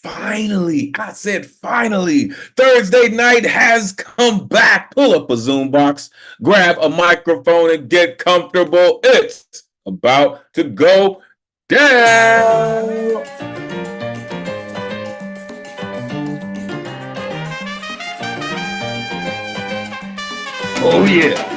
Finally, I said finally, Thursday night has come back. Pull up a Zoom box, grab a microphone, and get comfortable. It's about to go down. Oh, yeah.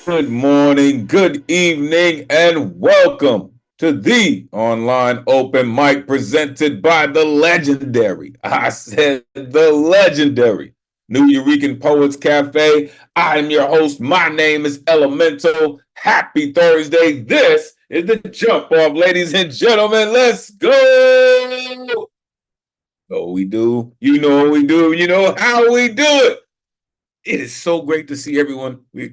Good morning, good evening, and welcome to the online open mic presented by the legendary, I said the legendary, Nuyorican Poets Cafe. I'm your host. My name is Elemen2al. Happy Thursday. This is the jump off, ladies and gentlemen. Let's go. Oh, we do. You know what we do. You know how we do it. It is so great to see everyone. We'll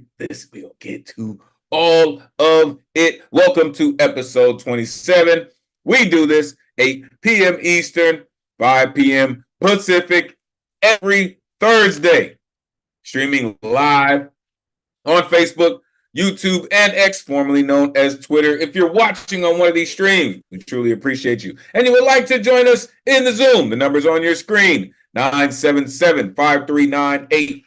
get to all of it. Welcome to episode 27. We do this 8 p.m. Eastern, 5 p.m. Pacific every Thursday. Streaming live on Facebook, YouTube, and X, formerly known as Twitter. If you're watching on one of these streams, we truly appreciate you. And you would like to join us in the Zoom, the number's on your screen, 977-539-856.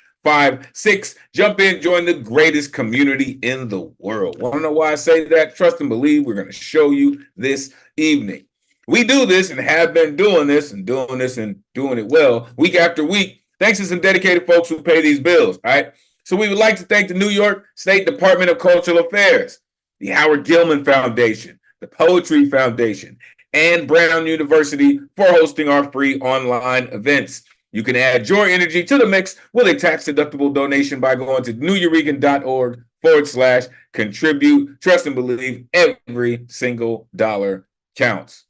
Jump in, join the greatest community in the world. Want to know why I say that? Trust and believe. We're going to show you this evening. We do this and have been doing this and doing it well week after week, thanks to some dedicated folks who pay these bills, all right? So we would like to thank the New York State Department of Cultural Affairs, the Howard Gilman Foundation, the Poetry Foundation, and Brown University for hosting our free online events. You can add your energy to the mix with a tax-deductible donation by going to nuyorican.org/contribute. Trust and believe, every single dollar counts.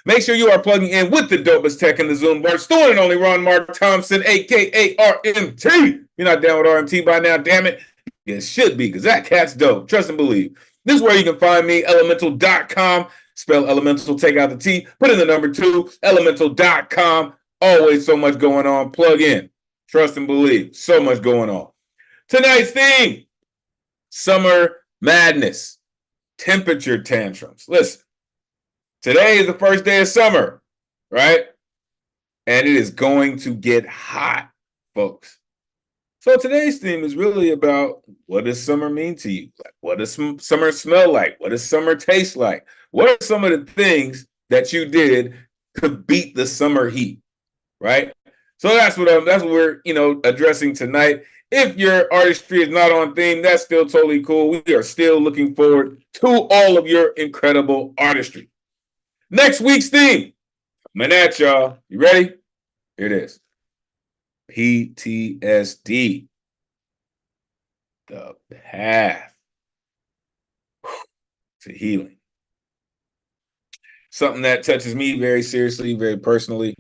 Make sure you are plugging in with the dopest tech in the Zoom bar. The one and only Ron Mark Thompson, a.k.a. RMT. You're not down with RMT by now, damn it. It should be, because that cat's dope. Trust and believe. This is where you can find me, Elemen2al.com. Spell elemental, take out the T, put in the number 2, Elemen2al.com. Always so much going on. Plug in. Trust and believe. So much going on. Tonight's theme, summer madness, temperature tantrums. Listen, today is the first day of summer, right? And it is going to get hot, folks. So today's theme is really about, what does summer mean to you? Like, what does summer smell like? What does summer taste like? What are some of the things that you did to beat the summer heat? Right? So that's what we're, addressing tonight. If your artistry is not on theme, that's still totally cool. We are still looking forward to all of your incredible artistry. Next week's theme, coming at y'all. You ready? Here it is. PTSD. The path to healing. Something that touches me very seriously, very personally.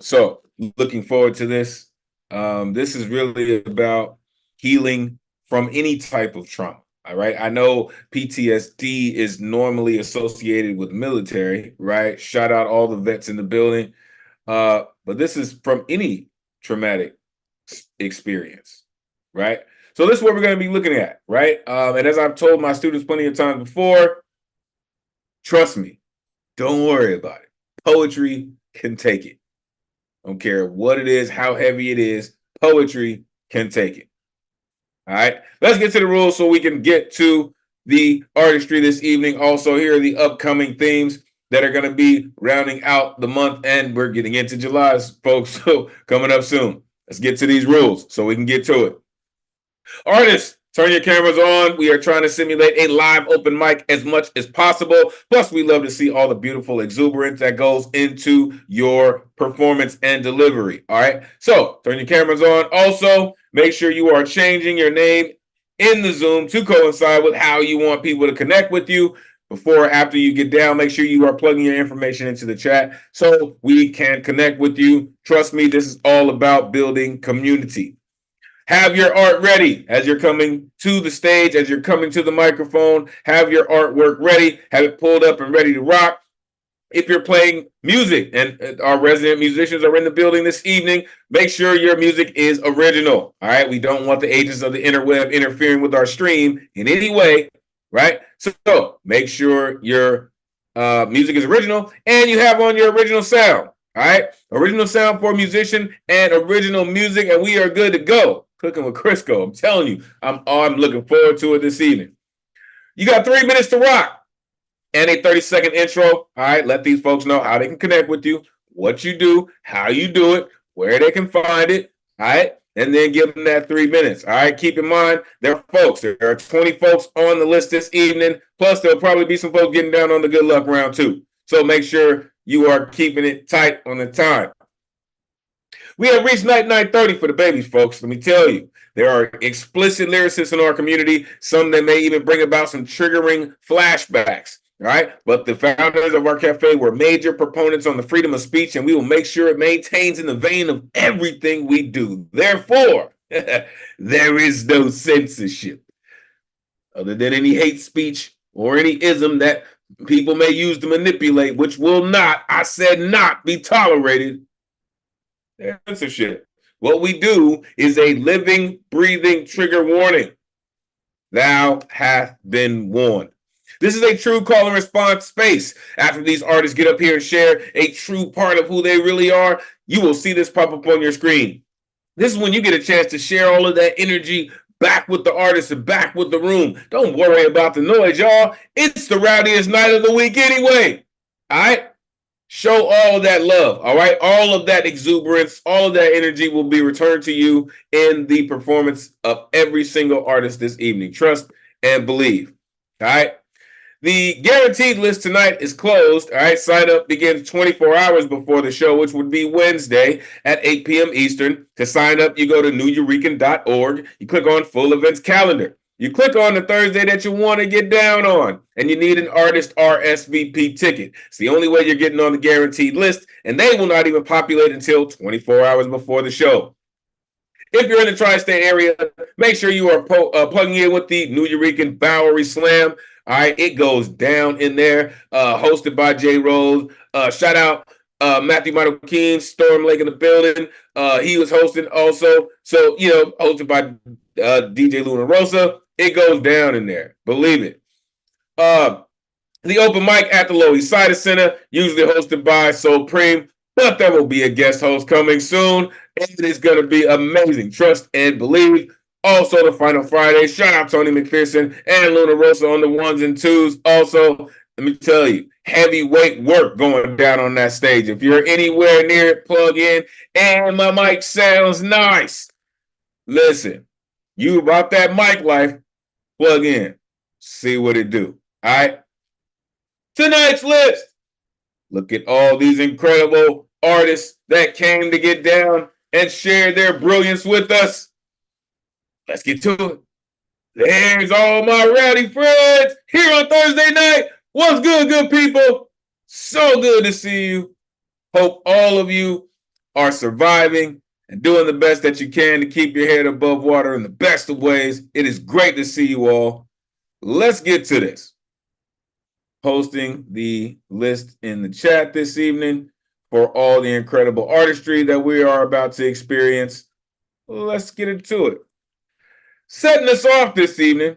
So looking forward to this. This is really about healing from any type of trauma. All right. I know PTSD is normally associated with military, right? Shout out all the vets in the building. But this is from any traumatic experience, right? So this is what we're going to be looking at, right? And as I've told my students plenty of times before, trust me, don't worry about it. Poetry can take it. Don't care what it is, how heavy it is, poetry can take it. All right, let's get to the rules so we can get to the artistry this evening. Also, here are the upcoming themes that are going to be rounding out the month, and we're getting into July, folks, so coming up soon. Let's get to these rules so we can get to it. Artists, turn your cameras on. We are trying to simulate a live open mic as much as possible. Plus, we love to see all the beautiful exuberance that goes into your performance and delivery. All right, so turn your cameras on. Also, make sure you are changing your name in the Zoom to coincide with how you want people to connect with you. Before or after you get down, make sure you are plugging your information into the chat so we can connect with you. Trust me, this is all about building community. Have your art ready as you're coming to the stage, as you're coming to the microphone. Have your artwork ready. Have it pulled up and ready to rock. If you're playing music, and our resident musicians are in the building this evening, make sure your music is original. All right. We don't want the agents of the interweb interfering with our stream in any way. Right. So make sure your music is original and you have on your original sound. All right. Original sound for a musician and original music, and we are good to go. Cooking with Crisco. I'm telling you, I'm looking forward to it this evening. You got 3 minutes to rock and a 30-second intro. All right, let these folks know how they can connect with you, what you do, how you do it, where they can find it. All right, and then give them that 3 minutes. All right, keep in mind, there are 20 folks on the list this evening. Plus, there'll probably be some folks getting down on the good luck round too. So make sure you are keeping it tight on the time. We have reached night 9:30 for the babies, folks. Let me tell you, there are explicit lyricists in our community, some that may even bring about some triggering flashbacks. All right. But the founders of our cafe were major proponents on the freedom of speech, and we will make sure it maintains in the vein of everything we do. Therefore, there is no censorship other than any hate speech or any ism that people may use to manipulate, which will not, I said not, be tolerated. Censorship. What we do is a living, breathing trigger warning. Thou hath been warned. This is a true call and response space. After these artists get up here and share a true part of who they really are, you will see this pop up on your screen. This is when you get a chance to share all of that energy back with the artist and back with the room. Don't worry about the noise, y'all. It's the rowdiest night of the week anyway. All right? Show all of that love, all right? All of that exuberance, all of that energy will be returned to you in the performance of every single artist this evening. Trust and believe, all right? The guaranteed list tonight is closed, all right? Sign up begins 24 hours before the show, which would be Wednesday at 8 p.m. Eastern. To sign up, you go to Nuyorican.org. You click on Full Events Calendar. You click on the Thursday that you want to get down on, and you need an artist RSVP ticket. It's the only way you're getting on the guaranteed list, and they will not even populate until 24 hours before the show. If you're in the tri-state area, make sure you are plugging in with the Nuyorican Bowery Slam. All right, it goes down in there, hosted by Jay Rose. Shout out Matthew Michael King, Storm Lake in the building. He was hosting also. So, hosted by DJ Luna Rosa. It goes down in there. Believe it. The open mic at the Lower East Side Center, usually hosted by Supreme, but there will be a guest host coming soon. It is going to be amazing. Trust and believe. Also, the final Friday. Shout out Tony McPherson and Luna Rosa on the ones and twos. Also, let me tell you, heavyweight work going down on that stage. If you're anywhere near it, plug in. And my mic sounds nice. Listen, you about that mic life, plug in. See what it do. All right? Tonight's list. Look at all these incredible artists that came to get down and share their brilliance with us. Let's get to it. There's all my rowdy friends here on Thursday night. What's good, good people? So good to see you. Hope all of you are surviving and doing the best that you can to keep your head above water in the best of ways. It is great to see you all. let's get to this. Posting the list in the chat this evening for all the incredible artistry that we are about to experience. Let's get into it. Setting us off this evening,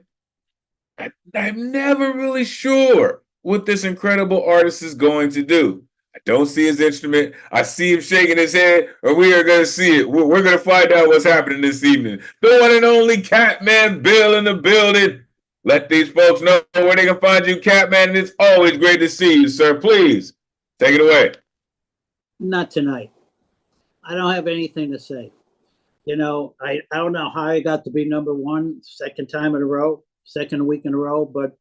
I'm never really sure what this incredible artist is going to do. I don't see his instrument. I see him shaking his head, and we are going to see it. We're going to find out what's happening this evening. The one and only Catman Bill in the building. Let these folks know where they can find you, Catman. And it's always great to see you, sir. Please take it away. Not tonight. I don't have anything to say. You know, I don't know how I got to be number one, second time in a row, second week in a row, but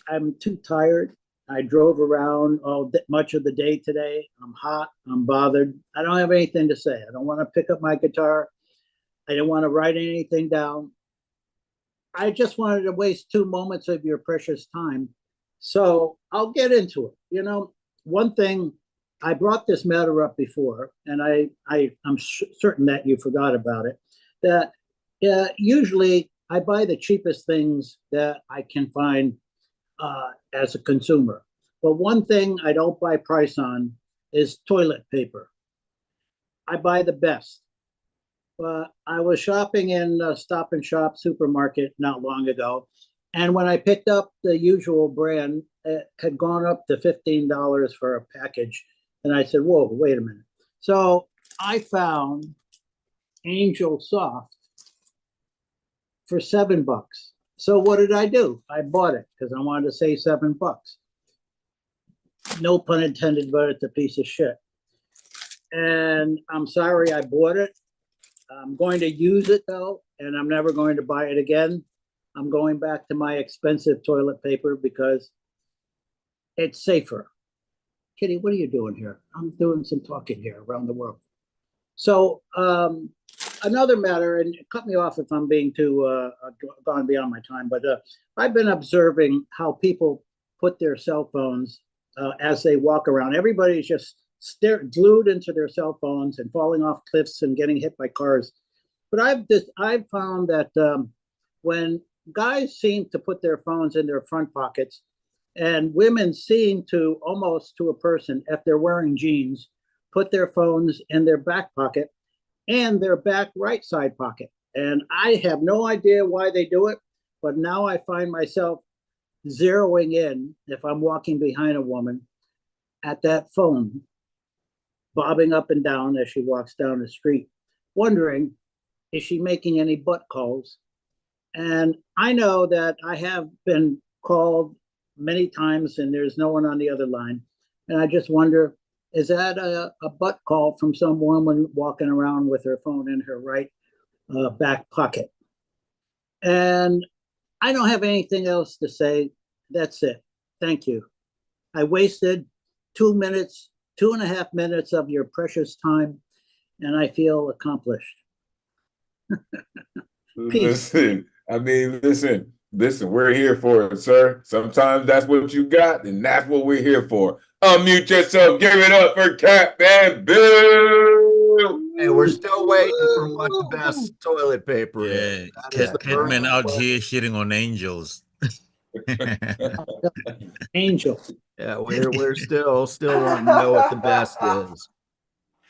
I'm too tired. I drove around much of the day today. I'm hot. I'm bothered. I don't have anything to say. I don't want to pick up my guitar. I don't want to write anything down. I just wanted to waste 2 moments of your precious time. So I'll get into it. You know, one thing, I brought this matter up before, and I'm certain that you forgot about it, that usually I buy the cheapest things that I can find as a consumer. But one thing I don't buy price on is toilet paper. I buy the best. But I was shopping in a Stop and Shop supermarket not long ago, and when I picked up the usual brand, it had gone up to $15 for a package. And I said, whoa, wait a minute. So I found Angel Soft for $7. So what did I do? I bought it because I wanted to save $7. No pun intended, but it's a piece of shit. And I'm sorry I bought it. I'm going to use it though, and I'm never going to buy it again. I'm going back to my expensive toilet paper because it's safer. Kitty, what are you doing here? I'm doing some talking here around the world. So another matter, and cut me off if I'm being too gone beyond my time, but I've been observing how people put their cell phones as they walk around. Everybody's just glued into their cell phones and falling off cliffs and getting hit by cars. But I've found that when guys seem to put their phones in their front pockets, and women seem to, almost to a person, if they're wearing jeans, put their phones in their back pocket and their back right side pocket. And I have no idea why they do it, but now I find myself zeroing in, if I'm walking behind a woman, at that phone, bobbing up and down as she walks down the street, wondering, is she making any butt calls? And I know that I have been called many times and there's no one on the other line. And I just wonder, is that a butt call from some woman walking around with her phone in her right back pocket? And I don't have anything else to say. That's it. Thank you. I wasted 2.5 minutes of your precious time, and I feel accomplished. Peace. Listen, we're here for it, sir. Sometimes that's what you got, and that's what we're here for. Unmute yourself. Give it up for Catman Bill. Hey, we're still waiting for what the best toilet paper is. Catman out here shitting on angels. Angel. Yeah, we're still wanting to know what the best is.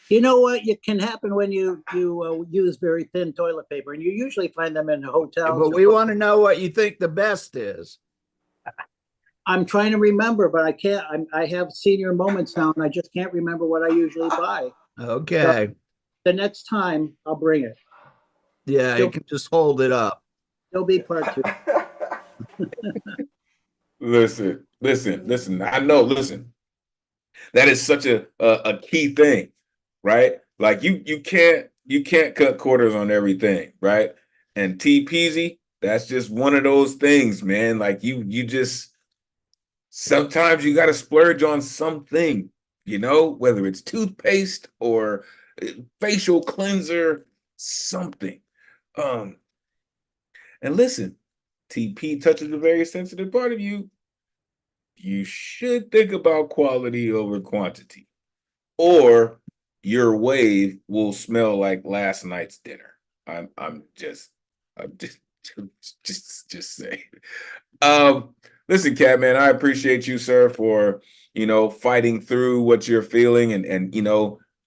You know what? It can happen when you use very thin toilet paper, and you usually find them in hotels. But we want to know what you think the best is. I'm trying to remember, but I can't. I have senior moments now, and I just can't remember what I usually buy. Okay. So the next time, I'll bring it. Yeah, you can just hold it up. There'll be part 2. Listen. I know. Listen, that is such a key thing, right? Like you can't cut quarters on everything, right? And T-Peasy, that's just one of those things, man. Like you just sometimes you got to splurge on something, you know, whether it's toothpaste or facial cleanser, something. And listen, TP touches a very sensitive part of you. You should think about quality over quantity, or your wave will smell like last night's dinner. I'm just Just say. Listen, Cat man, I appreciate you, sir, for fighting through what you're feeling and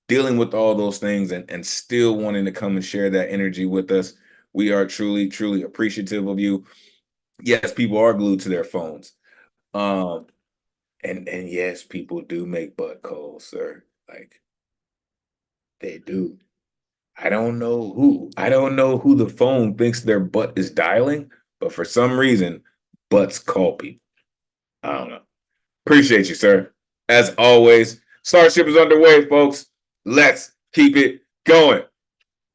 dealing with all those things and still wanting to come and share that energy with us. We are truly, truly appreciative of you. Yes, people are glued to their phones. And yes, people do make butt calls, sir. Like they do. I don't know who. I don't know who the phone thinks their butt is dialing, but for some reason, butts call people. I don't know. Appreciate you, sir. As always, Starship is underway, folks. Let's keep it going.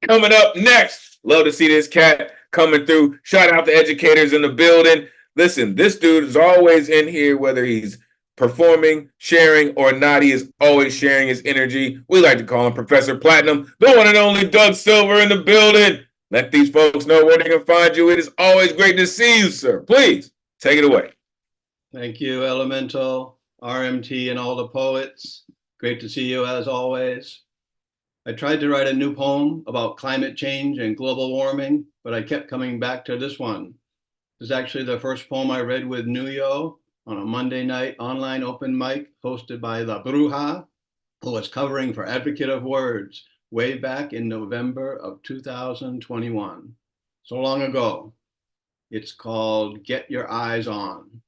Coming up next, love to see this cat coming through. Shout out to educators in the building. Listen, this dude is always in here, whether he's performing, sharing, or not. He is always sharing his energy. We like to call him Professor Platinum, the one and only Doug Silver in the building. Let these folks know where they can find you. It is always great to see you, sir. Please take it away. Thank you, Elemen2al, RMT, and all the poets. Great to see you as always. I tried to write a new poem about climate change and global warming, but I kept coming back to this one. This is actually the first poem I read with Nuyo on a Monday night online open mic hosted by La Bruja, who was covering for Advocate of Words way back in November of 2021. So long ago. It's called Get Your Eyes On.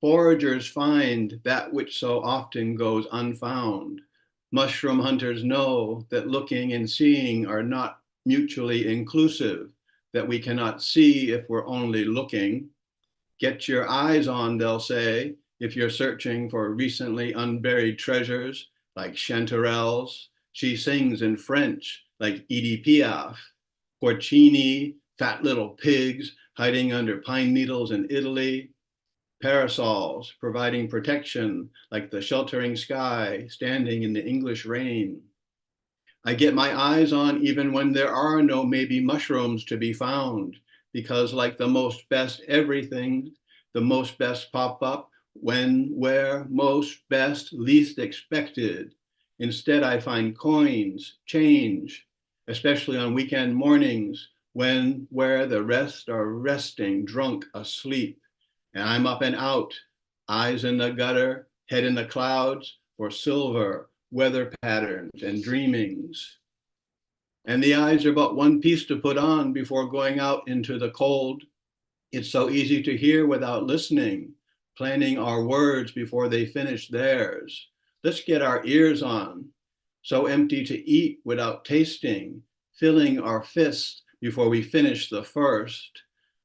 Foragers find that which so often goes unfound. Mushroom hunters know that looking and seeing are not mutually inclusive, that we cannot see if we're only looking. Get your eyes on, they'll say, if you're searching for recently unburied treasures like chanterelles. She sings in French like Edith Piaf. Porcini, fat little pigs hiding under pine needles in Italy. Parasols providing protection like the sheltering sky standing in the English rain. I get my eyes on even when there are no maybe mushrooms to be found, because like the most best everything, the most best pop up when, where, most best, least expected. Instead, I find coins, change, especially on weekend mornings when, where the rest are resting, drunk, asleep. And I'm up and out, eyes in the gutter, head in the clouds for silver, weather patterns and dreamings. And the eyes are but one piece to put on before going out into the cold. It's so easy to hear without listening, planning our words before they finish theirs. Let's get our ears on. So empty to eat without tasting, filling our fists before we finish the first.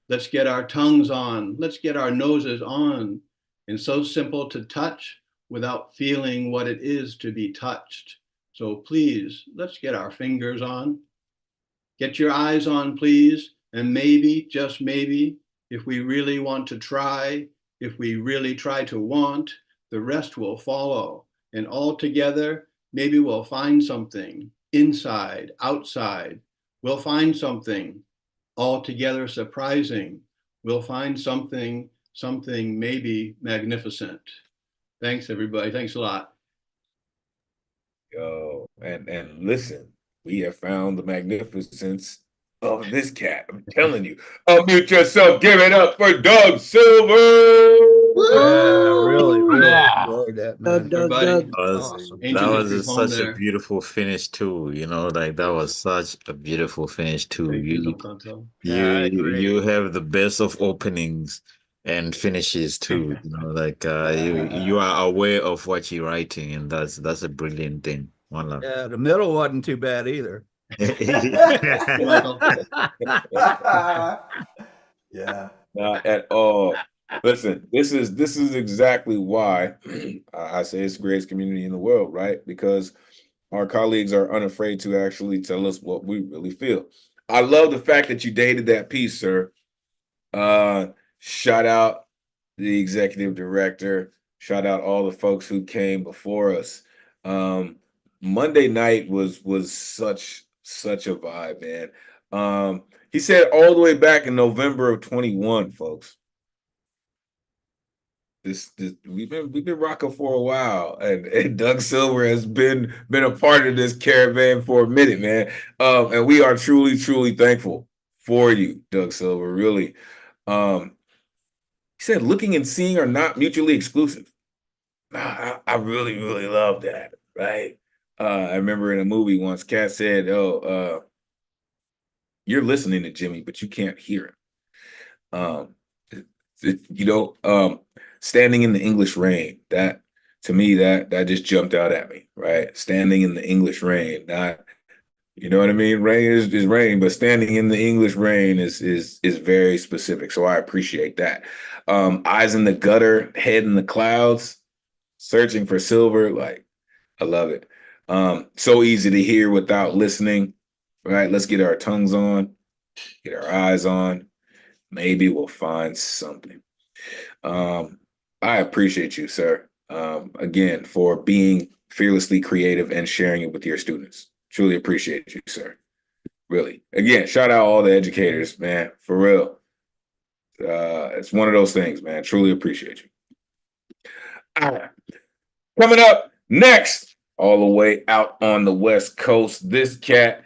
Let's get our tongues on. Let's get our noses on. And so simple to touch without feeling what it is to be touched. So please, let's get our fingers on. Get your eyes on, please. And maybe, just maybe, if we really want to try, if we really try to want, the rest will follow. And all together, maybe we'll find something inside, outside. We'll find something altogether surprising. We'll find something maybe magnificent. Thanks, everybody. Thanks a lot. Yo, and listen, we have found the magnificence of this cat. I'm telling you. Unmute yourself. Give it up for Doug Silver. Yeah, really Yeah. enjoyed that, man. Doug, Everybody. Awesome. Ancient That history was poem such a there. beautiful finish too. Like that was such a beautiful finish too. Thank you, You Tonto. Yeah, I agree. you have the best of openings and finishes too. You are aware of what you're writing, and that's a brilliant thing. One love. Yeah, the middle wasn't too bad either. Michael. Yeah. Not at all. Listen, this is exactly why I say it's the greatest community in the world, right? Because our colleagues are unafraid to actually tell us what we really feel. I love the fact that you dated that piece, sir. Shout out the executive director. Shout out all the folks who came before us. Monday night was such a vibe, man. He said all the way back in November of 21, folks. This we've been rocking for a while, and Doug Silver has been a part of this caravan for a minute, man. And we are truly thankful for you, Doug Silver. Really. He said looking and seeing are not mutually exclusive. I really, really love that. Right. I remember in a movie once, Cat said, "Oh, you're listening to Jimmy, but you can't hear him." Um, you know, standing in the English rain, that to me, that just jumped out at me, right? Standing in the English rain, not, you know what I mean? Rain is rain, but standing in the English rain is very specific. So I appreciate that. Eyes in the gutter, head in the clouds, searching for silver. Like, I love it. So easy to hear without listening, right? Let's get our tongues on, get our eyes on. Maybe we'll find something. I appreciate you, sir. Again, for being fearlessly creative and sharing it with your students. Truly appreciate you, sir. Really. Again, shout out all the educators, man. For real. It's one of those things, man. Truly appreciate you. All right. Coming up next, all the way out on the West Coast, this cat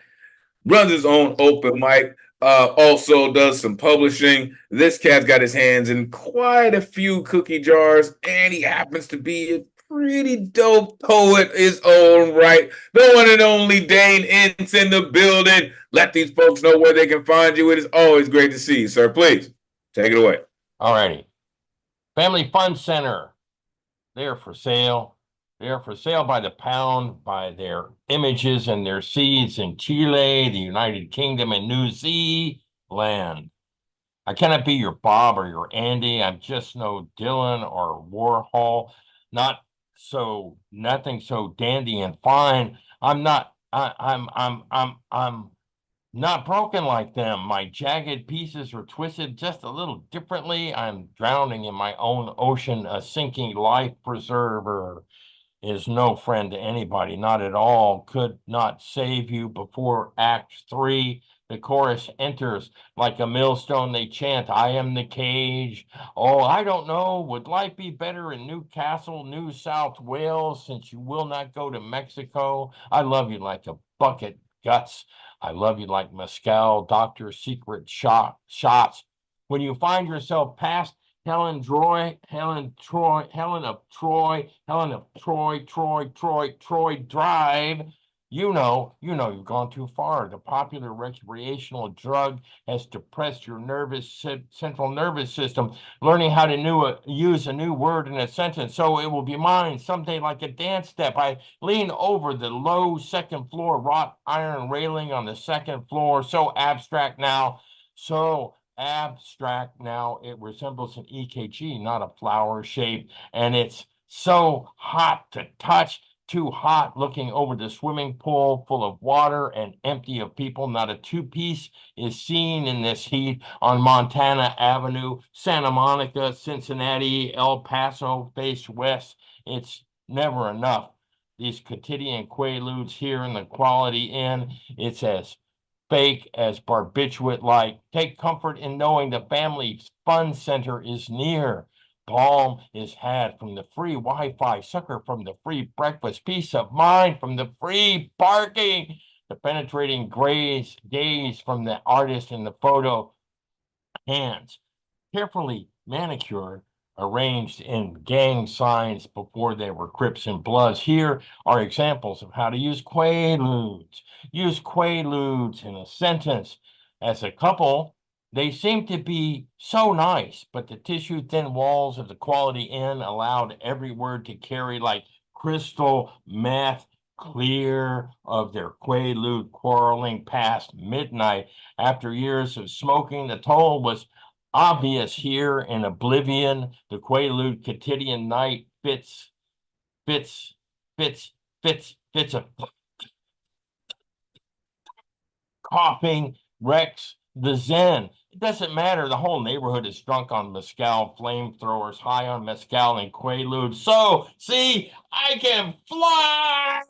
runs his own open mic, also does some publishing. This cat's got his hands in quite a few cookie jars, and he happens to be a pretty dope poet his own right. The one and only Dane Ince in the building. Let these folks know where they can find you. It is always great to see you, sir. Please take it away. All righty. Family Fun Center. They are for sale. They are for sale by the pound, by their images and their seeds in Chile, the United Kingdom, and New Zealand. I cannot be your Bob or your Andy. I'm just no Dylan or Warhol. Nothing so dandy and fine. I'm not not broken like them. My jagged pieces are twisted just a little differently. I'm drowning in my own ocean. A sinking life preserver is no friend to anybody, not at all. Could not save you before Act 3. The chorus enters like a millstone. They chant, I am the cage. Oh, I don't know. Would life be better in Newcastle, New South Wales, since you will not go to Mexico? I love you like a bucket guts. I love you like Mescal, Dr. Secret shots. When you find yourself past Helen of Troy, Troy Drive, you know you've gone too far. The popular recreational drug has depressed your central nervous system. Learning how to use a new word in a sentence so it will be mine someday like a dance step. I lean over the low second floor wrought iron railing on the second floor, so abstract now, it resembles an EKG, not a flower shape, and it's so hot to touch. Too hot looking over the swimming pool full of water and empty of people. Not a two-piece is seen in this heat on Montana Avenue, Santa Monica, Cincinnati, El Paso, face west. It's never enough. These quotidian quaaludes here in the Quality Inn, it's as fake as barbiturate-like. Take comfort in knowing the Family Fun Center is near. Balm is had from the free Wi-Fi, sucker from the free breakfast, peace of mind from the free parking, the penetrating gaze from the artist in the photo, hands carefully manicured, arranged in gang signs before they were Crips and Bloods. Here are examples of how to use quaaludes. Use quaaludes in a sentence. As a couple, they seem to be so nice, but the tissue-thin walls of the Quality Inn allowed every word to carry like crystal meth, clear of their quaalude quarreling past midnight. After years of smoking, the toll was obvious here in oblivion. The quaalude quotidian night fits a coughing wrecks the zen. It doesn't matter. The whole neighborhood is drunk on mezcal, flamethrowers, high on mezcal and quaalude. So, see, I can fly.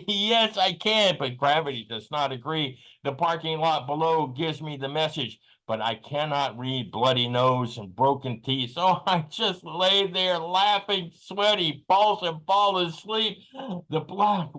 Yes, I can, but gravity does not agree. The parking lot below gives me the message, but I cannot read bloody nose and broken teeth. So I just lay there laughing, sweaty, balls and fall asleep. The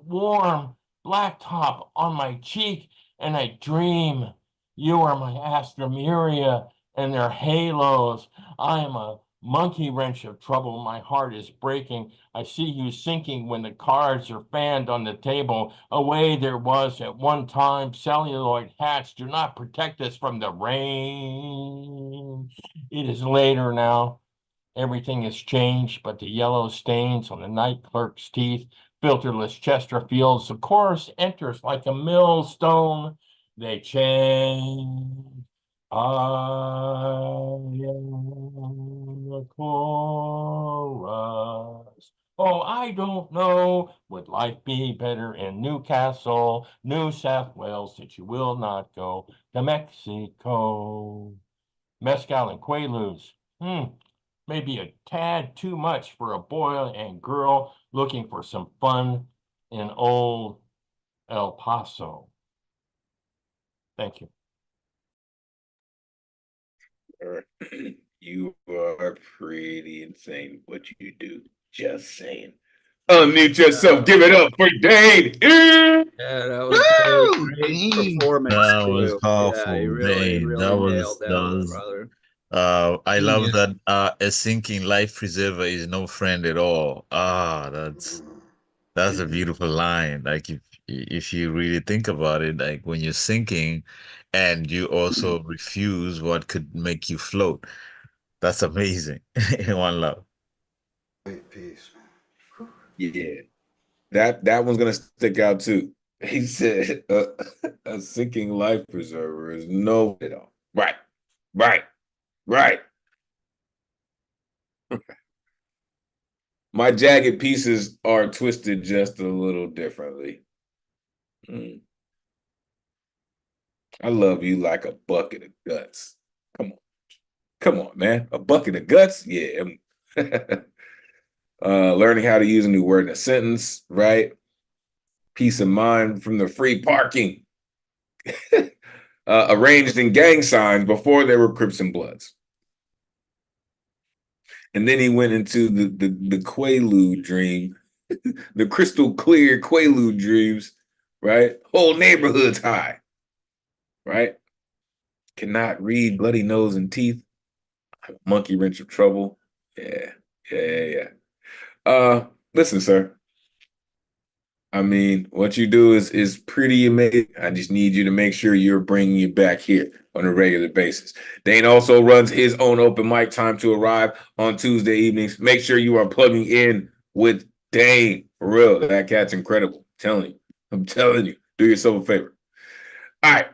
warm black top on my cheek, and I dream You are my Astromeria and their halos. I am a monkey wrench of trouble. My heart is breaking. I see you sinking when the cards are fanned on the table. Away there was at one time celluloid hats. Do not protect us from the rain. It is later now. Everything has changed, but the yellow stains on the night clerk's teeth, filterless Chesterfields. The chorus enters like a millstone. They change. I am the chorus. Oh, I don't know. Would life be better in Newcastle, New South Wales, that you will not go to Mexico? Mezcal and Quaaludes. Maybe a tad too much for a boy and girl looking for some fun in old El Paso. Thank you. You are pretty insane what you do. Just saying. Unmute yourself. Give it up for Dane. Yeah, that was great Dane. performance. That was too. powerful, Yeah, you really, Dane. really nailed that one, brother. I love Genius. that a sinking life preserver is no friend at all. That's a beautiful line. Like if you really think about it, like when you're sinking and you also refuse what could make you float. That's amazing. In one love. Great piece. Yeah. That one's gonna stick out too. He said a sinking life preserver is no at all. Right. Right. Right. My jagged pieces are twisted just a little differently. I love you like a bucket of guts. Come on. Come on, man. A bucket of guts? Yeah. Learning how to use a new word in a sentence, right? Peace of mind from the free parking. Arranged in gang signs before there were Crips and Bloods. And then he went into the Quaalude dream, the crystal clear Quaalude dreams, right? Whole neighborhood's high, right? Cannot read bloody nose and teeth. Monkey wrench of trouble. Yeah. Listen, sir. I mean, what you do is pretty amazing. I just need you to make sure you're bringing you back here on a regular basis. Dane also runs his own open mic time to arrive on Tuesday evenings. Make sure you are plugging in with Dane. For real, that cat's incredible. I'm telling you. Do yourself a favor. All right.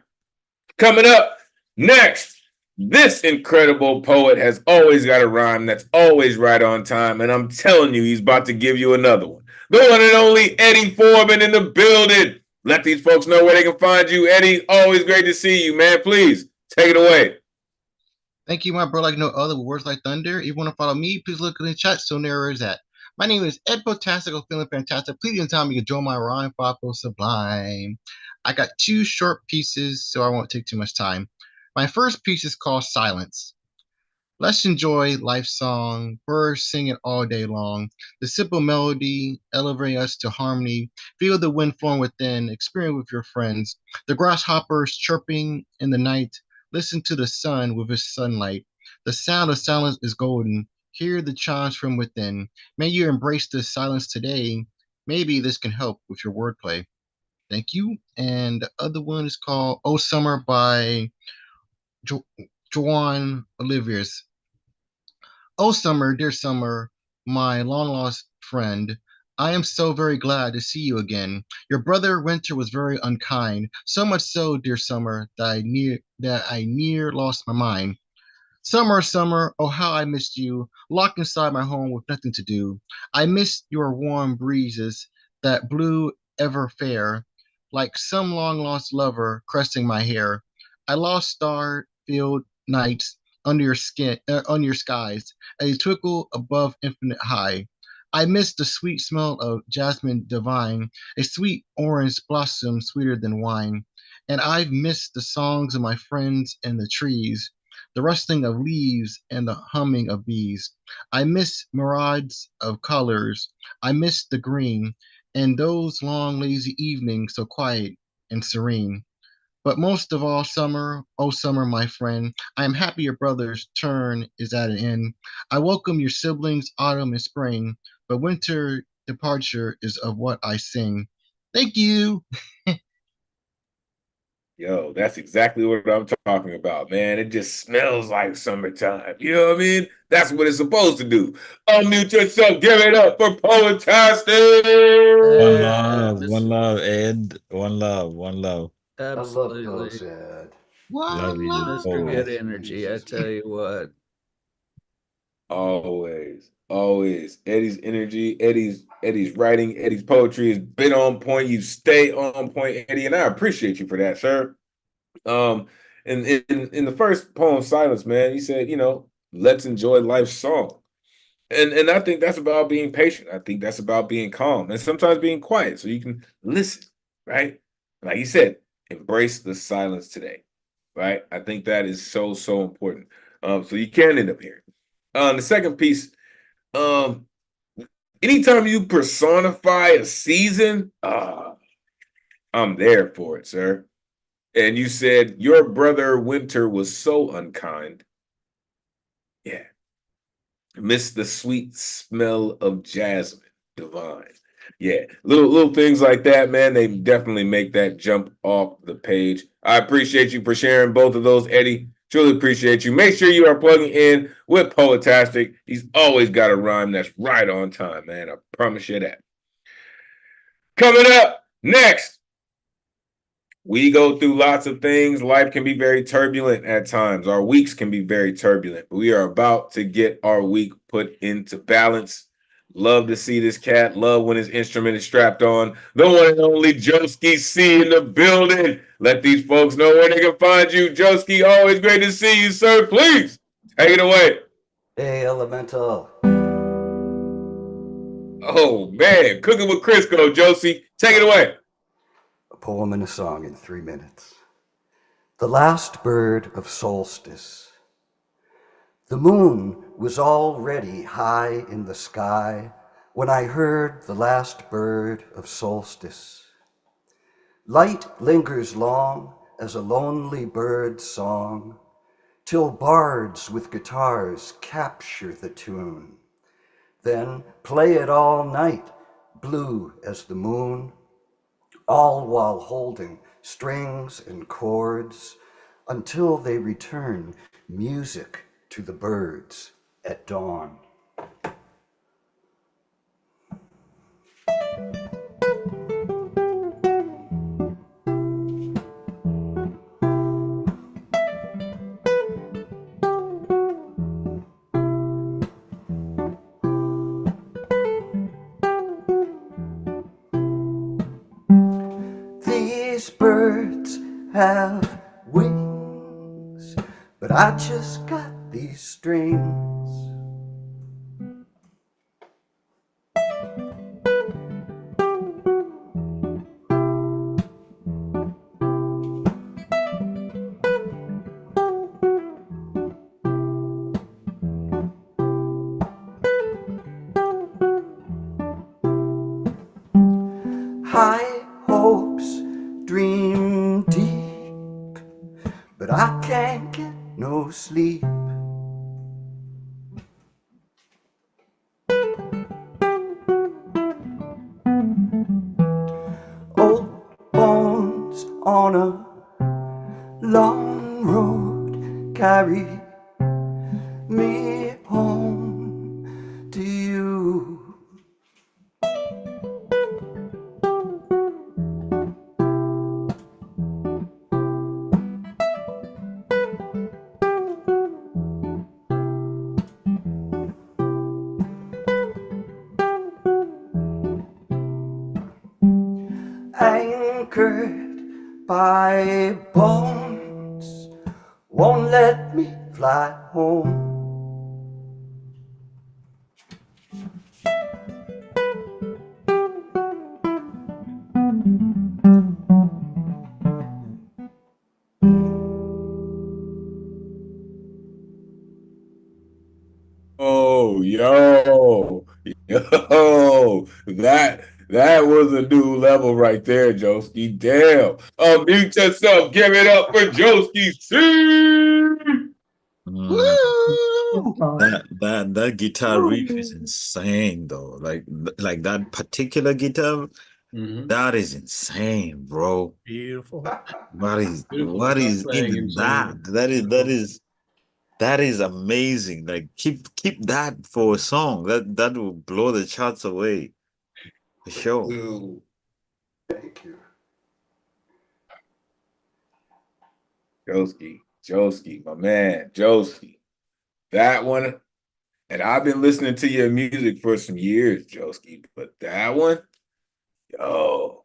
Coming up next. This incredible poet has always got a rhyme that's always right on time, and I'm telling you, he's about to give you another one. The one and only Eddie Foreman in the building. Let these folks know where they can find you. Eddie, always great to see you, man. Please take it away. Thank you, my bro, like no other, with words like thunder. If you want to follow me, please look in the chat, so narrow is that. My name is Ed Potastical, feeling fantastic. Please tell me you can join my rhyme Foppo Sublime. I got two short pieces, so I won't take too much time. My first piece is called Silence. Let's enjoy life's song, birds singing all day long, the simple melody elevating us to harmony. Feel the wind flowing within, experience with your friends, the grasshoppers chirping in the night. Listen to the sun with its sunlight. The sound of silence is golden. Hear the chimes from within. May you embrace this silence today. Maybe this can help with your wordplay. Thank you. And the other one is called Oh Summer by Joan Oliviers. Oh, summer, dear summer, my long lost friend, I am so very glad to see you again. Your brother winter was very unkind, so much so, dear summer, that I near lost my mind. Summer, summer, oh how I missed you, locked inside my home with nothing to do. I missed your warm breezes that blew ever fair, like some long lost lover caressing my hair. I lost star-filled nights under your skies, a twinkle above infinite high. I miss the sweet smell of jasmine divine, a sweet orange blossom sweeter than wine. And I've missed the songs of my friends in the trees, the rustling of leaves and the humming of bees. I miss mirage of colors. I miss the green and those long lazy evenings so quiet and serene. But most of all, summer, oh summer, my friend, I am happy your brother's turn is at an end. I welcome your siblings, autumn and spring, but winter departure is of what I sing. Thank you. Yo, that's exactly what I'm talking about, man. It just smells like summertime. You know what I mean? That's what it's supposed to do. Unmute yourself. Give it up for Poetastic. One love, Ed. One love, one love. I love those, Absolutely. Ed. Love One you love. Mr. Good always. Energy, I tell you what. Always, always. Eddie's energy, Eddie's writing, Eddie's poetry has been on point. You stay on point, Eddie, and I appreciate you for that, sir. And in the first poem, Silence, man, you said, let's enjoy life's song. And I think that's about being patient. I think that's about being calm and sometimes being quiet so you can listen, right? Like you said, embrace the silence today, right? I think that is so, so important. So you can end up hearing. The second piece, um, anytime you personify a season, I'm there for it, sir. And you said your brother Winter was so unkind. Yeah. Miss the sweet smell of jasmine. Divine. Yeah. Little things like that, man. They definitely make that jump off the page. I appreciate you for sharing both of those, Eddie. Truly appreciate you. Make sure you are plugging in with Poetastic. He's always got a rhyme that's right on time, man. I promise you that. Coming up next, we go through lots of things. Life can be very turbulent at times. Our weeks can be very turbulent. But we are about to get our week put into balance. Love to see this cat. Love when his instrument is strapped on. The one and only Joski C in the building. Let these folks know where they can find you. Joski, always great to see you, sir. Please take it away. Hey, Elemental. Oh, man. Cooking with Crisco, Josie. Take it away. A poem and a song in 3 minutes. The last bird of solstice. The moon was already high in the sky when I heard the last bird of solstice. Light lingers long as a lonely bird's song, till bards with guitars capture the tune. Then play it all night, blue as the moon, all while holding strings and chords until they return music to the birds at dawn. These birds have wings, but I just got these strings. High hopes dream deep, but I can't get no sleep. Old bones on a long road carry me home to you. Anchored by bones, won't let me fly home. Oh, yo, that That was a new level right there, Joski. Damn. Unmute yourself. Give it up for Joski C. Mm. Woo! That guitar riff is insane though. Like that particular guitar, Mhm. that is insane, bro. Beautiful. Beautiful What drum is playing in and that? singing. That is amazing. Like keep that for a song. That will blow the charts away for sure. Ooh, Thank you. Joski, my man, Joski. That one, and I've been listening to your music for some years, Joski, but that one, yo,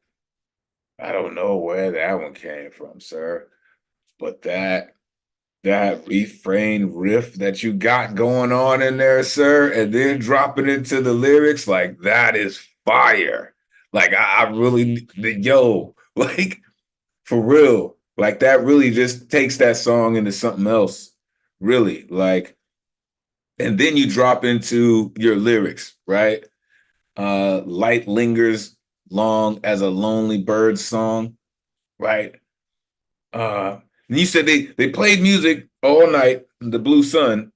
I don't know where that one came from, sir. But that refrain riff that you got going on in there, sir, and then dropping into the lyrics, like that is fire. Like I really, yo, like for real, like that really just takes that song into something else, really. Like, and then you drop into your lyrics, right? Light lingers long as a lonely bird song, right? And you said they played music all night in the blue sun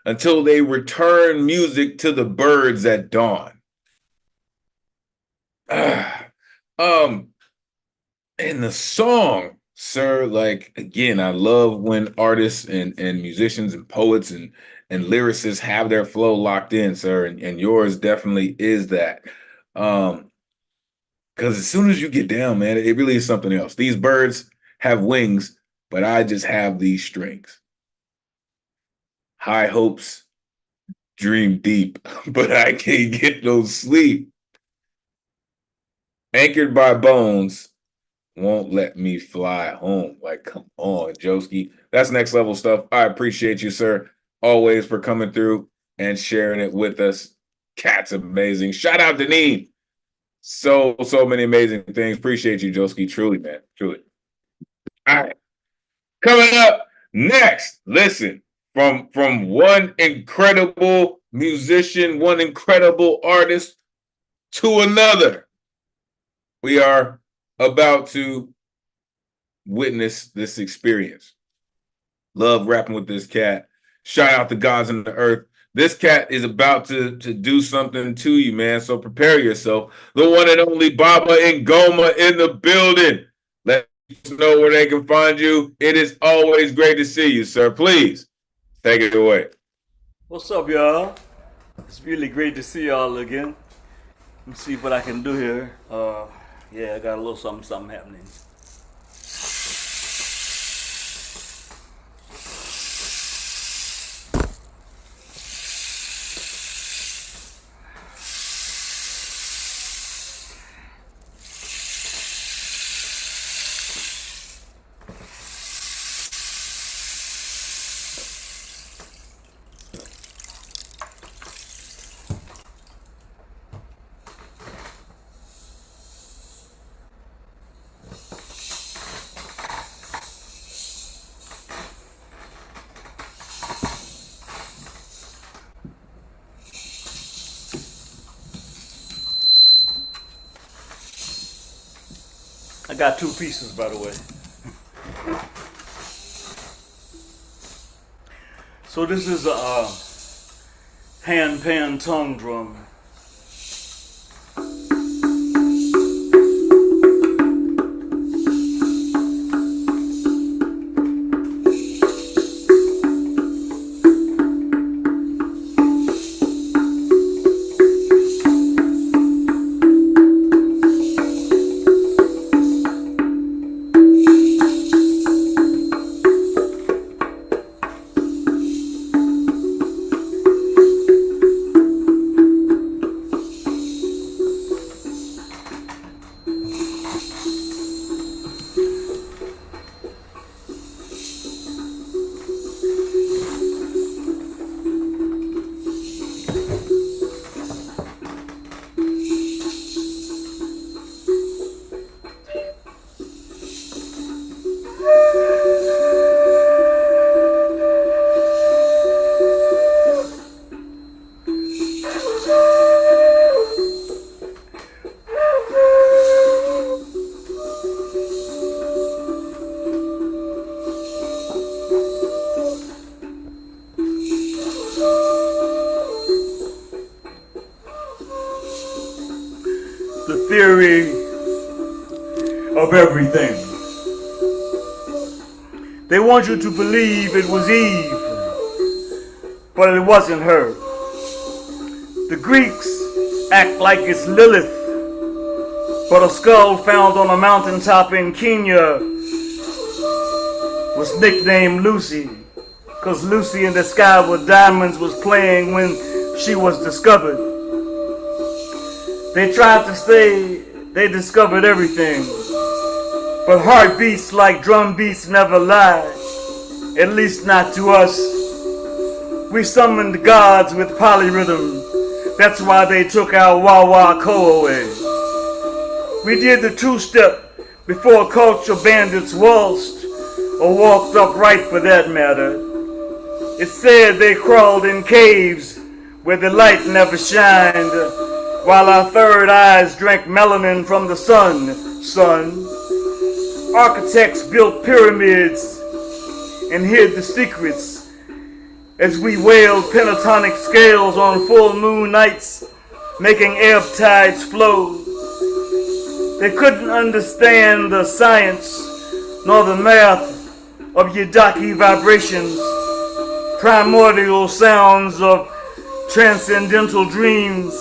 until they returned music to the birds at dawn. Um, and the song, sir, like again, I love when artists and musicians and poets and lyricists have their flow locked in, sir, and yours definitely is that. Because as soon as you get down, man, it really is something else. These birds have wings, but I just have these strings. High hopes, dream deep, but I can't get no sleep. Anchored by bones, won't let me fly home. Like, come on, Joski. That's next level stuff. I appreciate you, sir, always for coming through and sharing it with us. Cat's amazing. Shout out to Neen. So many amazing things. Appreciate you, Joski. Truly, man. Truly. All right. Coming up next, listen, from one incredible musician, one incredible artist to another. We are about to witness this experience. Love rapping with this cat. Shout out the gods in the earth. This cat is about to do something to you, man. So prepare yourself. The one and only Baba Ngoma in the building. Let us know where they can find you. It is always great to see you, sir. Please take it away. What's up, y'all? It's really great to see y'all again. Let me see what I can do here. Yeah, I got a little something happening. I got two pieces, by the way. So this is a hand-pan tongue drum. theory of everything. They want you to believe it was Eve, but it wasn't her. The Greeks act like it's Lilith, but a skull found on a mountaintop in Kenya was nicknamed Lucy, because Lucy in the Sky with Diamonds was playing when she was discovered. They tried to say they discovered everything, but heartbeats like drum beats never lie, at least not to us. We summoned gods with polyrhythm, that's why they took our wah-wah-ko away. We did the two-step before culture bandits waltzed, or walked upright for that matter. It said they crawled in caves where the light never shined, while our third eyes drank melanin from the sun. Architects built pyramids and hid the secrets as we wailed pentatonic scales on full moon nights, making ebb tides flow. They couldn't understand the science nor the math of Yidaki vibrations, primordial sounds of transcendental dreams,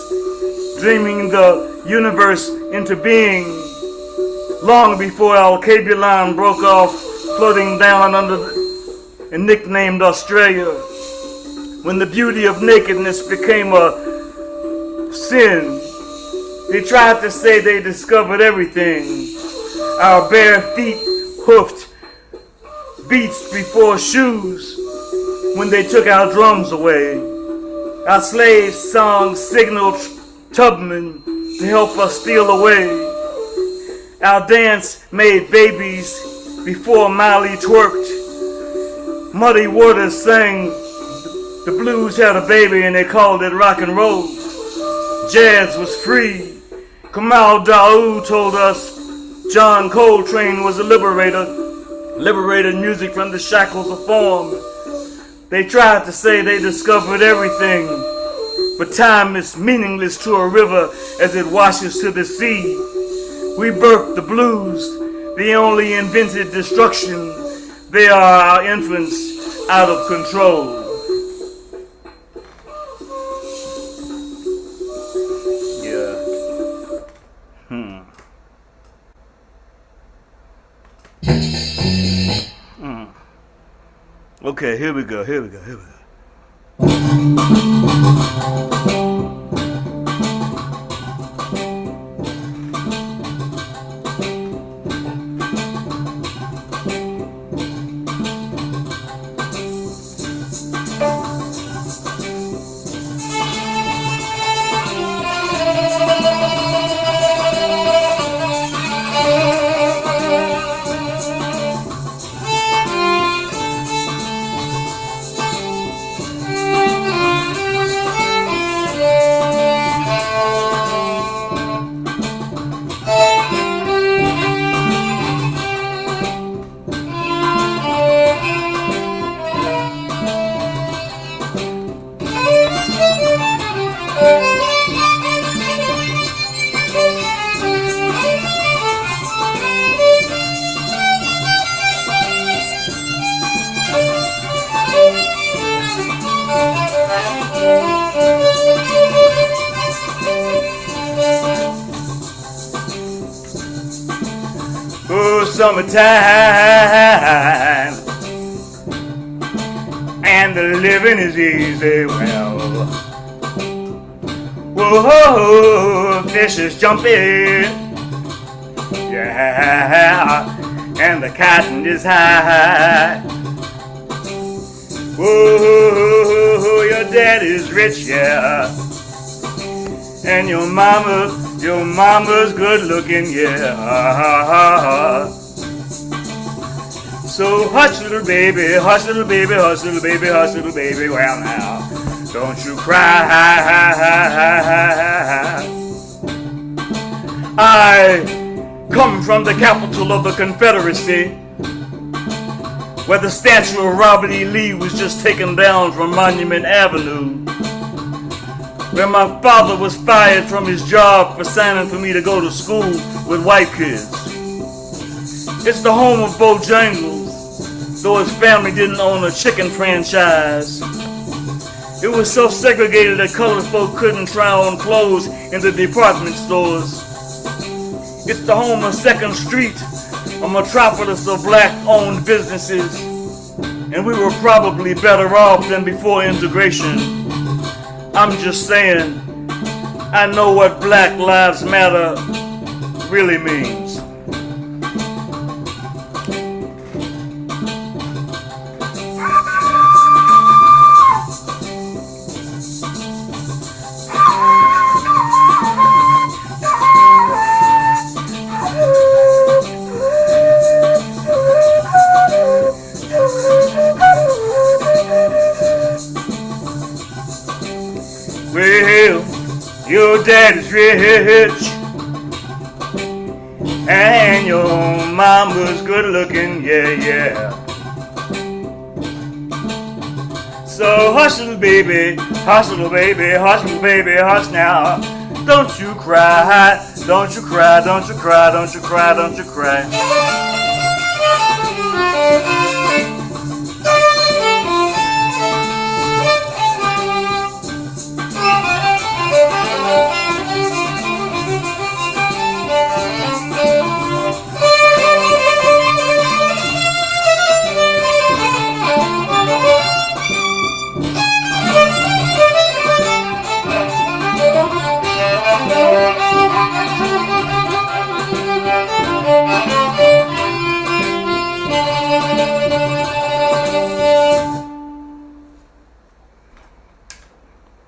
dreaming the universe into being, long before Alkebulan broke off, floating down under and nicknamed Australia, when the beauty of nakedness became a sin. They tried to say they discovered everything. Our bare feet hoofed beats before shoes when they took our drums away. Our slave songs signaled Tubman to help us steal away. Our dance made babies before Miley twerked. Muddy Waters sang the blues had a baby and they called it rock and roll. Jazz was free. Kamal Daoud told us John Coltrane was a liberator, liberated music from the shackles of form. They tried to say they discovered everything, but time is meaningless to a river as it washes to the sea. We birthed the blues, the only invented destruction. They are our infants out of control. Okay, here we go. Oh, summertime, and the living is easy. Well, whoa, fish is jumping, yeah, and the cotton is high. Whoa, your daddy's rich, yeah, and your mama's good looking, yeah. So hush little baby, hush little baby, hush little baby, hush little baby. Well now, don't you cry. I come from the capital of the Confederacy, where the statue of Robert E. Lee was just taken down from Monument Avenue. where my father was fired from his job for signing for me to go to school with white kids. It's the home of Bojangles, though his family didn't own a chicken franchise. It was so segregated that colored folk couldn't try on clothes in the department stores. It's the home of 2nd Street, a metropolis of black-owned businesses. And we were probably better off than before integration. I'm just saying, I know what Black Lives Matter really means. Well, your daddy's rich and your mama's good looking, yeah. So hush little baby, hush little baby, hush little baby, hush now. Don't you cry, don't you cry, don't you cry, don't you cry, don't you cry.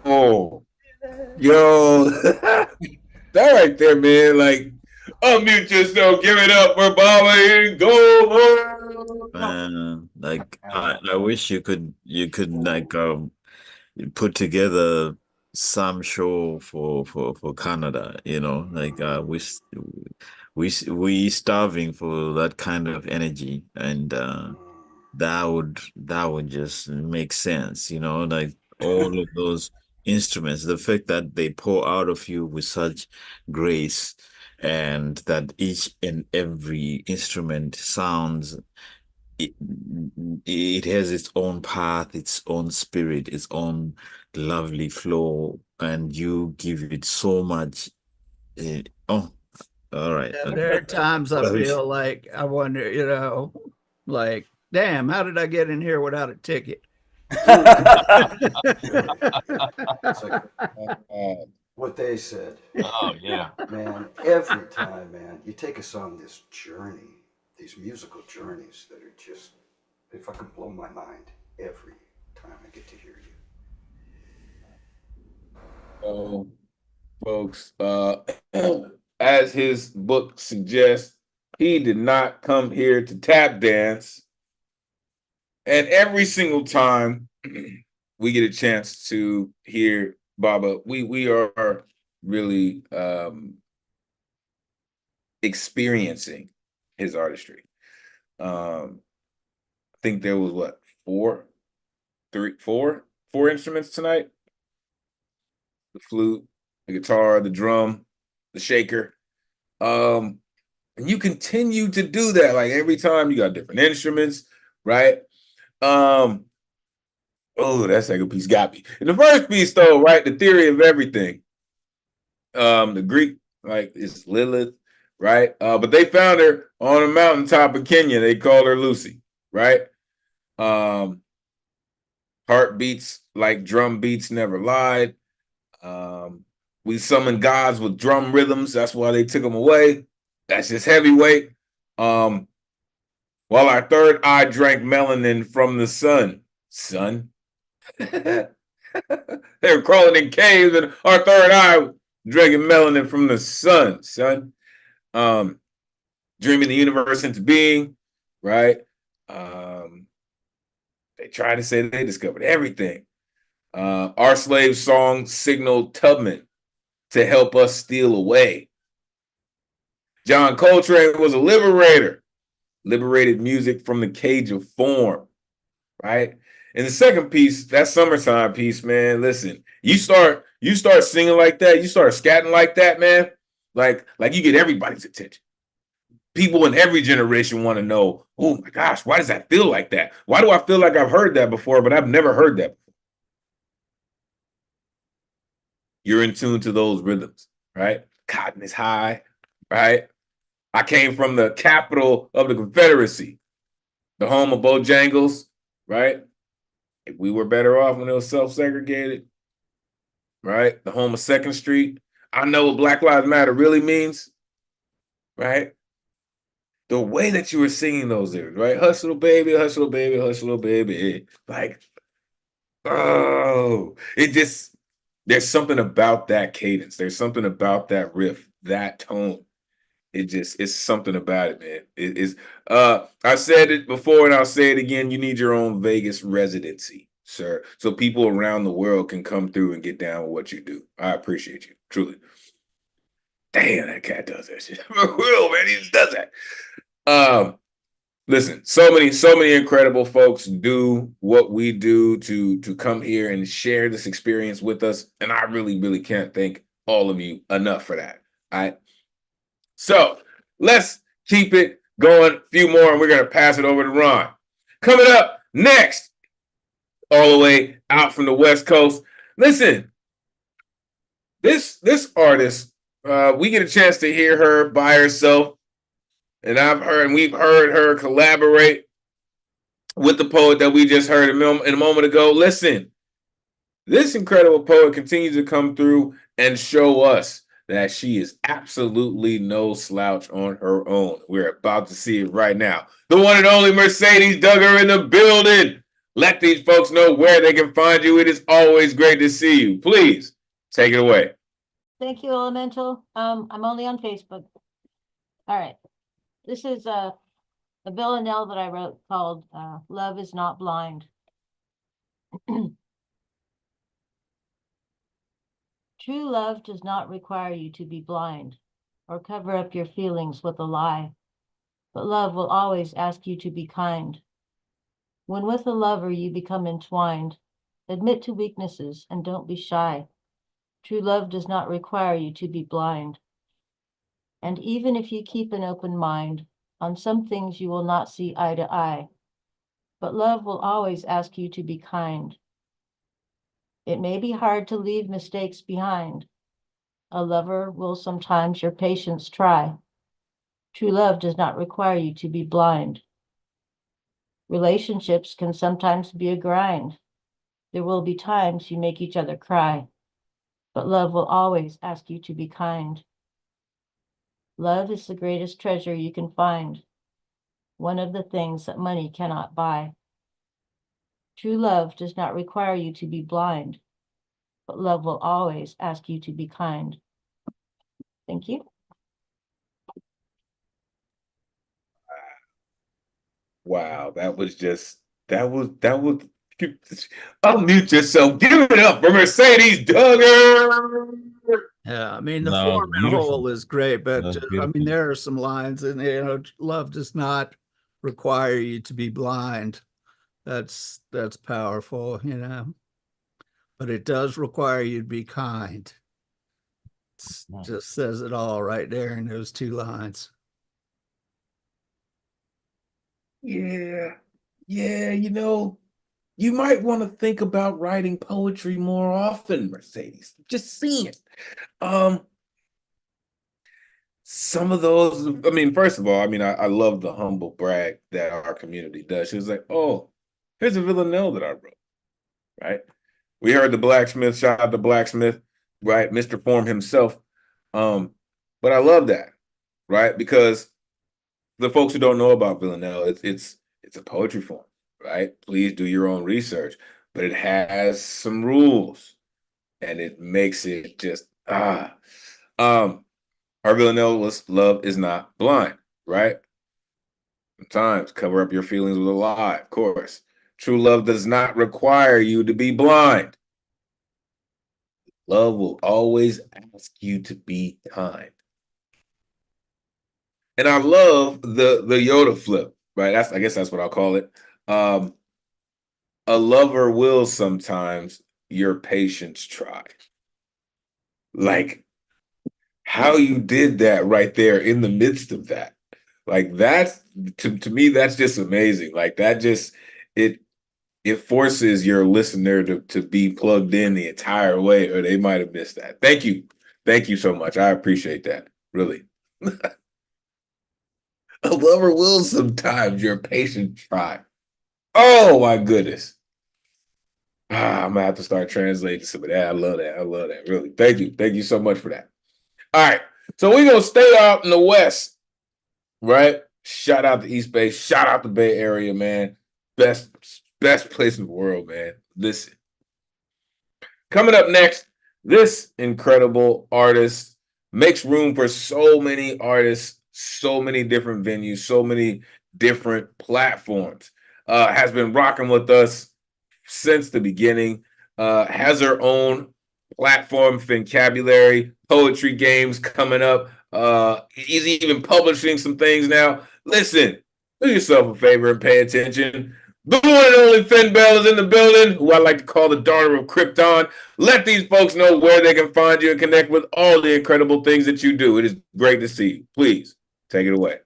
Oh, yo, that right there, man. Like, unmute yourself, give it up for Baba and go. Man, like I wish you could like put together some show for Canada, you know, like we starving for that kind of energy, and that would just make sense, you know, like all of those instruments, the fact that they pour out of you with such grace, and that each and every instrument sounds, it, it has its own path, its own spirit, its own lovely flow, and you give it so much. Oh, all right. Yeah, there are times I feel like I wonder, you know, like, damn, how did I get in here without a ticket? It's like, what they said. Oh, yeah. Man, every time, man, you take us on this journey, these musical journeys that are just, they fucking blow my mind every time I get to hear you. Oh, folks, as his book suggests, he did not come here to tap dance. And every single time we get a chance to hear Baba, we are really experiencing his artistry. I think there was four instruments tonight: the flute, the guitar, the drum, the shaker. And you continue to do that. Like every time you got different instruments, right? Oh, that second piece got me. In the first piece, though, right? The theory of everything. The Greek, like, is Lilith, right? But they found her on a mountaintop of Kenya. They called her Lucy, right? Heartbeats like drum beats never lied. We summon gods with drum rhythms. That's why they took them away. That's just heavyweight. While our third eye drank melanin from the sun. Son. They were crawling in caves, and our third eye drinking melanin from the sun, son. Dreaming the universe into being, right? They tried to say they discovered everything. Our slave song signaled Tubman to help us steal away. John Coltrane was a liberator, liberated music from the cage of form, right? And the second piece, that summertime piece, man, listen, you start You start singing like that, you start scatting like that, man. Like you get everybody's attention. People in every generation want to know, oh my gosh, why does that feel like that? Why do I feel like I've heard that before, but I've never heard that before? You're in tune to those rhythms, right? Cotton is high, right? I came from the capital of the Confederacy, the home of Bojangles, right? If we were better off when it was self-segregated, right? The home of 2nd Street. I know what Black Lives Matter really means, right? The way that you were singing those lyrics, right? Hush little baby, hush little baby, hush little baby. Like, oh, it just, there's something about that cadence. There's something about that riff, that tone. It's something about it, man. It is, I said it before and I'll say it again. You need your own Vegas residency, sir. So people around the world can come through and get down with what you do. I appreciate you, truly. Damn, that cat does that shit. For real, man. He just does that. Listen, so many incredible folks do what we do to come here and share this experience with us. And I really can't thank all of you enough for that. All right. So let's keep it going. A few more, and we're going to pass it over to Ron. Coming up next, all the way out from the West Coast. Listen, this artist, we get a chance to hear her by herself, and we've heard her collaborate with the poet that we just heard a moment ago. Listen, this incredible poet continues to come through and show us that she is absolutely no slouch on her own. We're about to see it right now. The one and only Mercedes Duggar in the building. Let these folks know where they can find you. It is always great to see you. Please take it away. Thank you, Elemental. I'm only on Facebook. All right. This is a villanelle that I wrote called Love is Not Blind. True love does not require you to be blind or cover up your feelings with a lie, but love will always ask you to be kind. When with a lover you become entwined, admit to weaknesses and don't be shy. True love does not require you to be blind. And even if you keep an open mind, on some things you will not see eye to eye, but love will always ask you to be kind. It may be hard to leave mistakes behind. A lover will sometimes your patience try. True love does not require you to be blind. Relationships can sometimes be a grind. There will be times you make each other cry, but love will always ask you to be kind. Love is the greatest treasure you can find, one of the things that money cannot buy. True love does not require you to be blind, but love will always ask you to be kind. Thank you. Wow, that was unmute yourself. Give it up for Mercedes Duggar. Yeah, I mean, the No, form and beautiful. whole is great, but That's I beautiful. mean, there are some lines in there, love does not require you to be blind. That's powerful, but it does require you to be kind. It just says it all right there in those two lines. Yeah, you might want to think about writing poetry more often, Mercedes. Just seeing. Some of those, I mean, first of all, I love the humble brag that our community does. She was like, oh, here's a villanelle that I wrote, right? We heard the blacksmith, shout out to blacksmith, right? Mr. Form himself. But I love that, right? Because the folks who don't know about villanelle, it's a poetry form, right? Please do your own research, but it has some rules, and it makes it just Our villanelle was love is not blind, right? Sometimes cover up your feelings with a lie, of course. True love does not require you to be blind. Love will always ask you to be kind. And I love the Yoda flip, right? I guess that's what I'll call it. A lover will sometimes your patience try. like how you did that right there in the midst of that. Like that's to me, that's just amazing. Like that just it forces your listener to be plugged in the entire way, or they might have missed that. Thank you. Thank you so much. I appreciate that. Really. A lover will sometimes. You're a patient try. Oh my goodness. I'm gonna have to start translating some of that. I love that. I love that. Really. Thank you. Thank you so much for that. All right. So we're gonna stay out in the West, right? Shout out to East Bay. Shout out the Bay Area, man. Best place in the world, man. Listen. Coming up next, this incredible artist makes room for so many artists, so many different venues, so many different platforms. Has been rocking with us since the beginning. Has her own platform, Fincabulary, poetry games coming up. He's even publishing some things now. Listen, do yourself a favor and pay attention. The one and only Finn Bell is in the building, who I like to call the daughter of Krypton. Let these folks know where they can find you and connect with all the incredible things that you do. It is great to see you. Please take it away.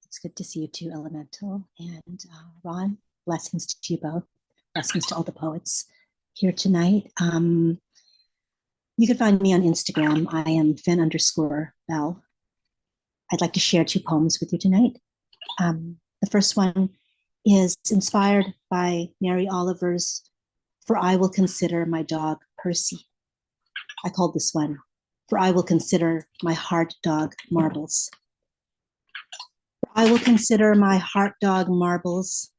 It's good to see you too, Elemental. And Ron, blessings to you both. Blessings to all the poets here tonight. You can find me on Instagram. I am Finn_Bell. I'd like to share 2 poems with you tonight. The first one is inspired by Mary Oliver's For I Will Consider My Dog Percy. I called this one, For I Will Consider My Heart Dog Marbles. For I will consider my heart dog Marbles,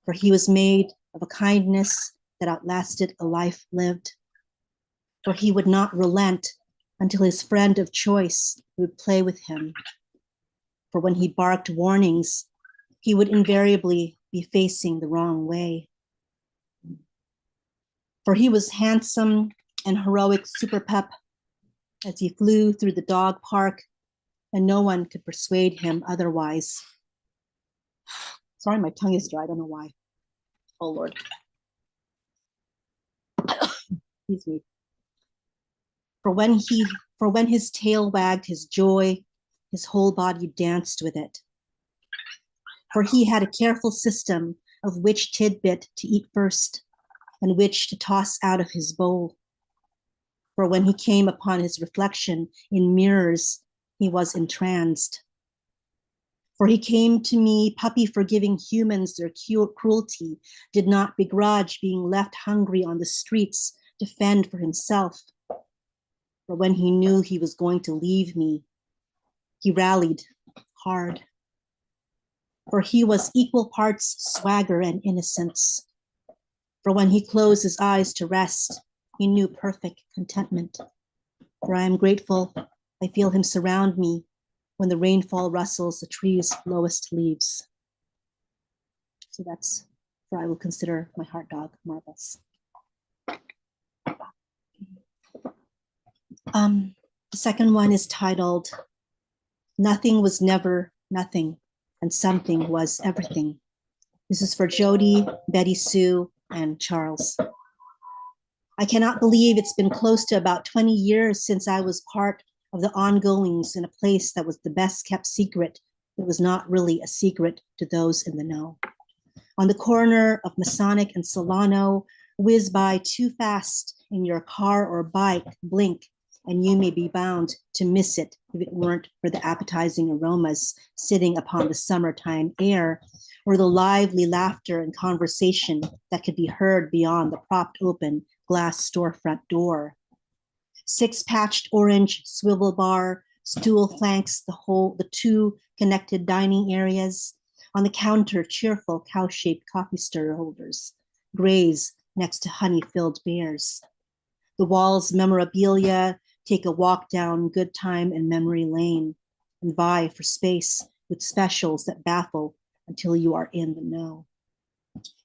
for he was made of a kindness that outlasted a life lived. For he would not relent until his friend of choice would play with him. For when he barked warnings, he would invariably be facing the wrong way. For he was handsome and heroic super pep as he flew through the dog park, and no one could persuade him otherwise. Sorry, my tongue is dry, I don't know why. Oh Lord. Excuse me. For when his tail wagged his joy, his whole body danced with it. For he had a careful system of which tidbit to eat first and which to toss out of his bowl. For when he came upon his reflection in mirrors, he was entranced. For he came to me, puppy forgiving humans their cruelty, did not begrudge being left hungry on the streets to fend for himself. For when he knew he was going to leave me, he rallied hard. For he was equal parts swagger and innocence. For when he closed his eyes to rest, he knew perfect contentment. For I am grateful, I feel him surround me when the rainfall rustles the tree's lowest leaves. So that's For I Will Consider My Heart Dog Marbles. The second one is titled Nothing Was Never Nothing and Something Was Everything. This is for Jody, Betty Sue, and Charles. I cannot believe it's been close to about 20 years since I was part of the ongoings in a place that was the best kept secret that was not really a secret to those in the know. On the corner of Masonic and Solano, whiz by too fast in your car or bike, blink, and you may be bound to miss it if it weren't for the appetizing aromas sitting upon the summertime air, or the lively laughter and conversation that could be heard beyond the propped open glass storefront door. 6-patched orange swivel bar stool flanks the 2 connected dining areas. On the counter, cheerful cow-shaped coffee stirrer holders graze next to honey-filled bears. The walls memorabilia take a walk down good time and memory lane and vie for space with specials that baffle until you are in the know.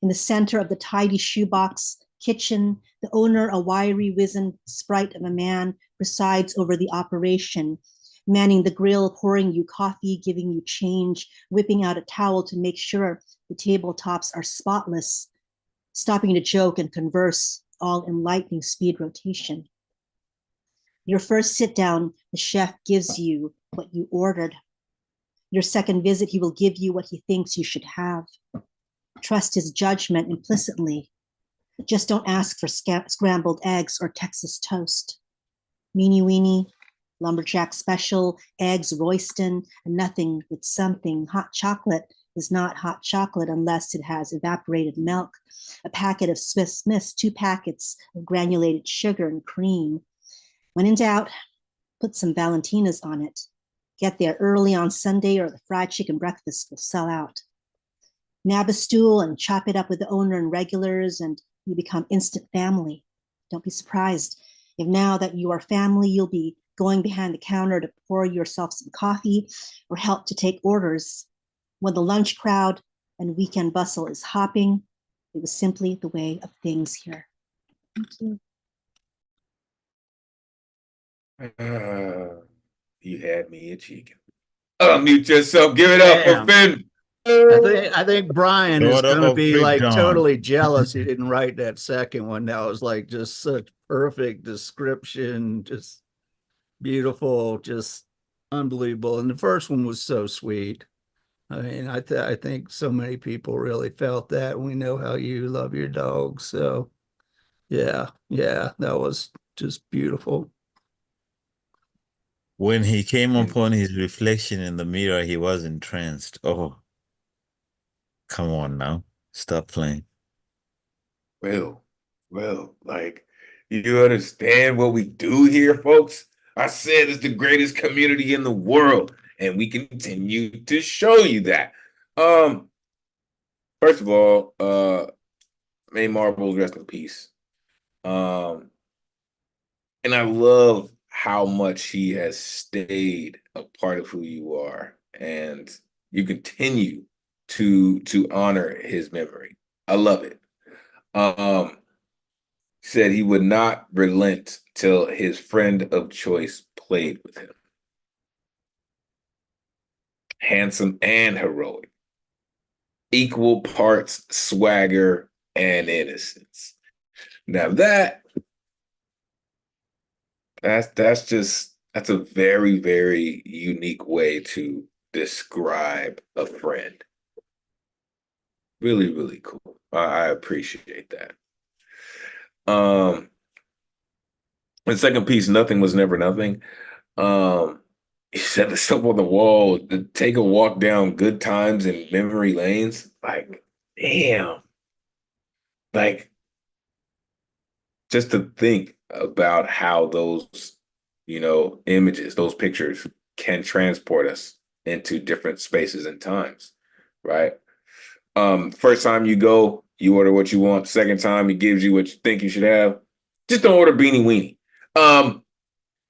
In the center of the tidy shoebox kitchen, the owner, a wiry, wizened sprite of a man, presides over the operation, manning the grill, pouring you coffee, giving you change, whipping out a towel to make sure the tabletops are spotless, stopping to joke and converse, all in lightning speed rotation. Your first sit down, the chef gives you what you ordered. Your second visit, he will give you what he thinks you should have. Trust his judgment implicitly. Just don't ask for scrambled eggs or Texas toast. Meanie weenie, lumberjack special, eggs Royston, and nothing with something. Hot chocolate is not hot chocolate unless it has evaporated milk, a packet of Swiss Miss, 2 packets of granulated sugar and cream. When in doubt, put some Valentinas on it. Get there early on Sunday or the fried chicken breakfast will sell out. Nab a stool and chop it up with the owner and regulars, and you become instant family. Don't be surprised if now that you are family, you'll be going behind the counter to pour yourself some coffee or help to take orders. When the lunch crowd and weekend bustle is hopping, it was simply the way of things here. Thank you. You had me a chicken. Unmute yourself. Give it up for Finn. I think Brian is Daughter going to of be Big like John. totally jealous he didn't write that second one. That was like just such perfect description, just beautiful, just unbelievable. And the first one was so sweet. I mean, I think so many people really felt that. We know how you love your dog. So yeah, that was just beautiful. When he came upon his reflection in the mirror, he was entranced. Oh, come on now. Stop playing. Well, like, you understand what we do here, folks? I said it's the greatest community in the world, and we continue to show you that. First of all, May Marbles, rest in peace. And I love how much he has stayed a part of who you are, and you continue to honor his memory. I love it. Said he would not relent till his friend of choice played with him. Handsome and heroic. Equal parts swagger and innocence. Now that's a very, very unique way to describe a friend. Really, really cool. I appreciate that. The second piece, Nothing Was Never Nothing. He said the stuff on the wall, to take a walk down good times and memory lanes. Like, damn. Like, just to think about how those, images, those pictures can transport us into different spaces and times, right? First time you go, you order what you want. Second time, he gives you what you think you should have. Just don't order Beanie Weenie.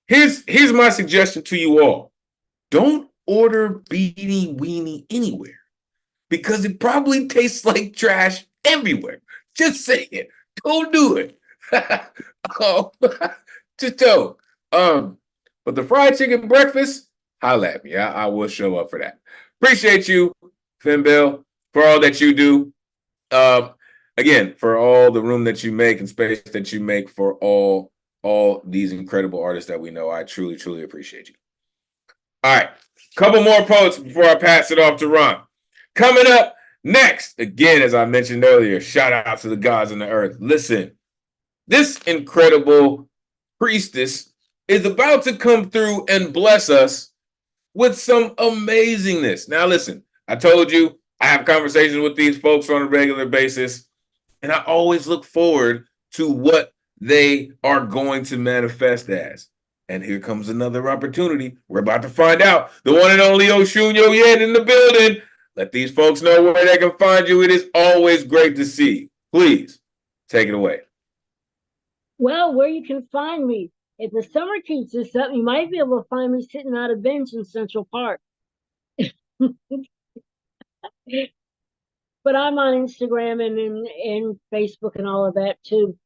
Here's my suggestion to you all. Don't order Beanie Weenie anywhere, because it probably tastes like trash everywhere. Just say it. Don't do it. Just don't. But the fried chicken breakfast, holla at me. I will show up for that. Appreciate you, Finn Bell, for all that you do. Again, for all the room that you make and space that you make for all these incredible artists that we know. I truly, truly appreciate you. All right, couple more poets before I pass it off to Ron. Coming up next, again, as I mentioned earlier, shout out to the gods on the earth. Listen, this incredible priestess is about to come through and bless us with some amazingness. Now, listen, I told you I have conversations with these folks on a regular basis, and I always look forward to what they are going to manifest as. And here comes another opportunity. We're about to find out. The one and only Oshun Yoyen in the building. Let these folks know where they can find you. It is always great to see you. Please, take it away. Well, where you can find me. If the summer keeps this up, you might be able to find me sitting on a bench in Central Park. But I'm on Instagram and Facebook and all of that too.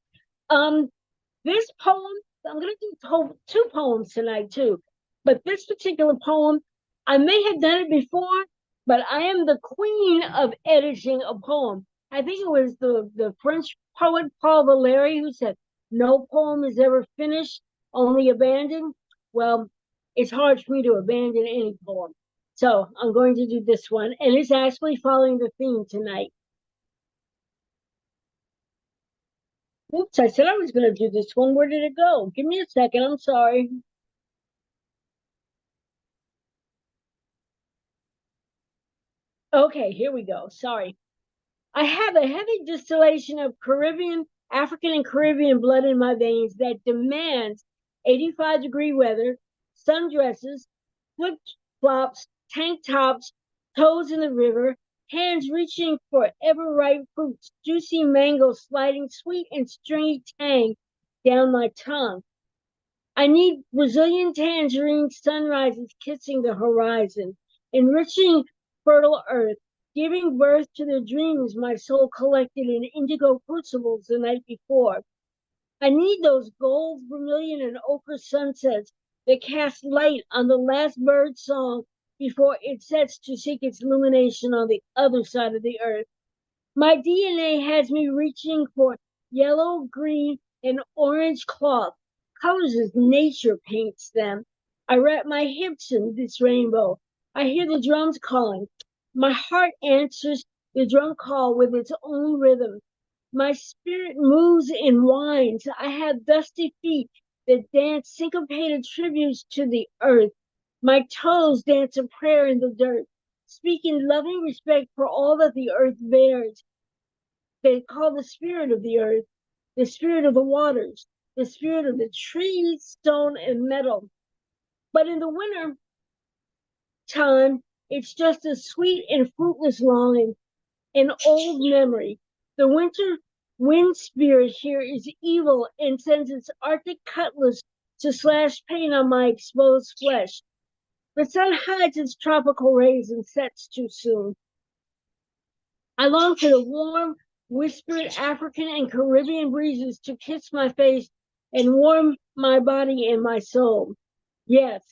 This poem, I'm going to do 2 poems tonight too. But this particular poem, I may have done it before, but I am the queen of editing a poem. I think it was the French poet Paul Valéry who said, "No poem is ever finished only abandon. Well, it's hard for me to abandon any poem. So I'm going to do this one, and it's actually following the theme tonight. Oops, I said I was going to do this one. Where did it go? Give me a second. I'm sorry. Okay, here we go. Sorry. I have a heavy distillation of African and Caribbean blood in my veins that demands 85-degree weather, sundresses, flip flops, tank tops, toes in the river, hands reaching for ever ripe fruits, juicy mangoes sliding sweet and stringy tang down my tongue. I need Brazilian tangerine sunrises kissing the horizon, enriching fertile earth, giving birth to the dreams my soul collected in indigo crucibles the night before. I need those gold, vermilion, and ochre sunsets that cast light on the last bird's song before it sets to seek its illumination on the other side of the earth. My DNA has me reaching for yellow, green, and orange cloth, colors as nature paints them. I wrap my hips in this rainbow. I hear the drums calling. My heart answers the drum call with its own rhythm. My spirit moves and winds. I have dusty feet that dance syncopated tributes to the earth. My toes dance a prayer in the dirt, speaking loving respect for all that the earth bears. They call the spirit of the earth, the spirit of the waters, the spirit of the trees, stone, and metal. But in the winter time, it's just a sweet and fruitless longing, an old memory. The winter wind spirit here is evil and sends its arctic cutlass to slash pain on my exposed flesh. The sun hides its tropical rays and sets too soon. I long for the warm, whispered African and Caribbean breezes to kiss my face and warm my body and my soul. Yes,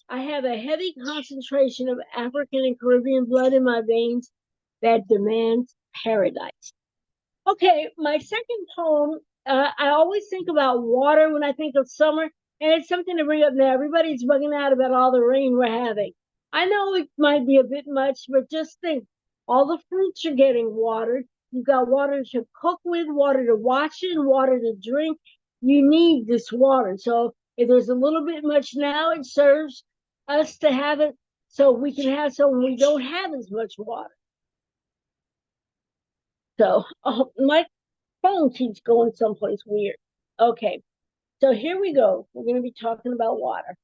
I have a heavy concentration of African and Caribbean blood in my veins that demands paradise. Okay, my second poem, I always think about water when I think of summer, and it's something to bring up now. Everybody's bugging out about all the rain we're having. I know it might be a bit much, but just think, all the fruits are getting watered. You've got water to cook with, water to wash in, water to drink. You need this water. So if there's a little bit much now, it serves us to have it so we can have some when we don't have as much water. So my phone keeps going someplace weird. Okay, so here we go. We're going to be talking about water.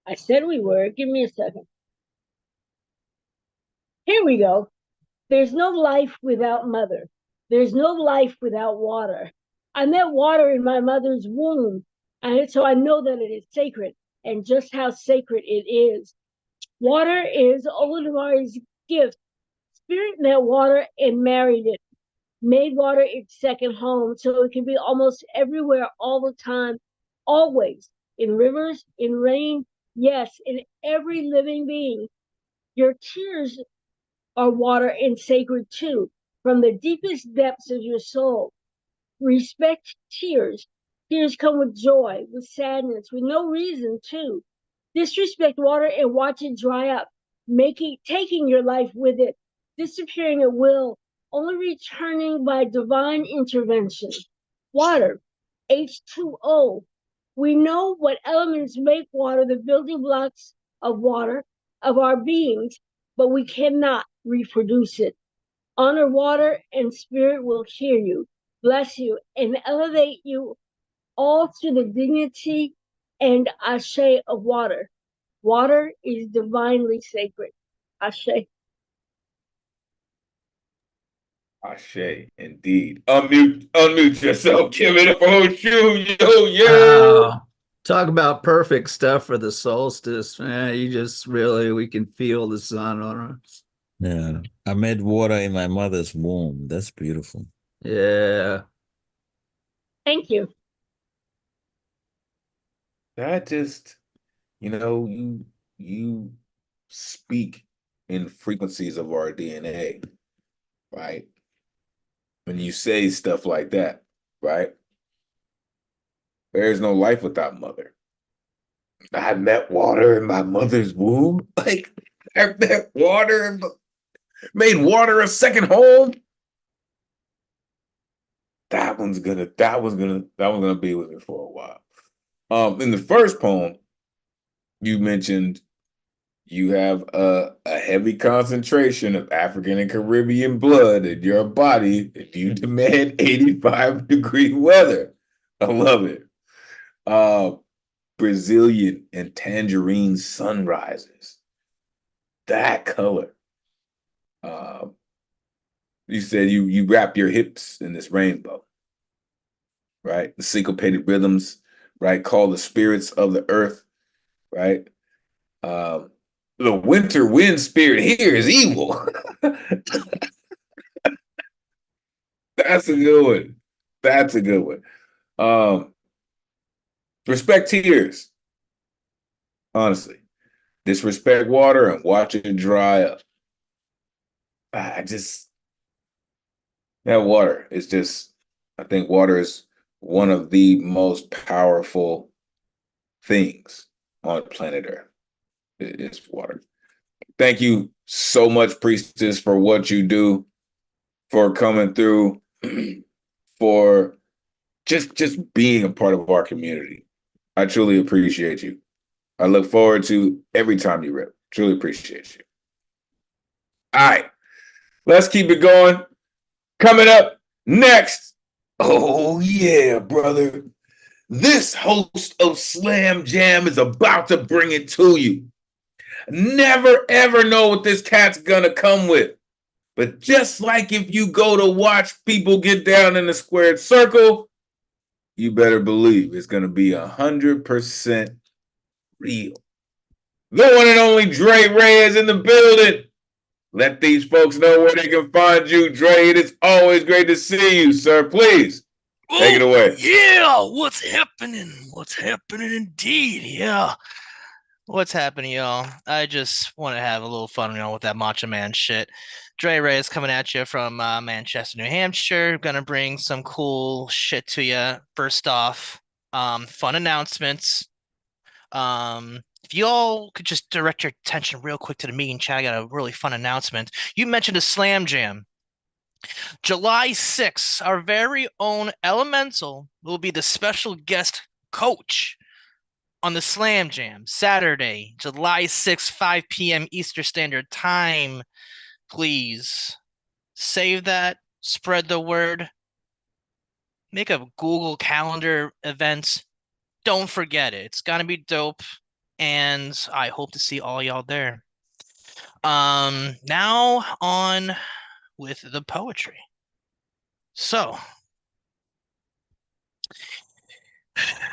I said we were. Give me a second. Here we go. There's no life without mother. There's no life without water. I met water in my mother's womb, and so I know that it is sacred and just how sacred it is. Water is Olodumari's gift. Spirit met water and married it, made water its second home, so it can be almost everywhere all the time, always, in rivers, in rain, yes, in every living being. Your tears are water and sacred too, from the deepest depths of your soul. Respect tears. Tears come with joy, with sadness, with no reason too. Disrespect water and watch it dry up, taking your life with it, disappearing at will, only returning by divine intervention. Water, H2O. We know what elements make water, the building blocks of water, of our beings, but we cannot reproduce it. Honor water and spirit will hear you, bless you, and elevate you all through the dignity and ashe of water. Water is divinely sacred. Ashe. Ashe, indeed. Unmute yourself. Give it up for June. Yo, yeah. Talk about perfect stuff for the solstice, man. You just really, we can feel the sun on us. Yeah. I met water in my mother's womb. That's beautiful. Yeah. Thank you. That just, you speak in frequencies of our DNA, right? when you say stuff like that, right? There is no life without mother. I met water in my mother's womb. Like, I met water, made water a second home. That one's gonna be with me for a while. In the first poem, you mentioned you have a heavy concentration of African and Caribbean blood in your body if you demand 85-degree weather. I love it. Brazilian and tangerine sunrises. That color. You said you wrap your hips in this rainbow, right? The syncopated rhythms, right? Call the spirits of the earth, right? The winter wind spirit here is evil. That's a good one. That's a good one. Respect tears. Honestly. Disrespect water and watch it dry up. That water is just, I think water is one of the most powerful things on planet Earth. It's water. Thank you so much, Priestess, for what you do, for coming through, for just being a part of our community. I truly appreciate you. I look forward to every time you rip. Truly appreciate you. All right, let's keep it going. Coming up next, oh yeah, brother. This host of Slam Jam is about to bring it to you. Never ever know what this cat's gonna come with. But just like if you go to watch people get down in a squared circle, you better believe it's gonna be 100% real. The one and only Dre Ray is in the building. Let these folks know where they can find you, Dre. It is always great to see you, sir. Please take it away. Yeah, what's happening? What's happening indeed? Yeah. What's happening, y'all? I just want to have a little fun, with that Macho Man shit. Dre Ray is coming at you from Manchester, New Hampshire. Gonna bring some cool shit to you. First off, fun announcements. If you all could just direct your attention real quick to the meeting chat, I got a really fun announcement. You mentioned a Slam Jam. July 6th, our very own Elemen2al will be the special guest coach on the Slam Jam, Saturday, July 6th, 5 p.m. Eastern Standard Time. Please save that, spread the word, make a Google Calendar event. Don't forget it. It's gonna be dope, and I hope to see all y'all there. Now on with the poetry. So,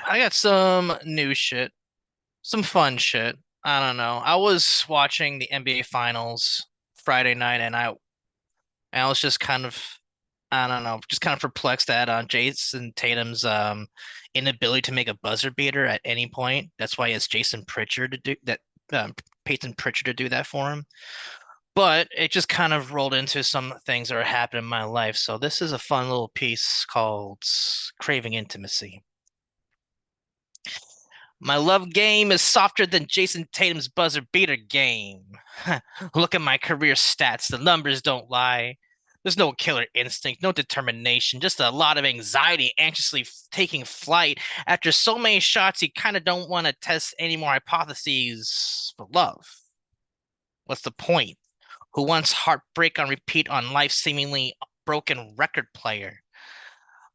I got some new shit, some fun shit. I don't know. I was watching the NBA Finals Friday night, and I was just kind of, I don't know, just kind of perplexed at Jason Tatum's inability to make a buzzer beater at any point. That's why he has Jason Pritchard to do that, Peyton Pritchard to do that for him. But it just kind of rolled into some things that are happening in my life. So this is a fun little piece called Craving Intimacy. My love game is softer than Jason Tatum's buzzer beater game. Look at my career stats. The numbers don't lie. There's no killer instinct, no determination, just a lot of anxiety, anxiously taking flight. After so many shots, you kind of don't want to test any more hypotheses for love. What's the point? Who wants heartbreak on repeat on life's seemingly broken record player?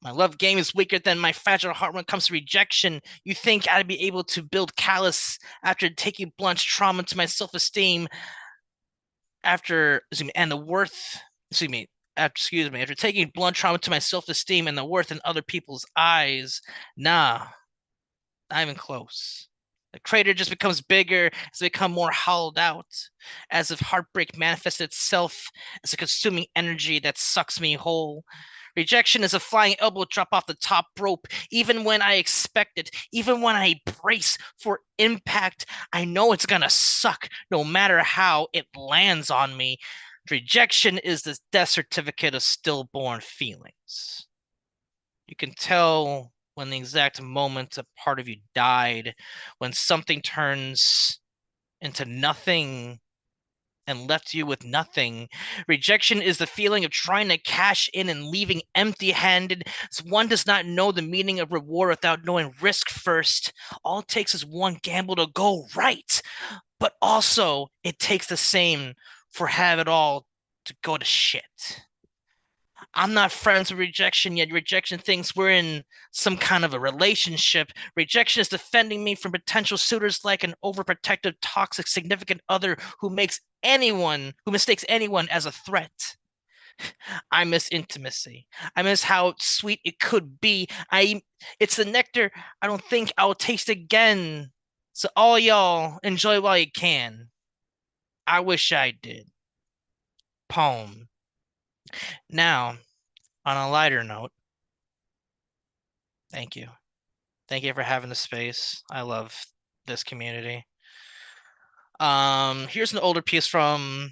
My love game is weaker than my fragile heart when it comes to rejection. You think I'd be able to build callous after taking blunt trauma to my self-esteem after taking blunt trauma to my self-esteem and the worth in other people's eyes. Nah, not even close. The crater just becomes bigger as it becomes more hollowed out, as if heartbreak manifests itself as a consuming energy that sucks me whole. Rejection is a flying elbow drop off the top rope. Even when I expect it, even when I brace for impact, I know it's gonna suck no matter how it lands on me. Rejection is the death certificate of stillborn feelings. You can tell when the exact moment a part of you died, when something turns into nothing and left you with nothing. Rejection is the feeling of trying to cash in and leaving empty-handed. One does not know the meaning of reward without knowing risk first. All it takes is one gamble to go right, but also it takes the same for have it all to go to shit. I'm not friends with rejection, yet rejection thinks we're in some kind of a relationship. Rejection is defending me from potential suitors like an overprotective, toxic significant other who mistakes anyone as a threat. I miss intimacy. I miss how sweet it could be. It's the nectar I don't think I'll taste again. So all y'all enjoy while you can. I wish I did. Poem. Now, on a lighter note, thank you. Thank you for having the space. I love this community. Here's an older piece from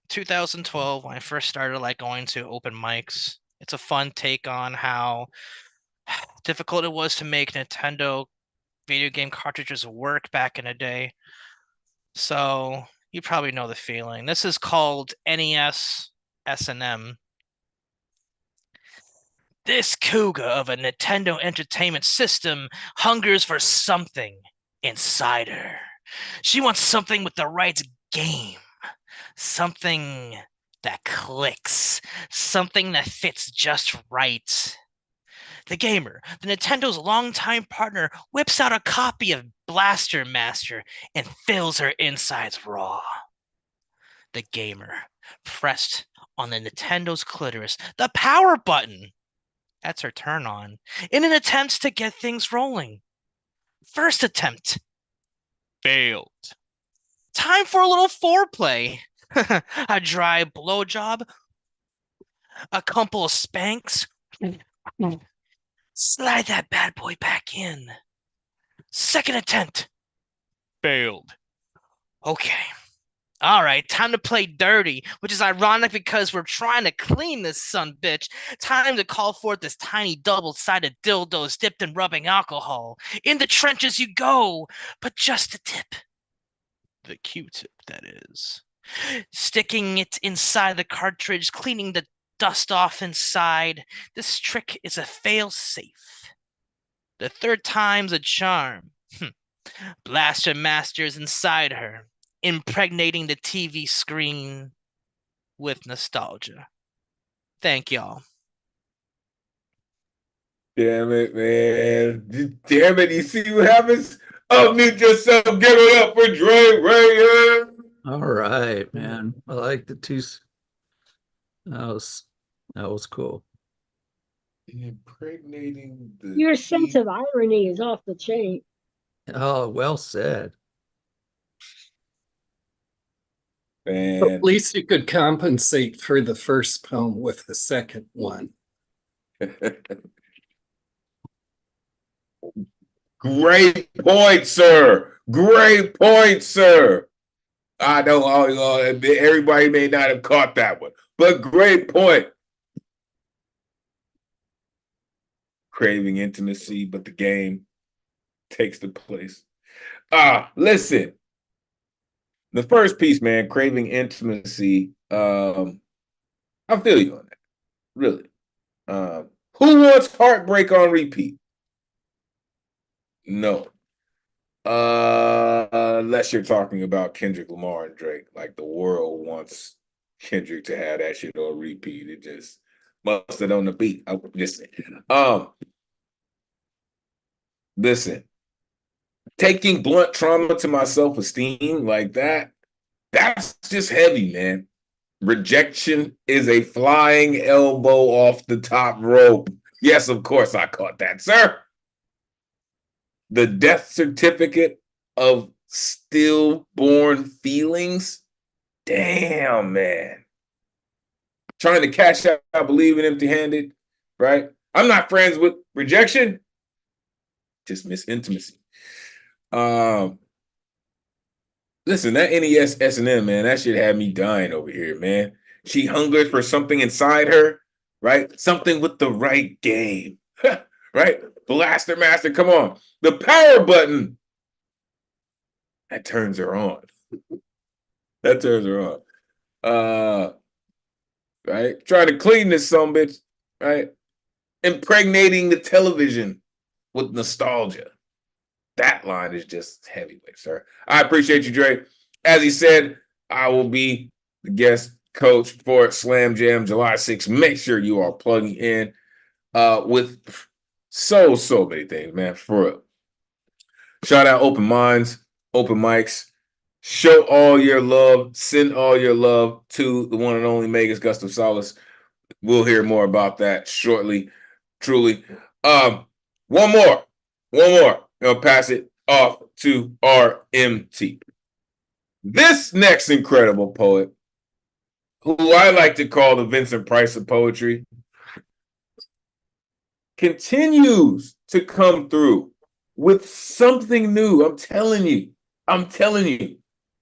2012 when I first started going to open mics. It's a fun take on how difficult it was to make Nintendo video game cartridges work back in the day. So you probably know the feeling. This is called NES S&M. This cougar of a Nintendo Entertainment System hungers for something inside her. She wants something with the right game, something that clicks, something that fits just right. The gamer, the Nintendo's longtime partner, whips out a copy of Blaster Master and fills her insides raw. The gamer pressed on the Nintendo's clitoris, the power button. That's her turn on, in an attempt to get things rolling. First attempt, failed. Time for a little foreplay. A dry blowjob, a couple of spanks. Slide that bad boy back in. Second attempt, failed. Okay. All right, time to play dirty, which is ironic because we're trying to clean this son bitch. Time to call forth this tiny double-sided dildos dipped in rubbing alcohol. In the trenches you go, but just the tip. The Q-tip, that is. Sticking it inside the cartridge, cleaning the dust off inside. This trick is a fail-safe. The third time's a charm. Blaster Master's inside her, impregnating the TV screen with nostalgia. Thank y'all. Damn it, man. Damn it. You see what happens? Unmute yourself. Give it up for Dre Reyes. All right, man. I like the two. That was cool. Impregnating the Your sense of irony is off the chain. Oh, well said. Man. At least you could compensate for the first poem with the second one. Great point, sir. Great point, sir. I know everybody may not have caught that one, but great point. Craving intimacy, but the game takes the place. Listen. The first piece, man, craving intimacy. I feel you on that. Really. Who wants heartbreak on repeat? No. Unless you're talking about Kendrick Lamar and Drake. Like the world wants Kendrick to have that shit on repeat. It just must have on the beat. I just listen. Taking blunt trauma to my self-esteem like that's just heavy, man. Rejection is a flying elbow off the top rope. Yes, of course I caught that, sir. The death certificate of stillborn feelings. Damn, man. Trying to cash out, believing empty-handed, right? I'm not friends with rejection. Just miss intimacy. Listen, that NES S&M, man, that shit had me dying over here, man. She hungers for something inside her, right? Something with the right game, right? Blaster Master, come on. The power button. That turns her on. That turns her on. Right? Trying to clean this bitch, right? Impregnating the television with nostalgia. That line is just heavyweight, sir. I appreciate you, Dre. As he said, I will be the guest coach for Slam Jam July 6th. Make sure you are plugging in with so many things, man, for real. Shout out open minds, open mics. Show all your love. Send all your love to the one and only Megas Gustav Salas. We'll hear more about that shortly. Truly. One more. I'll pass it off to RMT. This next incredible poet, who I like to call the Vincent Price of poetry, continues to come through with something new. I'm telling you.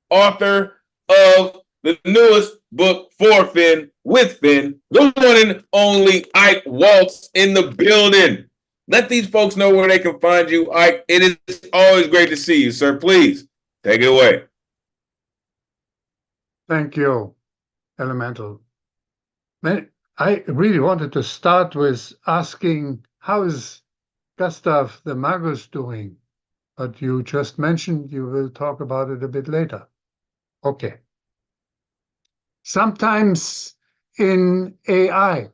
Author of the newest book for Finn, with Finn, the one and only Ike Waltz in the building. Let these folks know where they can find you, Ike. It is always great to see you, sir. Please take it away. Thank you, Elemental. I really wanted to start with asking, how is Gustav the Magus doing? But you just mentioned you will talk about it a bit later. Okay. Sometimes in AI,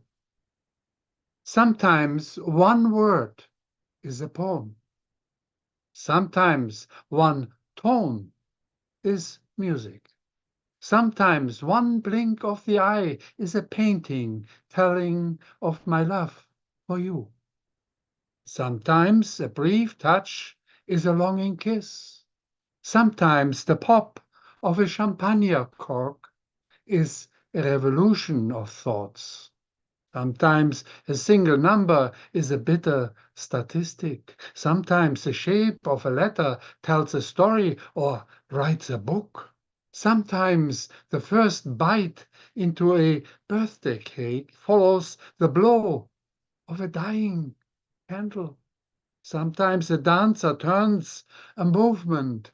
sometimes one word is a poem. Sometimes one tone is music. Sometimes one blink of the eye is a painting telling of my love for you. Sometimes a brief touch is a longing kiss. Sometimes the pop of a champagne cork is a revolution of thoughts. Sometimes a single number is a bitter statistic. Sometimes the shape of a letter tells a story or writes a book. Sometimes the first bite into a birthday cake follows the blow of a dying candle. Sometimes a dancer turns a movement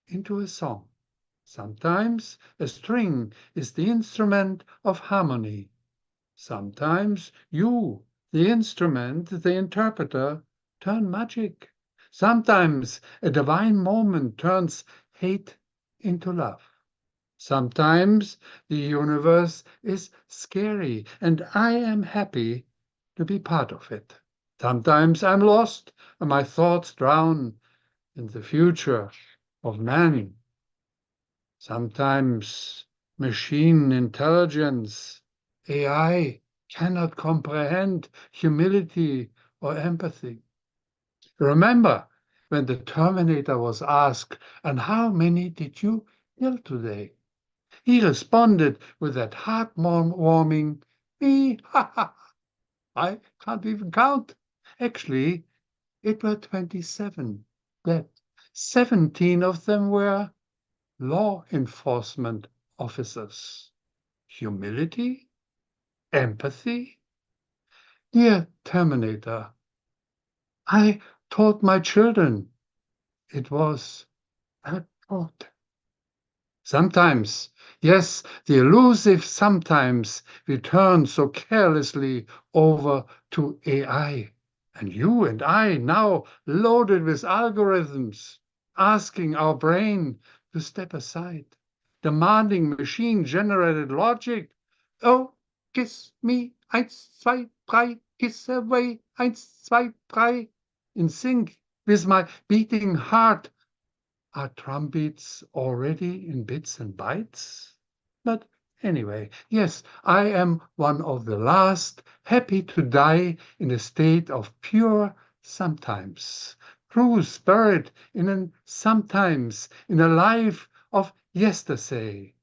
into a song. Sometimes a string is the instrument of harmony. Sometimes you, the instrument, the interpreter, turn magic. Sometimes a divine moment turns hate into love. Sometimes the universe is scary, and I am happy to be part of it. Sometimes I'm lost, and my thoughts drown in the future of man. Sometimes machine intelligence, AI, cannot comprehend humility or empathy. Remember when the Terminator was asked, "And how many did you kill today?" He responded with that heartwarming, "Me, ha ha, I can't even count." Actually, it were 27 dead. 17 of them were law enforcement officers. Humility? Empathy? Dear Terminator, I taught my children it was a thought. Sometimes, yes, the elusive sometimes, we turn so carelessly over to AI. And you and I now loaded with algorithms, asking our brain to step aside, demanding machine-generated logic. Oh, kiss me, 1, 2, 3, kiss away, 1, 2, 3, in sync with my beating heart. Are trumpets already in bits and bytes? But anyway, yes, I am one of the last, happy to die in a state of pure sometimes, true spirit in an sometimes, in a life of yesterday.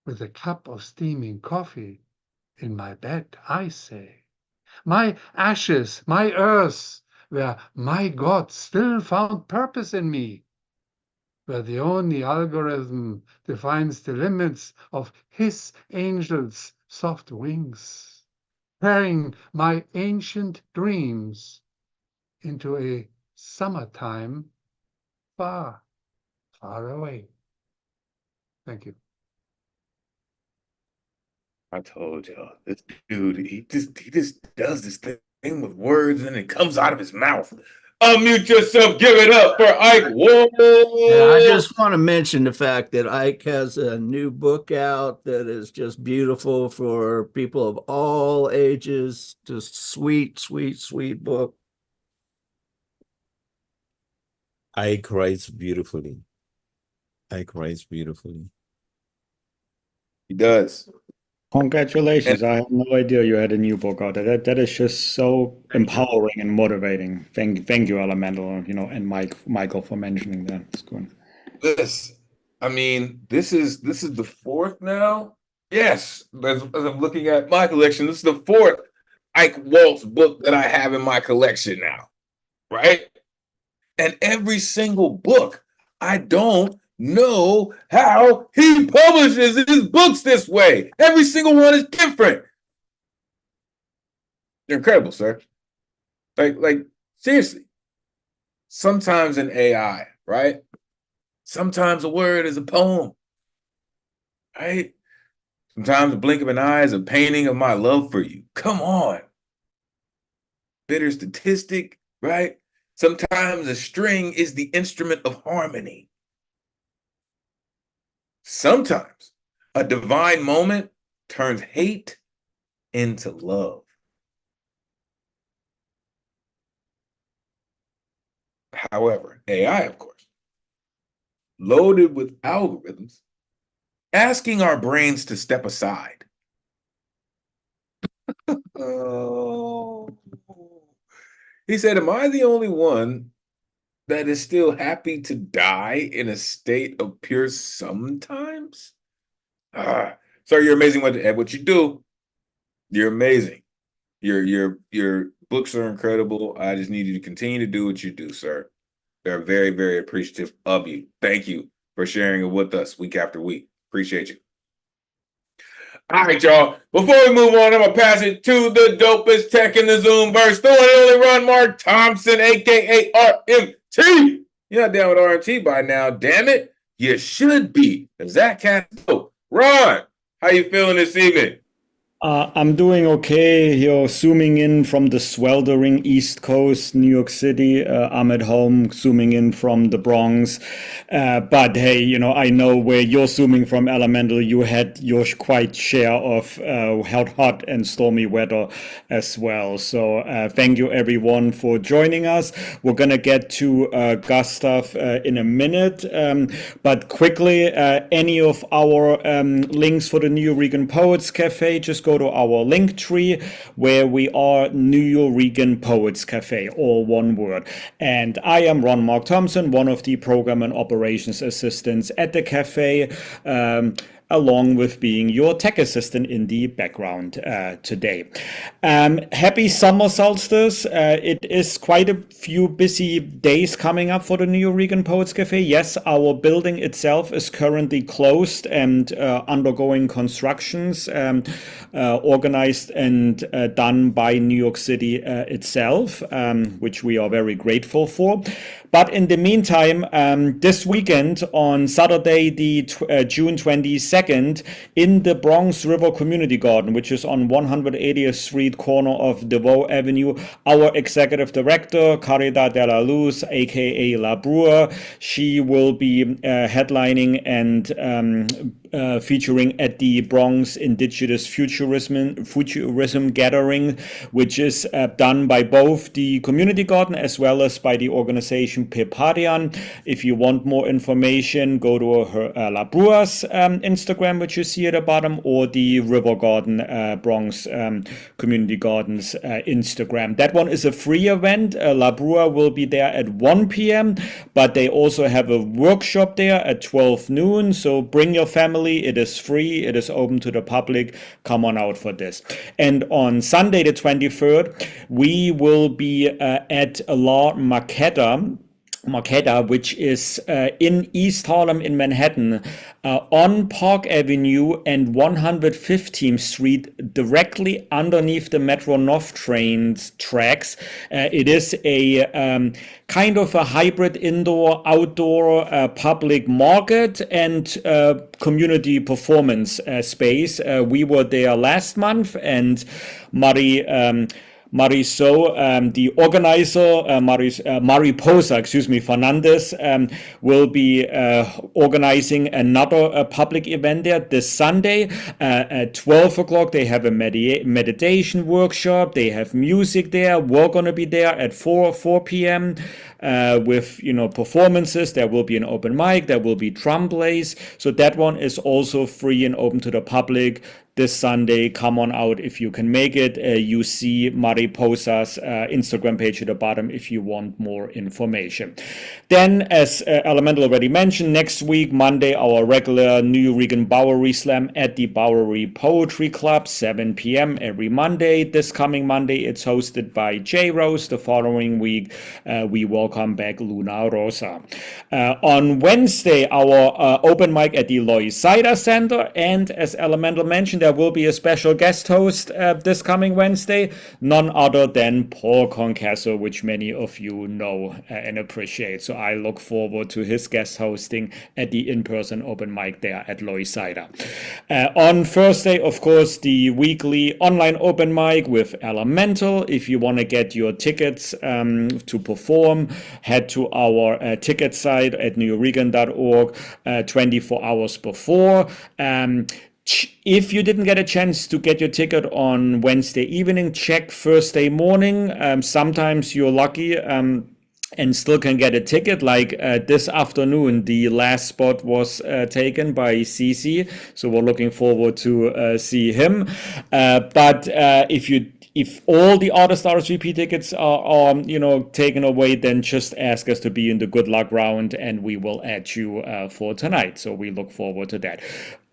With a cup of steaming coffee in my bed, I say, my ashes, my earth, where my God still found purpose in me. where the only algorithm defines the limits of his angel's soft wings, carrying my ancient dreams into a summertime far, far away. Thank you. I told y'all, this dude, he just does this thing with words and it comes out of his mouth. Unmute yourself, give it up for Ike Wall. Yeah, I just want to mention the fact that Ike has a new book out that is just beautiful for people of all ages. Just sweet, sweet, sweet book. Ike writes beautifully. Ike writes beautifully. He does. Congratulations. I had no idea you had a new book out. That is just so empowering and motivating. Thank you, Elemental, and Michael for mentioning that. It's good. I mean, this is the fourth now. Yes, as I'm looking at my collection, this is the fourth Ike Waltz book that I have in my collection now, right? And every single book, I don't know how he publishes his books this way. Every single one is different. You're incredible, sir. Like seriously. Sometimes in AI, right? Sometimes a word is a poem, right? Sometimes a blink of an eye is a painting of my love for you. Come on. Bitter statistic, right? Sometimes a string is the instrument of harmony. Sometimes a divine moment turns hate into love. However, AI, of course, loaded with algorithms, asking our brains to step aside. Oh. He said, am I the only one that is still happy to die in a state of pure sometimes? Sir, you're amazing at what you do. You're amazing. Your books are incredible. I just need you to continue to do what you do, sir. They're very, very appreciative of you. Thank you for sharing it with us week after week. Appreciate you. All right, y'all. Before we move on, I'm going to pass it to the dopest tech in the Zoom verse. The one and only Ron Mark Thompson, a.k.a. RMT. You're not down with RMT by now, damn it. You should be, because that cat's dope. Ron, how you feeling this evening? I'm doing okay here, zooming in from the sweltering East Coast, New York City. I'm at home, zooming in from the Bronx. But hey, I know where you're zooming from, Elemental. You had your quite share of hot and stormy weather as well. So thank you, everyone, for joining us. We're going to get to Gustav in a minute. But quickly, any of our links for the Nuyorican Poets Cafe, just go to our link tree where we are Nuyorican Poets Cafe, all one word. And I am Ron Mark Thompson, one of the program and operations assistants at the cafe, along with being your tech assistant in the background today. Happy summer solstice. It is quite a few busy days coming up for the Nuyorican Poets Cafe. Yes, our building itself is currently closed and undergoing constructions, organized and done by New York City itself, which we are very grateful for. But in the meantime, this weekend on Saturday, the June 22nd, in the Bronx River Community Garden, which is on 180th Street, corner of DeVoe Avenue, our executive director, Caridad de la Luz, aka La Brewer, she will be headlining and featuring at the Bronx Indigenous Futurism Gathering, which is done by both the Community Garden as well as by the organization Peparian. If you want more information, go to her La Brewer's Instagram, which you see at the bottom, or the River Garden Bronx Community Gardens Instagram. That one is a free event. La Brewer will be there at 1 p.m., but they also have a workshop there at 12 noon. So bring your family. It is free. It is open to the public. Come on out for this. And on Sunday, the 23rd, we will be at La Maqueta, Marquetta, which is in East Harlem in Manhattan, on Park Avenue and 115th Street, directly underneath the Metro North trains tracks. It is a kind of a hybrid indoor-outdoor public market and community performance space. We were there last month, and Marisol, the organizer, Mariposa, Fernandez, will be organizing another public event there this Sunday at 12 o'clock. They have a meditation workshop. They have music there. We're going to be there at 4 p.m. With performances. There will be an open mic. There will be drum plays. So that one is also free and open to the public. This Sunday, come on out if you can make it. You see Mariposa's Instagram page at the bottom if you want more information. Then, as Elemental already mentioned, next week, Monday, our regular Nuyorican Bowery Slam at the Bowery Poetry Club, 7 p.m. every Monday. This coming Monday, it's hosted by J. Rose. The following week, we welcome back Luna Rosa. On Wednesday, our open mic at the Lois Cider Center, and as Elemental mentioned, there will be a special guest host this coming Wednesday, none other than Paul Concasso, which many of you know and appreciate. So I look forward to his guest hosting at the in-person open mic there at Lois Cider. On Thursday, of course, the weekly online open mic with Elemen2al. If you want to get your tickets to perform, head to our ticket site at nuyorican.org 24 hours before. If you didn't get a chance to get your ticket on Wednesday evening, check Thursday morning. Sometimes you're lucky and still can get a ticket. Like this afternoon, the last spot was taken by Cici, so we're looking forward to see him. But if all the artist RSVP tickets are taken away, then just ask us to be in the good luck round and we will add you for tonight. So we look forward to that.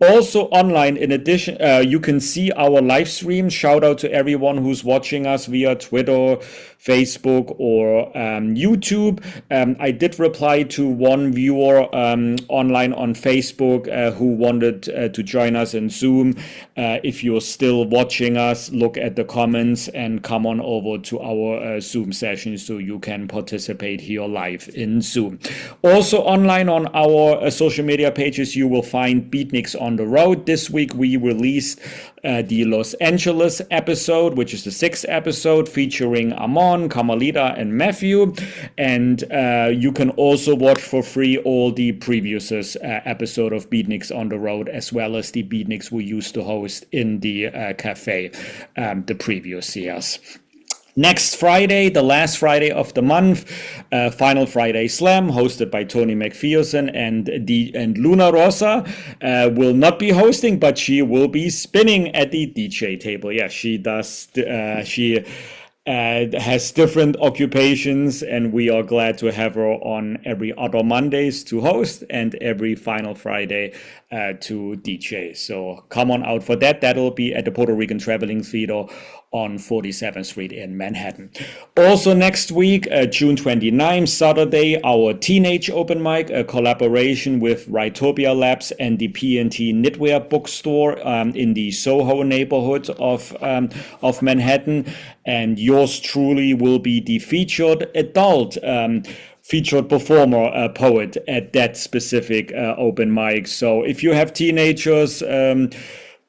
Also online, in addition, you can see our live stream. Shout out to everyone who's watching us via Twitter, Facebook, or YouTube. I did reply to one viewer online on Facebook who wanted to join us in Zoom. If you're still watching us, look at the comments and come on over to our Zoom session so you can participate here live in Zoom. Also online on our social media pages, you will find Beatniks on the Road. This week we released the Los Angeles episode, which is the 6th episode featuring Amon, Carmelita, and Matthew. And you can also watch for free all the previous episode of Beatniks on the Road, as well as the Beatniks we used to host in the cafe the previous years. Next Friday, the last Friday of the month, Final Friday Slam, hosted by Tony McPherson and Luna Rosa will not be hosting, but she will be spinning at the DJ table. Yeah, she does. She has different occupations, and we are glad to have her on every other Mondays to host and every final Friday to DJ. So come on out for that. That'll be at the Puerto Rican Traveling Theater on 47th Street in Manhattan. Also next week, June 29th, Saturday, our Teenage Open Mic, a collaboration with Rytopia Labs and the P&T Knitwear Bookstore in the Soho neighborhood of Manhattan. And yours truly will be the featured adult featured performer poet at that specific open mic. So if you have teenagers,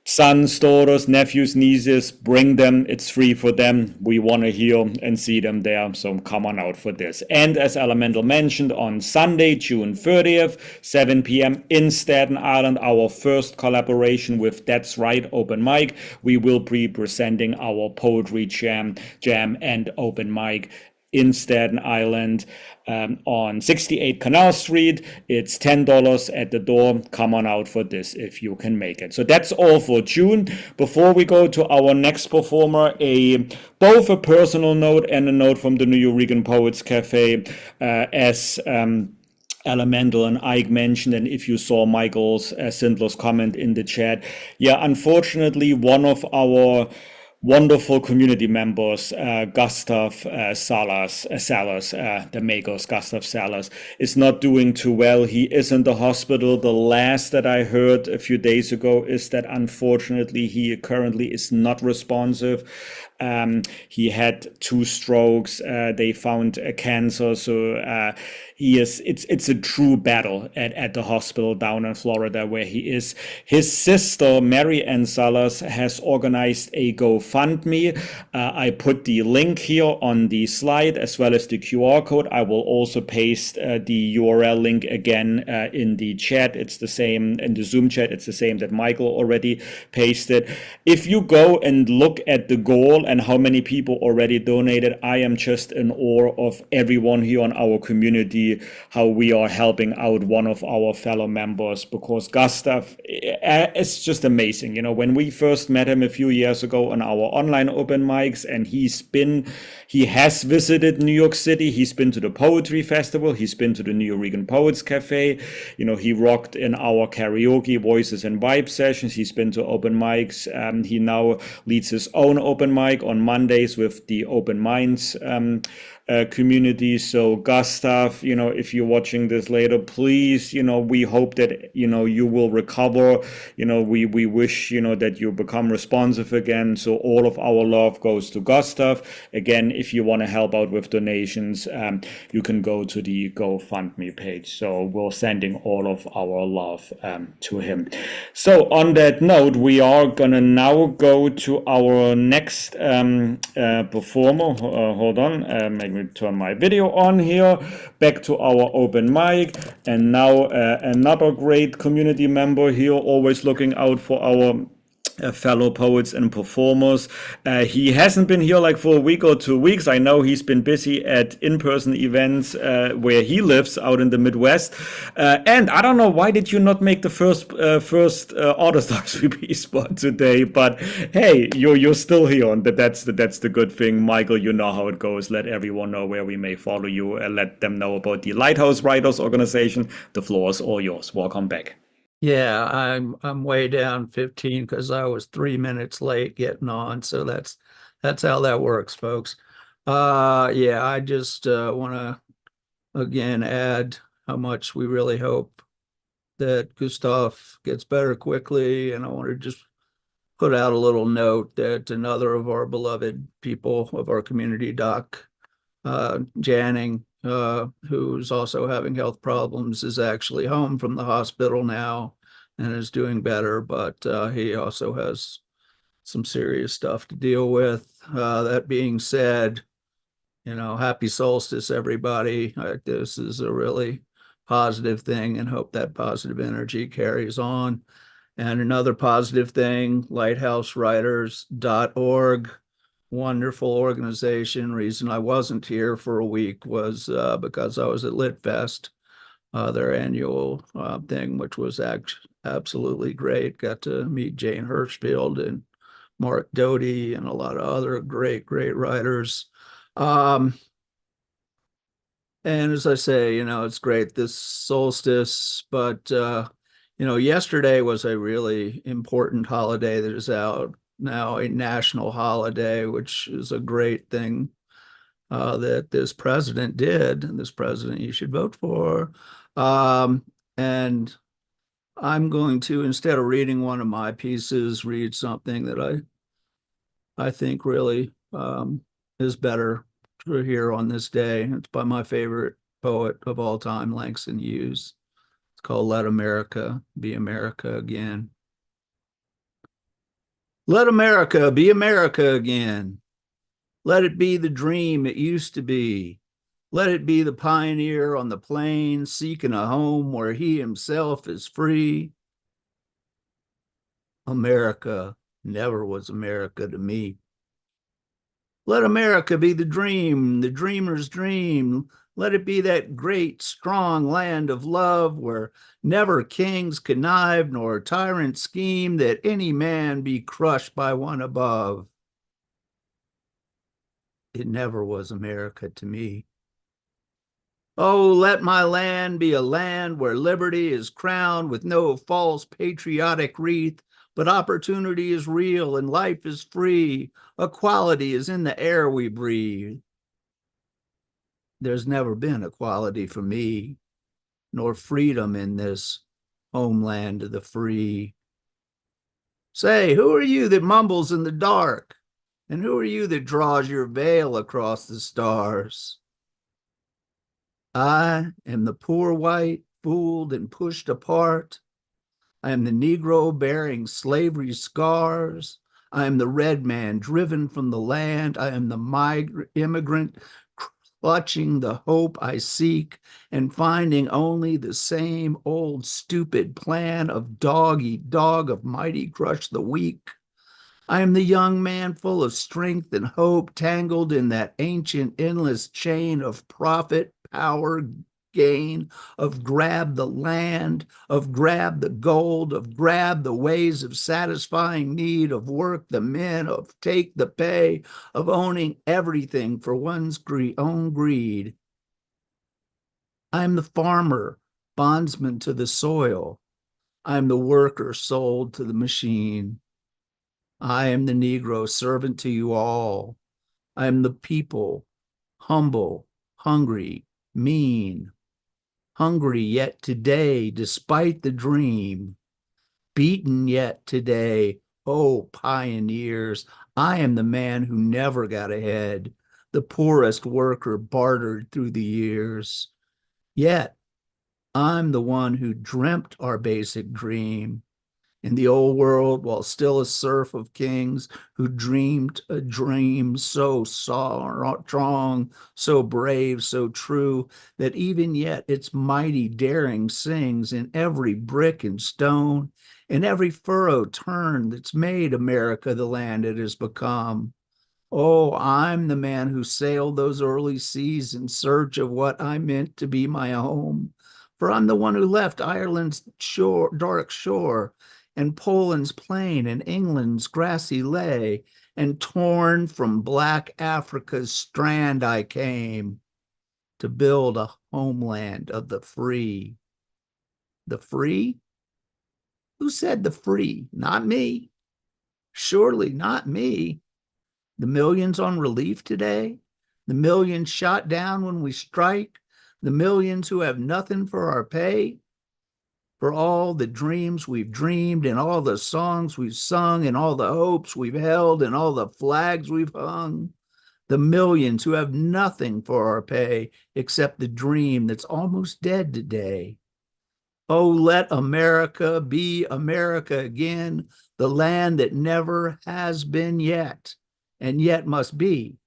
sons, daughters, nephews, nieces, bring them. It's free for them. We want to hear and see them there. So come on out for this. And as Elemental mentioned, on Sunday, June 30th, 7 p.m. in Staten Island, our first collaboration with That's Right Open Mic. We will be presenting our poetry jam and open mic in Staten Island on 68 Canal Street. It's $10 at the door. Come on out for this if you can make it. So that's all for June. Before we go to our next performer, both a personal note and a note from the Nuyorican Poets Cafe, as Elemental and Ike mentioned, and if you saw Michael's Sindler's comment in the chat, yeah, unfortunately, one of wonderful community members, Gustav Salas, the makers, Gustav Salas, is not doing too well. He is in the hospital. The last that I heard a few days ago is that unfortunately he currently is not responsive. He had 2 strokes. They found a cancer, so it's a true battle at the hospital down in Florida where he is. His sister, Mary Ann Salas, has organized a GoFundMe. I put the link here on the slide as well as the QR code. I will also paste the URL link again in the chat. It's the same in the Zoom chat. It's the same that Michael already pasted. If you go and look at the goal and how many people already donated, I am just in awe of everyone here on our community, how we are helping out one of our fellow members, because Gustav is just amazing. You know, when we first met him a few years ago on our online open mics, and he has visited New York City. He's been to the Poetry Festival. He's been to the Nuyorican Poets Cafe. You know, he rocked in our karaoke Voices and Vibes sessions. He's been to open mics. He now leads his own open mic on Mondays with the Open Minds community. So Gustav, you know, if you're watching this later, please, you know, we hope that, you know, you will recover. You know, we wish, you know, that you become responsive again. So all of our love goes to Gustav. Again, if you want to help out with donations, you can go to the GoFundMe page. So we're sending all of our love to him. So on that note, we are gonna now go to our next performer. Hold on, let me turn my video on here. Back to our open mic, and now another great community member here, always looking out for our fellow poets and performers. He hasn't been here like for a week or 2 weeks. I know he's been busy at in-person events where he lives out in the Midwest. And I don't know, why did you not make the first artist RSVP spot today? But hey, you're still here, and that's the good thing. Michael, you know how it goes. Let everyone know where we may follow you, and let them know about the Lighthouse Writers Organization. The floor is all yours. Welcome back. Yeah, I'm way down 15 because I was 3 minutes late getting on. So that's how that works, folks. Yeah, I just want to again add how much we really hope that Gustav gets better quickly, and I want to just put out a little note that another of our beloved people of our community, Doc Janning, who's also having health problems, is actually home from the hospital now and is doing better, but he also has some serious stuff to deal with. That being said, you know, happy solstice, everybody. This is a really positive thing, and hope that positive energy carries on. And another positive thing, lighthousewriters.org. Wonderful organization. Reason I wasn't here for a week was because I was at LitFest, their annual thing, which was absolutely great. Got to meet Jane Hirschfield and Mark Doty and a lot of other great writers. And as I say, you know, it's great this solstice, but you know, yesterday was a really important holiday that is out now, a national holiday, which is a great thing that this president did, and this president you should vote for. And I'm going to, instead of reading one of my pieces, read something that I think really is better to hear on this day. It's by my favorite poet of all time, Langston Hughes. It's called Let America Be America Again. Let America be America again. Let it be the dream it used to be. Let it be the pioneer on the plains seeking a home where he himself is free. America never was America to me. Let America be the dream, the dreamer's dream. Let it be that great, strong land of love where never kings connive nor tyrants scheme, that any man be crushed by one above. It never was America to me. Oh, let my land be a land where liberty is crowned with no false patriotic wreath, but opportunity is real and life is free. Equality is in the air we breathe. There's never been equality for me, nor freedom in this homeland of the free. Say, who are you that mumbles in the dark? And who are you that draws your veil across the stars? I am the poor white, fooled and pushed apart. I am the Negro bearing slavery's scars. I am the red man driven from the land. I am the immigrant clutching the hope I seek and finding only the same old stupid plan of dog eat dog, of mighty crush the weak. I am the young man full of strength and hope, tangled in that ancient endless chain of profit, power, gain, of grab the land, of grab the gold, of grab the ways of satisfying need, of work the men, of take the pay, of owning everything for one's own greed. I am the farmer, bondsman to the soil. I am the worker sold to the machine. I am the Negro, servant to you all. I am the people, humble, hungry, mean, hungry yet today, despite the dream, beaten yet today. Oh, pioneers, I am the man who never got ahead, the poorest worker bartered through the years. Yet, I'm the one who dreamt our basic dream. In the old world, while still a serf of kings, who dreamed a dream so strong, so brave, so true, that even yet its mighty daring sings in every brick and stone, in every furrow turned that's made America the land it has become. Oh, I'm the man who sailed those early seas in search of what I meant to be my home. For I'm the one who left Ireland's dark shore, and Poland's plain, and England's grassy lay, and torn from black Africa's strand I came to build a homeland of the free. The free? Who said the free? Not me. Surely not me. The millions on relief today, the millions shot down when we strike, the millions who have nothing for our pay, for all the dreams we've dreamed and all the songs we've sung and all the hopes we've held and all the flags we've hung, the millions who have nothing for our pay except the dream that's almost dead today. Oh, let America be America again, the land that never has been yet, and yet must be,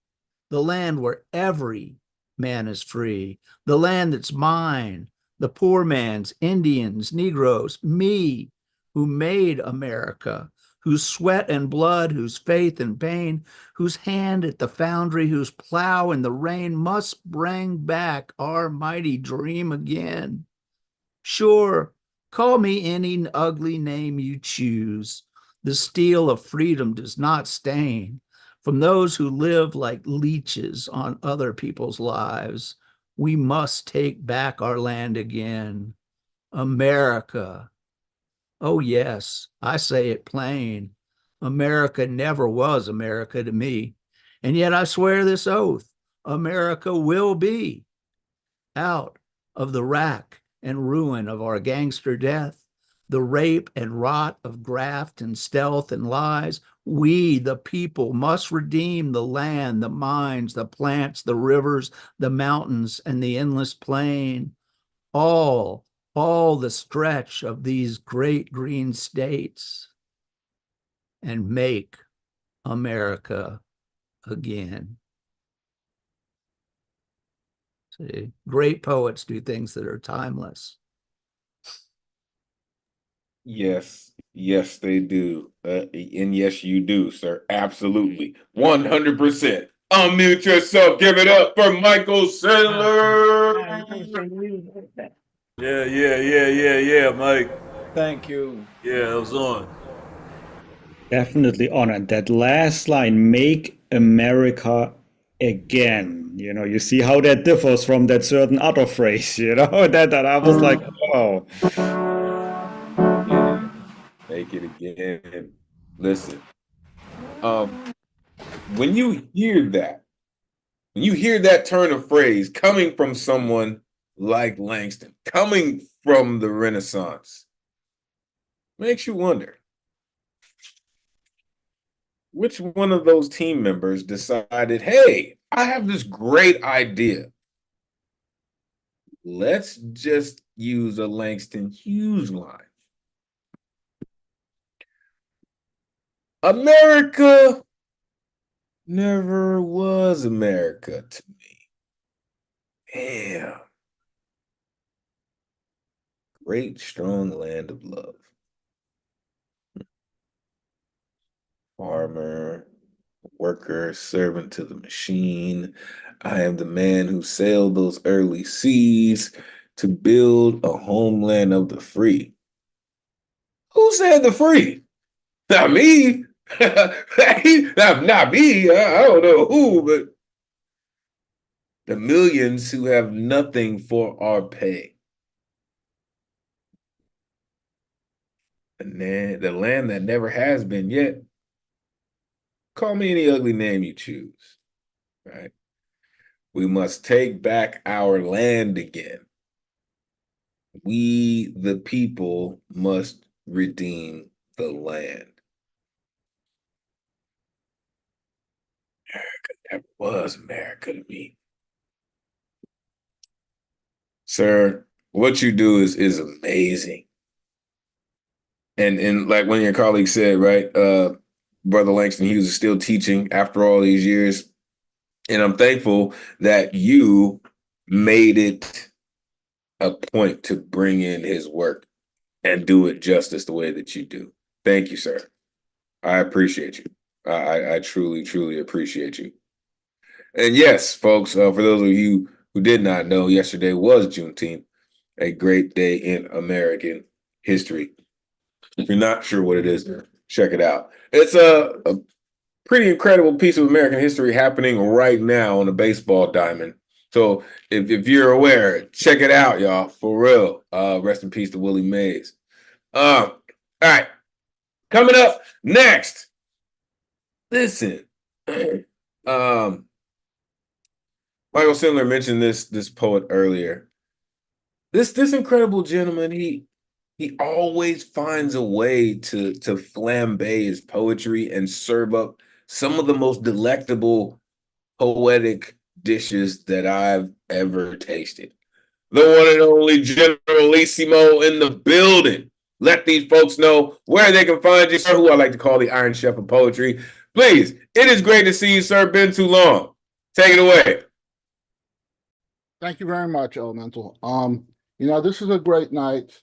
the land where every man is free, the land that's mine, the poor man's, Indians, Negroes, me, who made America, whose sweat and blood, whose faith and pain, whose hand at the foundry, whose plow in the rain must bring back our mighty dream again. Sure, call me any ugly name you choose. The steel of freedom does not stain. From those who live like leeches on other people's lives, we must take back our land again. America. Oh, yes, I say it plain. America never was America to me. And yet I swear this oath, America will be. Out of the rack and ruin of our gangster death, the rape and rot of graft and stealth and lies, we, the people, must redeem the land, the mines, the plants, the rivers, the mountains, and the endless plain. All the stretch of these great green states, and make America again. See, great poets do things that are timeless. Yes, yes, they do. And yes, you do, sir. Absolutely. 100%. Unmute yourself. Give it up for Michael Sandler. Yeah, Mike. Thank you. Yeah, it was on. Definitely honored. That last line, make America again. You know, you see how that differs from that certain other phrase, you know, that I was like, oh. Make it again. Listen, when you hear that turn of phrase coming from someone like Langston, coming from the Renaissance, makes you wonder which one of those team members decided, hey, I have this great idea. Let's just use a Langston Hughes line. America never was America to me. Damn. Great, strong land of love. Farmer, worker, servant to the machine. I am the man who sailed those early seas to build a homeland of the free. Who said the free? Not me. not me. I don't know who, but the millions who have nothing for our pay. The land that never has been yet. Call me any ugly name you choose, right? We must take back our land again. We, the people, must redeem the land. America never was America to me. Sir, what you do is amazing. And like one of your colleagues said, right, Brother Langston Hughes is still teaching after all these years. And I'm thankful that you made it a point to bring in his work and do it justice the way that you do. Thank you, sir. I appreciate you. I truly, truly appreciate you. And yes, folks, for those of you who did not know, yesterday was Juneteenth, a great day in American history. If you're not sure what it is, check it out. It's a pretty incredible piece of American history happening right now on a baseball diamond. So if you're aware, check it out, y'all, for real. Rest in peace to Willie Mays. All right, coming up next. Listen, Michael Sindler mentioned this poet earlier. This incredible gentleman, he always finds a way to flambe his poetry and serve up some of the most delectable poetic dishes that I've ever tasted. The one and only Generalissimo in the building. Let these folks know where they can find you, sir, who I like to call the Iron Chef of Poetry. Please, it is great to see you, sir. Been too long. Take it away. Thank you very much, Elemental. This is a great night.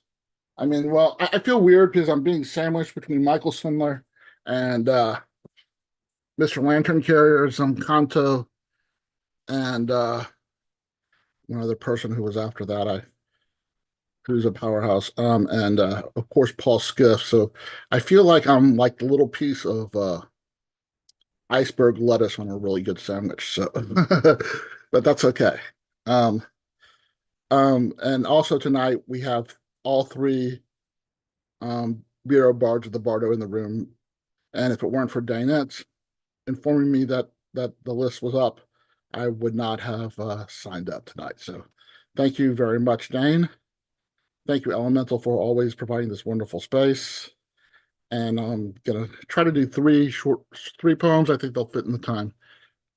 I mean, well, I feel weird because I'm being sandwiched between Michael Sindler and Mr. Lantern Carrier, some Kanto, and one other person who was after that, who's a powerhouse, and of course Paul Skiff. So I feel like I'm like the little piece of iceberg lettuce on a really good sandwich. So, but that's okay. And also tonight we have all three bureau bards of the Bardo in the room. And if it weren't for Danette informing me that the list was up, I would not have signed up tonight. So thank you very much, Dane. Thank you, Elemental, for always providing this wonderful space. And I'm going to try to do three poems. I think they'll fit in the time.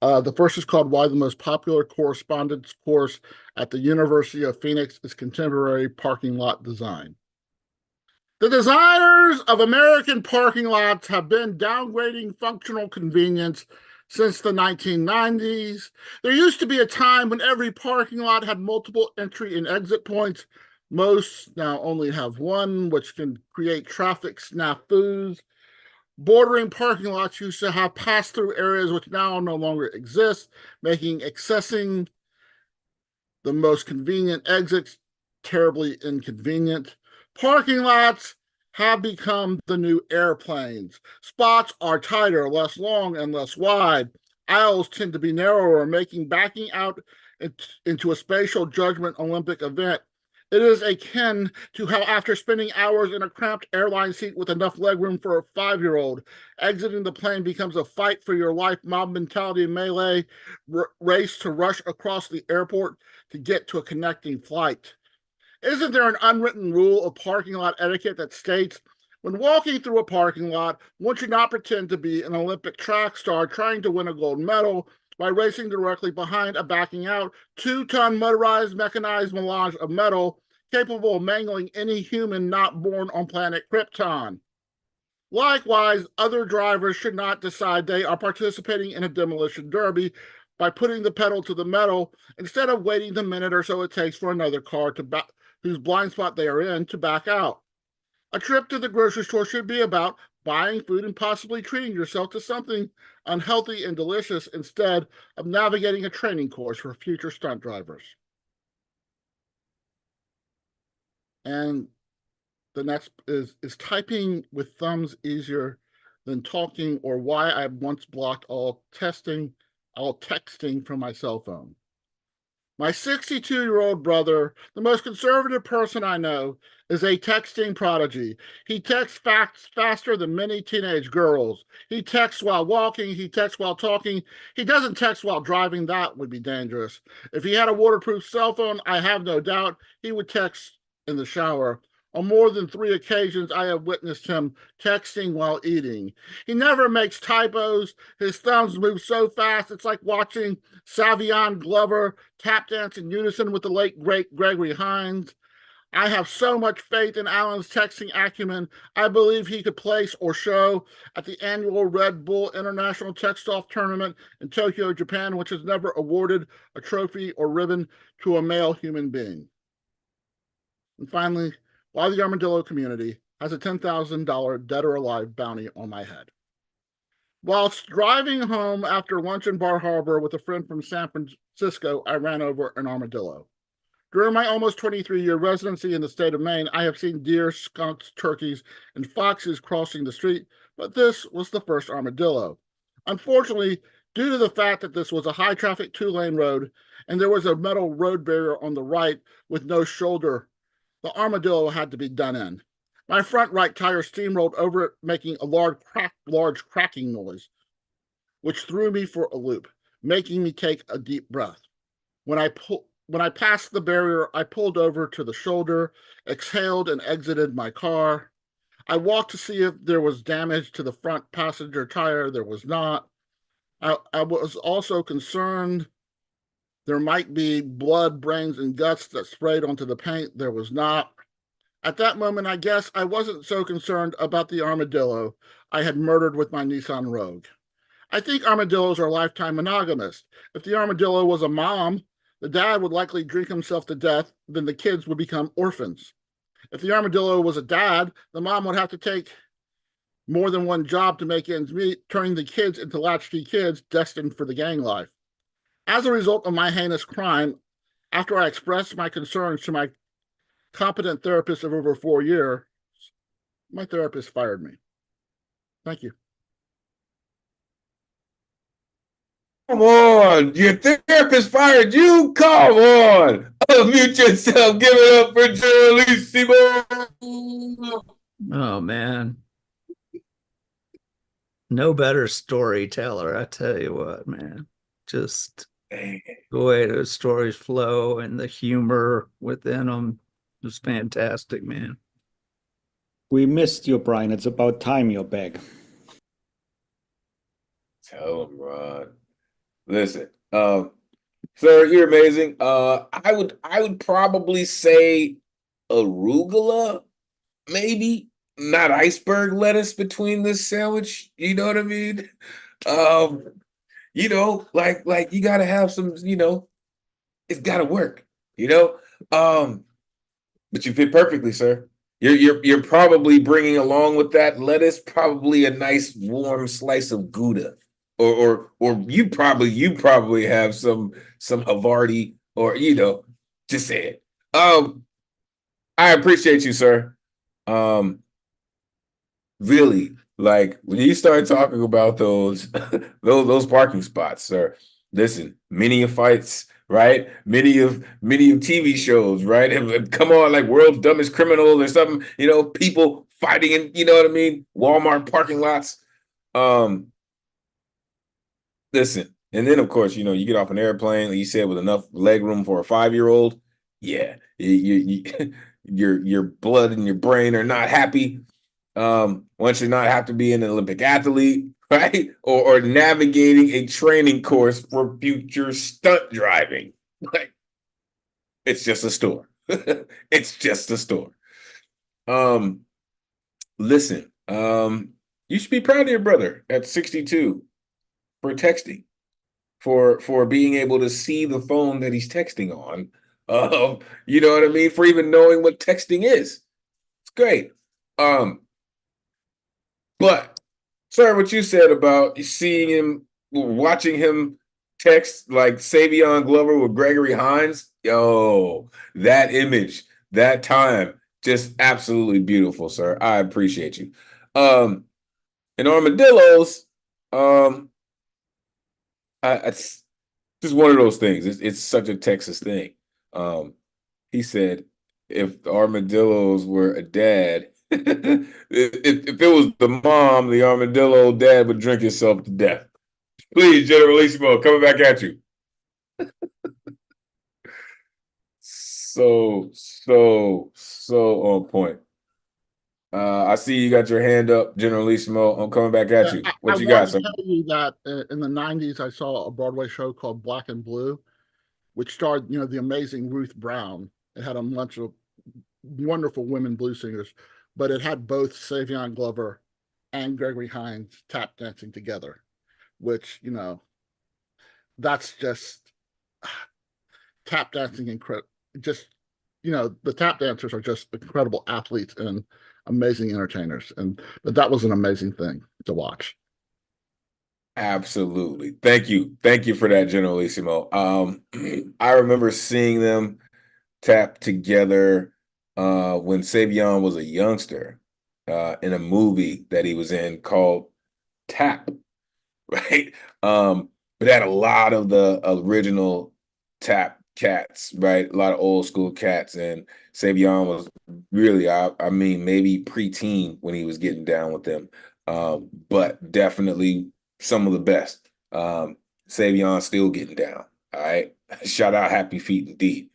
The first is called Why the Most Popular Correspondence Course at the University of Phoenix is Contemporary Parking Lot Design. The designers of American parking lots have been downgrading functional convenience since the 1990s. There used to be a time when every parking lot had multiple entry and exit points. Most now only have one, which can create traffic snafus. Bordering parking lots used to have pass-through areas which now no longer exist, making accessing the most convenient exits terribly inconvenient. Parking lots have become the new airplanes. Spots are tighter, less long, and less wide. Aisles tend to be narrower, making backing out into a spatial judgment Olympic event It is akin to how, after spending hours in a cramped airline seat with enough legroom for a 5-year-old, exiting the plane becomes a fight for your life, mob mentality melee race to rush across the airport to get to a connecting flight. Isn't there an unwritten rule of parking lot etiquette that states, when walking through a parking lot, one should not pretend to be an Olympic track star trying to win a gold medal by racing directly behind a backing out 2-ton motorized mechanized melange of metal capable of mangling any human not born on planet Krypton. Likewise, other drivers should not decide they are participating in a demolition derby by putting the pedal to the metal instead of waiting the minute or so it takes for another car to whose blind spot they are in to back out. A trip to the grocery store should be about buying food and possibly treating yourself to something unhealthy and delicious instead of navigating a training course for future stunt drivers. And the next is typing with thumbs easier than talking, or why I once blocked all texting from my cell phone. My 62-year-old brother, the most conservative person I know, is a texting prodigy. He texts faster than many teenage girls. He texts while walking. He texts while talking. He doesn't text while driving. That would be dangerous. If he had a waterproof cell phone, I have no doubt he would text in the shower. On more than 3 occasions, I have witnessed him texting while eating. He never makes typos. His thumbs move so fast, it's like watching Savion Glover tap dance in unison with the late, great Gregory Hines. I have so much faith in Alan's texting acumen. I believe he could place or show at the annual Red Bull International Text-Off Tournament in Tokyo, Japan, which has never awarded a trophy or ribbon to a male human being. And finally, why the Armadillo community has a $10,000 dead or alive bounty on my head. Whilst driving home after lunch in Bar Harbor with a friend from San Francisco, I ran over an armadillo. During my almost 23-year residency in the state of Maine, I have seen deer, skunks, turkeys, and foxes crossing the street, but this was the first armadillo. Unfortunately, due to the fact that this was a high-traffic 2-lane road and there was a metal road barrier on the right with no shoulder, the armadillo had to be done in. My front right tire steamrolled over it, making a large cracking noise, which threw me for a loop, making me take a deep breath. When I passed the barrier, I pulled over to the shoulder, exhaled, and exited my car. I walked to see if there was damage to the front passenger tire. There was not. I was also concerned there might be blood, brains, and guts that sprayed onto the paint. There was not. At that moment, I guess I wasn't so concerned about the armadillo I had murdered with my Nissan Rogue. I think armadillos are lifetime monogamous. If the armadillo was a mom, the dad would likely drink himself to death, then the kids would become orphans. If the armadillo was a dad, the mom would have to take more than one job to make ends meet, turning the kids into latchkey kids destined for the gang life. As a result of my heinous crime, after I expressed my concerns to my competent therapist of over 4 years, my therapist fired me. Thank you. Come on, your therapist fired you? Come on. Unmute yourself. Give it up for Jolissimo. Oh, man. No better storyteller, I tell you what, man. Just the way those stories flow and the humor within them is fantastic, man. We missed you, Brian. It's about time you're back. Tell him, Ron. Listen, sir, you're amazing. I would probably say arugula, maybe. Not iceberg lettuce between this sandwich. You know what I mean? Like you gotta have some, it's gotta work, But you fit perfectly, sir. You're probably bringing along with that lettuce probably a nice warm slice of Gouda, or you probably have some Havarti, or just say it. I appreciate you, sir. Really, like when you start talking about those those parking spots, sir. Listen, many fights right? Many of TV shows, right, have come on, like World's Dumbest Criminal or something. People fighting in, what I mean, Walmart parking lots. Listen, and then of course, you get off an airplane, like you said, with enough leg room for a 5-year-old. Yeah, your blood and your brain are not happy. Once you're not have to be an Olympic athlete, right? Or navigating a training course for future stunt driving. Like, it's just a store. It's just a store. Listen, you should be proud of your brother at 62 for texting, for being able to see the phone that he's texting on. You know what I mean? For even knowing what texting is. It's great. But, sir, what you said about seeing him, watching him text like Savion Glover with Gregory Hines, yo, that image, that time, just absolutely beautiful, sir. I appreciate you. And armadillos, it's just one of those things. It's such a Texas thing. He said, if the armadillos were a dad, if it was the mom, the armadillo dad would drink himself to death. Please, Generalissimo, coming back at you. So on point. I see you got your hand up, Generalissimo. I'm coming back at you. What you got, sir? I want to tell you that in the 90s, I saw a Broadway show called Black and Blue, which starred, the amazing Ruth Brown. It had a bunch of wonderful women blues singers, but it had both Savion Glover and Gregory Hines tap dancing together, which, that's just tap dancing incredible. Just, the tap dancers are just incredible athletes and amazing entertainers. But that was an amazing thing to watch. Absolutely. Thank you. Thank you for that, Generalissimo. I remember seeing them tap together when Savion was a youngster in a movie that he was in called Tap, right? But had a lot of the original Tap cats, right? A lot of old school cats, and Savion was really, I mean, maybe preteen when he was getting down with them, but definitely some of the best. Savion still getting down. All right, shout out Happy Feet indeed.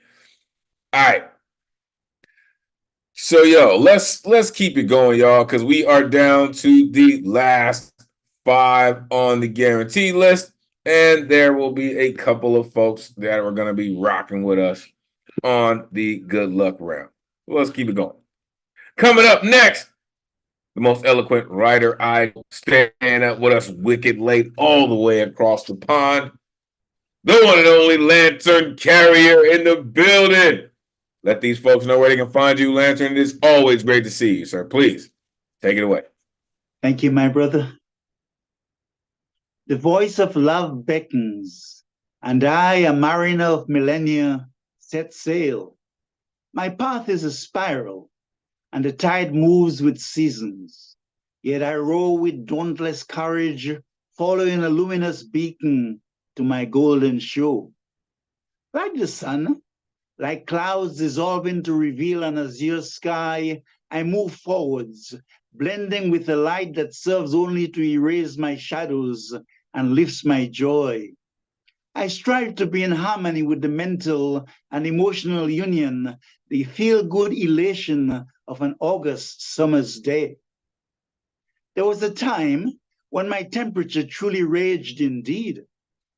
All right. So let's keep it going, y'all, because we are down to the last 5 on the guarantee list, and there will be a couple of folks that are going to be rocking with us on the good luck round. Let's keep it going. Coming up next, the most eloquent writer I staying up with us wicked late all the way across the pond, the one and only Lantern Carrier in the building. Let these folks know where they can find you, Lantern. It is always great to see you, sir. Please, take it away. Thank you, my brother. The voice of love beckons, and I, a mariner of millennia, set sail. My path is a spiral, and the tide moves with seasons. Yet I row with dauntless courage, following a luminous beacon to my golden shore. Like the sun, like clouds dissolving to reveal an azure sky, I move forwards, blending with the light that serves only to erase my shadows and lifts my joy. I strive to be in harmony with the mental and emotional union, the feel-good elation of an August summer's day. There was a time when my temperature truly raged indeed.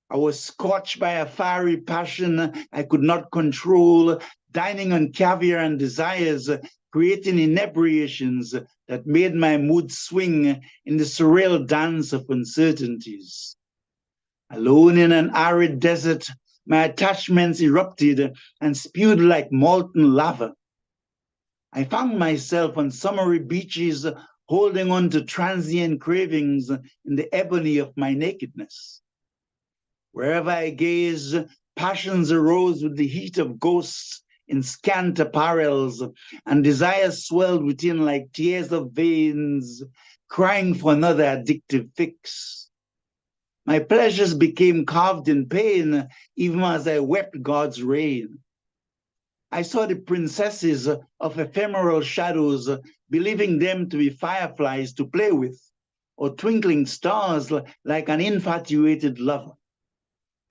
I was scorched by a fiery passion I could not control, dining on caviar and desires, creating inebriations that made my mood swing in the surreal dance of uncertainties. Alone in an arid desert, my attachments erupted and spewed like molten lava. I found myself on summery beaches, holding on to transient cravings in the ebony of my nakedness. Wherever I gazed, passions arose with the heat of ghosts in scant apparels, and desires swelled within like tears of veins, crying for another addictive fix. My pleasures became carved in pain, even as I wept God's rain. I saw the princesses of ephemeral shadows, believing them to be fireflies to play with, or twinkling stars like an infatuated lover.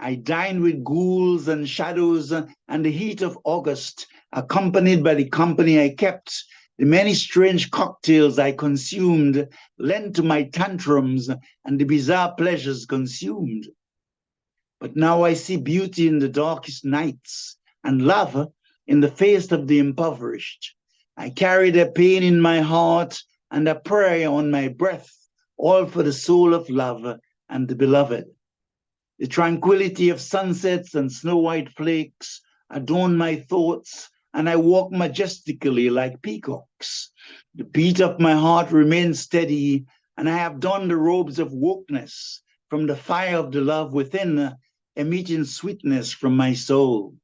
I dined with ghouls and shadows and the heat of August, accompanied by the company I kept, the many strange cocktails I consumed, lent to my tantrums and the bizarre pleasures consumed. But now I see beauty in the darkest nights and love in the face of the impoverished. I carry their pain in my heart and a prayer on my breath, all for the soul of love and the beloved. The tranquility of sunsets and snow-white flakes adorn my thoughts, and I walk majestically like peacocks. The beat of my heart remains steady, and I have donned the robes of wokeness from the fire of the love within, emitting sweetness from my soul.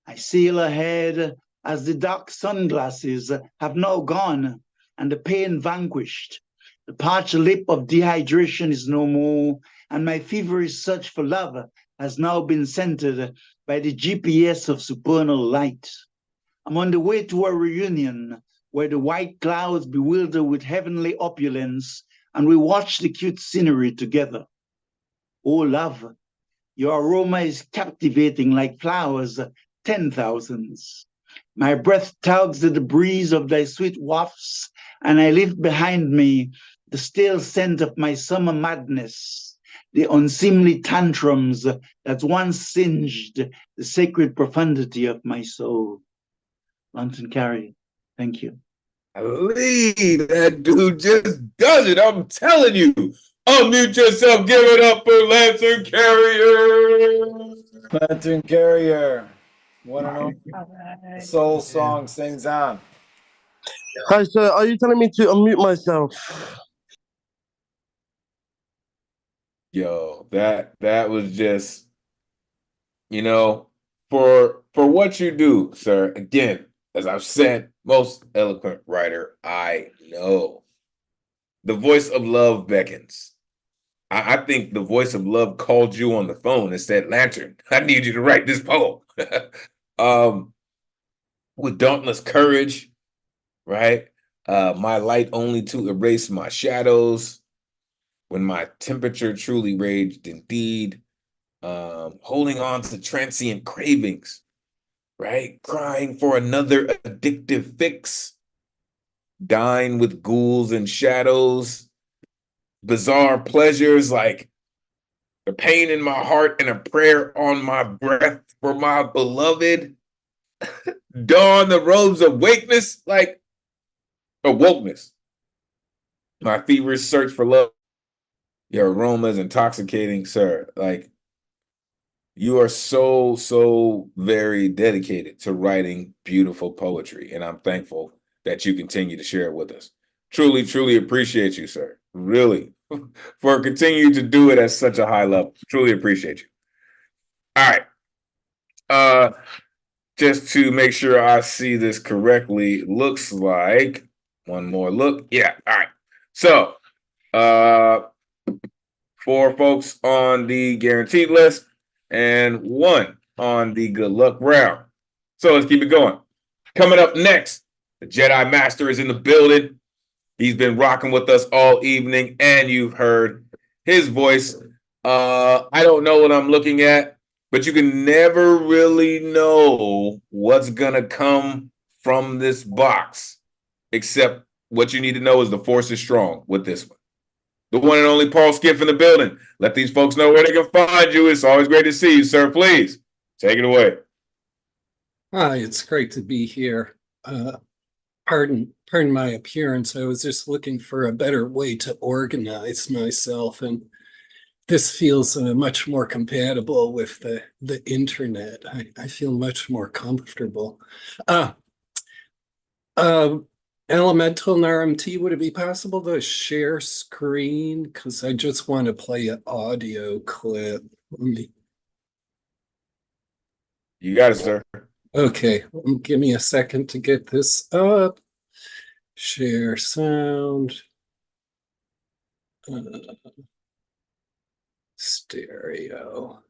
I sail ahead as the dark sunglasses have now gone, and the pain vanquished. The parched lip of dehydration is no more, and my feverish search for love has now been centered by the GPS of supernal light. I'm on the way to a reunion where the white clouds bewilder with heavenly opulence, and we watch the cute scenery together. Oh, love, your aroma is captivating like flowers, 10,000s. My breath tugs at the breeze of thy sweet wafts, and I leave behind me the stale scent of my summer madness, the unseemly tantrums that once singed the sacred profundity of my soul. Lantern Carey, thank you. Lee, that dude just does it. I'm telling you. Unmute yourself. Give it up for Lantern Carrier. Lantern Carrier. One and only soul song sings on. Hi, sir. Are you telling me to unmute myself? Yo, that was just, for what you do, sir. Again, as I've said, most eloquent writer I know. The voice of love beckons. I think the voice of love called you on the phone and said, Lantern, I need you to write this poem. With dauntless courage, right? My light only to erase my shadows. When my temperature truly raged indeed. Holding on to transient cravings, right? Crying for another addictive fix. Dine with ghouls and shadows. Bizarre pleasures like the pain in my heart and a prayer on my breath for my beloved. Don the robes of wakeness, like awokeness. My feverish search for love. Your aroma is intoxicating, sir. Like, you are so very dedicated to writing beautiful poetry, and I'm thankful that you continue to share it with us. Truly appreciate you, sir. Really, for continuing to do it at such a high level. Truly appreciate you. All right. Just to make sure I see this correctly, looks like one more look. Yeah. All right. So, 4 folks on the guaranteed list and 1 on the good luck round. So let's keep it going. Coming up next, the Jedi Master is in the building. He's been rocking with us all evening, and you've heard his voice. I don't know what I'm looking at, but you can never really know what's gonna come from this box, except what you need to know is the force is strong with this one. The one and only Paul Skiff in the building. Let these folks know where they can find you. It's always great to see you, sir. Please take it away. Hi, it's great to be here. Pardon my appearance. I was just looking for a better way to organize myself, and this feels much more compatible with the internet. I feel much more comfortable. Elemental and RMT, would it be possible to share screen? Because I just want to play an audio clip. You got it, sir. Okay, give me a second to get this up. Share sound. stereo.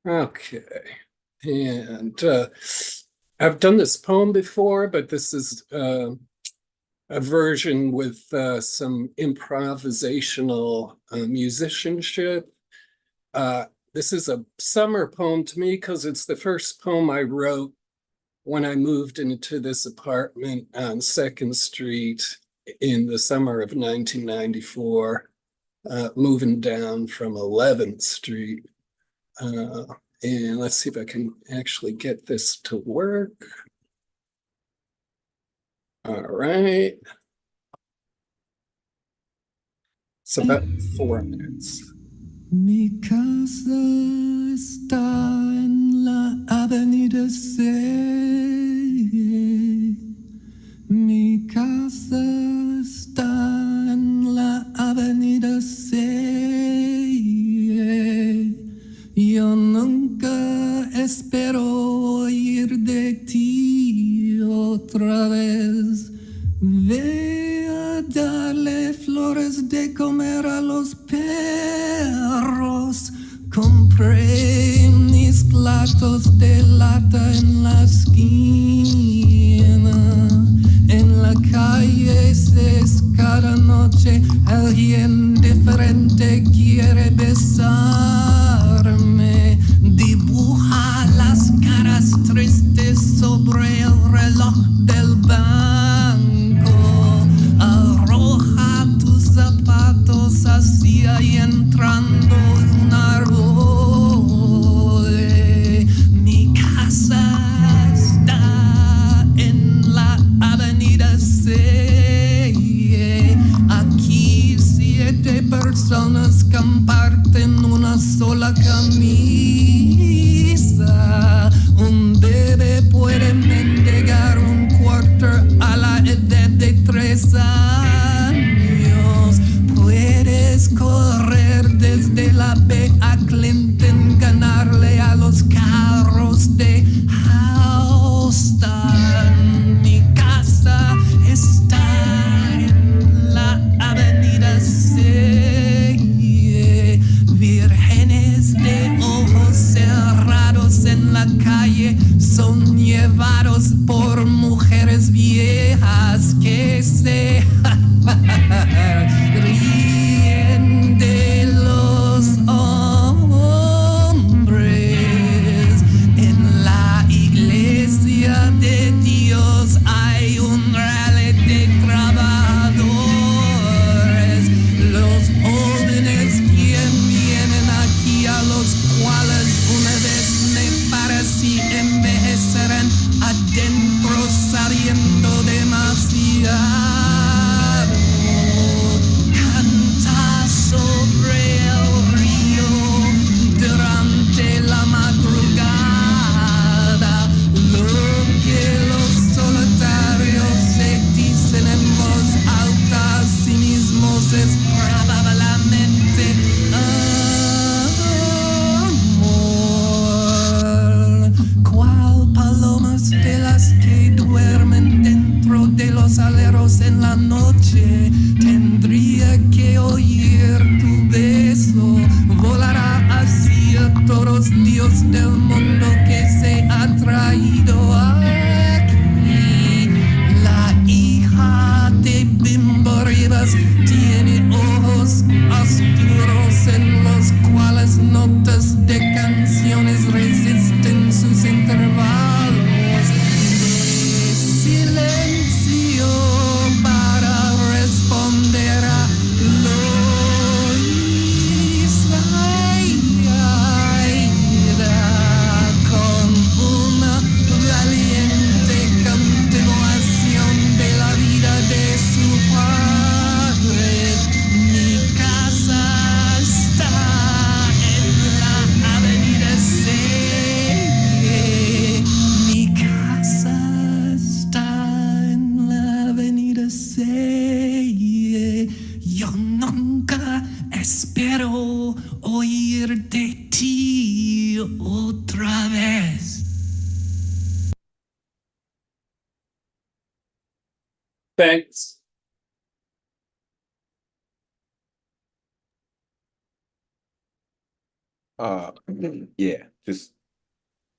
Okay. And I've done this poem before, but this is a version with some improvisational musicianship. This is a summer poem to me because it's the first poem I wrote when I moved into this apartment on 2nd Street in the summer of 1994, moving down from 11th Street. And let's see if I can actually get this to work. All right. It's about 4 minutes. Mi casa está en la avenida 6. Mi casa está en la avenida 6. Yo nunca espero oír de ti otra vez. Ve a darle flores de comer a los perros. Compré mis platos de lata en la esquina. En la calle 6 cada noche alguien diferente quiere besarme. Dibuja las caras tristes sobre el reloj del banco. Arroja tus zapatos hacia y entrando un árbol. Mi casa está en la avenida 6. Aquí 7 personas comparten una sola camisa. Un bebé puede mendigar un quarter a la edad de 3 años. Puedes correr desde la B a Clinton, ganarle a los carros de Houston. Mi casa está en la avenida 6. Vírgenes de ojos cerrados en la calle son llevados por mujeres viejas que se ríen de los hombres. En la iglesia de Dios hay un rally de trabajadores. Los jóvenes que vienen aquí, a los cuales una vez me parecí envejecerán adentro sabiendo demasiado. Canta sobre el río durante la madrugada lo que los solitarios se dicen en voz alta a sí mismos es probablemente amor. Cual palomas de las que duermen dentro de los aleros en la noche, tendría que oír tu beso. Volará hacia todos Dios del mundo que se ha traído aquí. La hija de Bimbo Rivas tiene ojos oscuros en los cuales notas de canciones resisten sus intervalos de silencio para responder a Loisa con una valiente continuación de la vida de su padre. Mi casa está en la avenida 6. Mi casa está en la avenida 6. Yo nunca espero oír de ti otra vez. Thanks. Yeah, just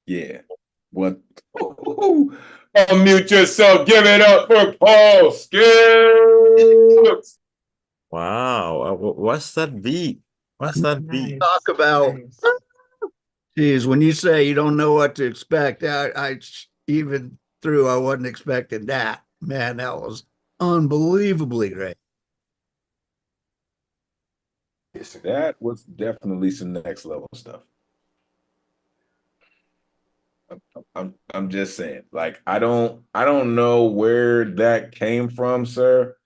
yeah. What? Unmute yourself. Give it up for Paul Skills. Wow, what's that beat? What's that beat? Talk about, geez, when you say you don't know what to expect, I even through I wasn't expecting that. Man, that was unbelievably great. That was definitely some next level stuff. I'm just saying, like, I don't know where that came from, sir.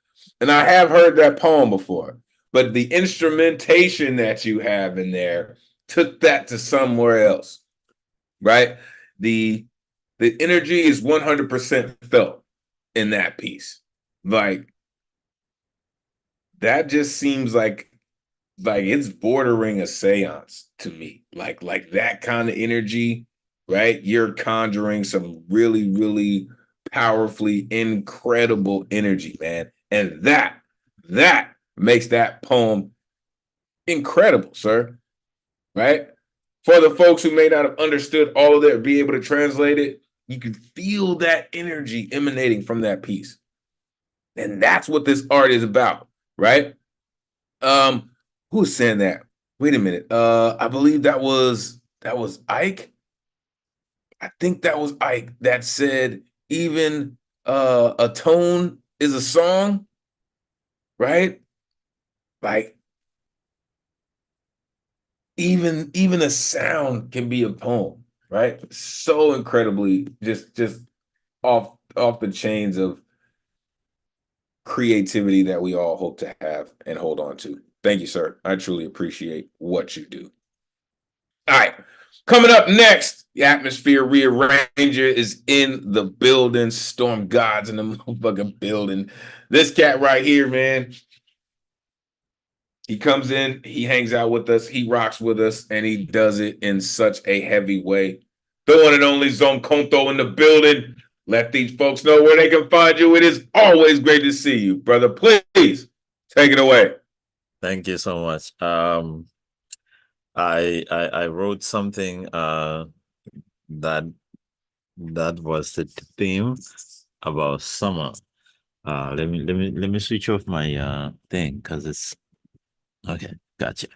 And I have heard that poem before, but the instrumentation that you have in there took that to somewhere else, right? The energy is 100% felt in that piece. Like, that just seems like it's bordering a seance to me. Like that kind of energy, right? You're conjuring some really, really powerfully incredible energy, man. And that makes that poem incredible, sir. Right? For the folks who may not have understood all of that, be able to translate it, you can feel that energy emanating from that piece. And that's what this art is about, right? Who's saying that? Wait a minute. I believe that was Ike. I think that was Ike that said even a tone is a song, right? Like even a sound can be a poem, right? So incredibly just off the chains of creativity that we all hope to have and hold on to. Thank you, sir. I truly appreciate what you do. All right. Coming up next, the Atmosphere Rearranger is in the building. Storm God's in the motherfucking building. This cat right here, man, he comes in, he hangs out with us, he rocks with us, and he does it in such a heavy way. The one and only Zone Conto in the building. Let these folks know where they can find you. It is always great to see you, brother. Please take it away. Thank you so much. I wrote something that was the theme about summer. Let me switch off my thing because it's okay. Gotcha.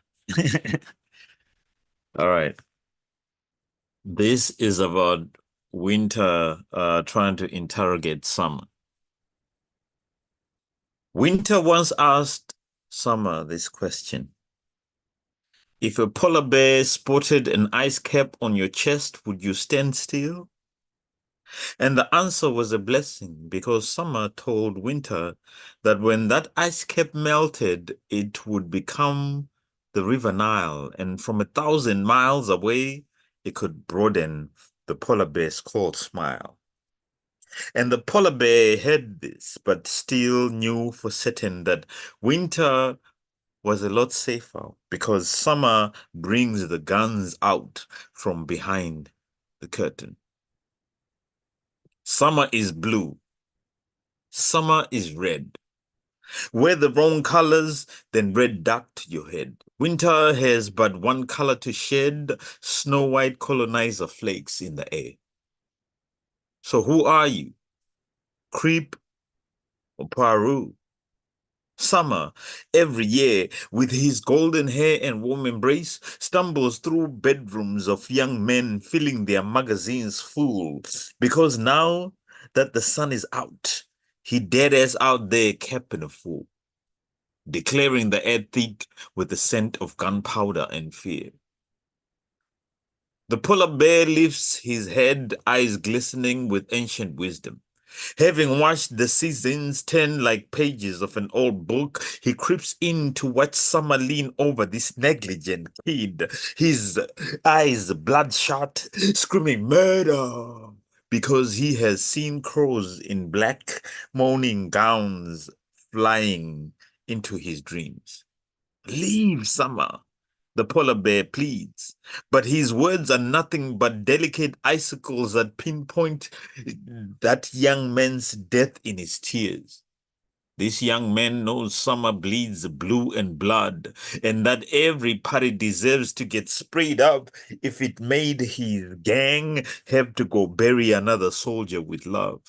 All right. This is about winter trying to interrogate summer. Winter once asked summer this question: if a polar bear spotted an ice cap on your chest, would you stand still? And the answer was a blessing, because summer told winter that when that ice cap melted, it would become the river Nile, and from 1,000 miles away, it could broaden the polar bear's cold smile. And the polar bear heard this, but still knew for certain that winter was a lot safer, because summer brings the guns out from behind the curtain. Summer is blue. Summer is red. Wear the wrong colors, then red dark to your head. Winter has but one color to shed, snow white colonizer flakes in the air. So who are you? Creep or Paru? Summer, every year, with his golden hair and warm embrace, stumbles through bedrooms of young men filling their magazines full, because now that the sun is out, he dead ass out there capping a fool, declaring the air thick with the scent of gunpowder and fear. The polar bear lifts his head, eyes glistening with ancient wisdom. Having watched the seasons turn like pages of an old book, he creeps in to watch summer lean over this negligent kid, his eyes bloodshot, screaming murder, because he has seen crows in black mourning gowns flying into his dreams. Leave, summer, the polar bear pleads, but his words are nothing but delicate icicles that pinpoint that young man's death in his tears. This young man knows summer bleeds blue and blood, and that every party deserves to get sprayed up if it made his gang have to go bury another soldier with love.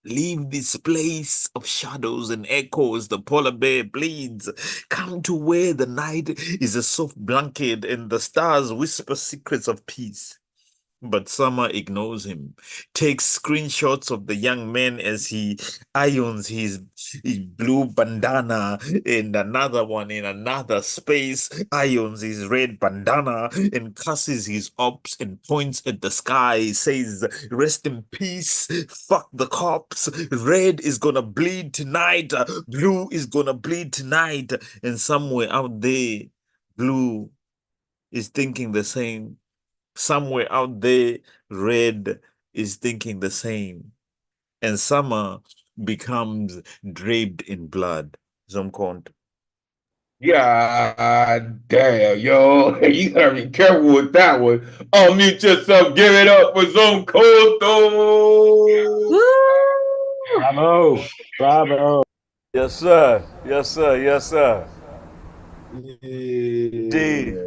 Leave this place of shadows and echoes, the polar bear bleeds. Come to where the night is a soft blanket and the stars whisper secrets of peace. But Summer ignores him, takes screenshots of the young man as he irons his blue bandana, and another one in another space irons his red bandana and cusses his ops and points at the sky, says, "Rest in peace, fuck the cops, red is gonna bleed tonight, blue is gonna bleed tonight," and somewhere out there, blue is thinking the same. Somewhere out there, red is thinking the same. And summer becomes draped in blood. Zomkont. God damn, yo. You gotta be careful with that one. Unmute yourself, give it up for Zoom Costo. Bravo. Bravo. Yes, sir. Yes, sir. Yes, sir. Indeed.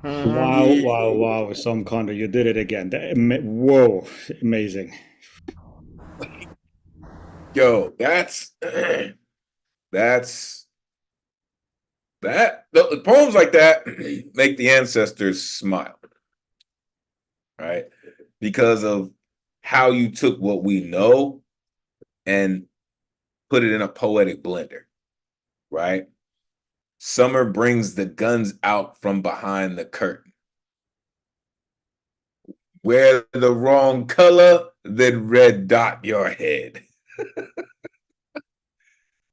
Wow, wow, wow. Some Condor, you did it again. Whoa, amazing. Yo, that's the poems like that make the ancestors smile, right? Because of how you took what we know and put it in a poetic blender, right? Summer brings the guns out from behind the curtain. Wear the wrong color, then red dot your head.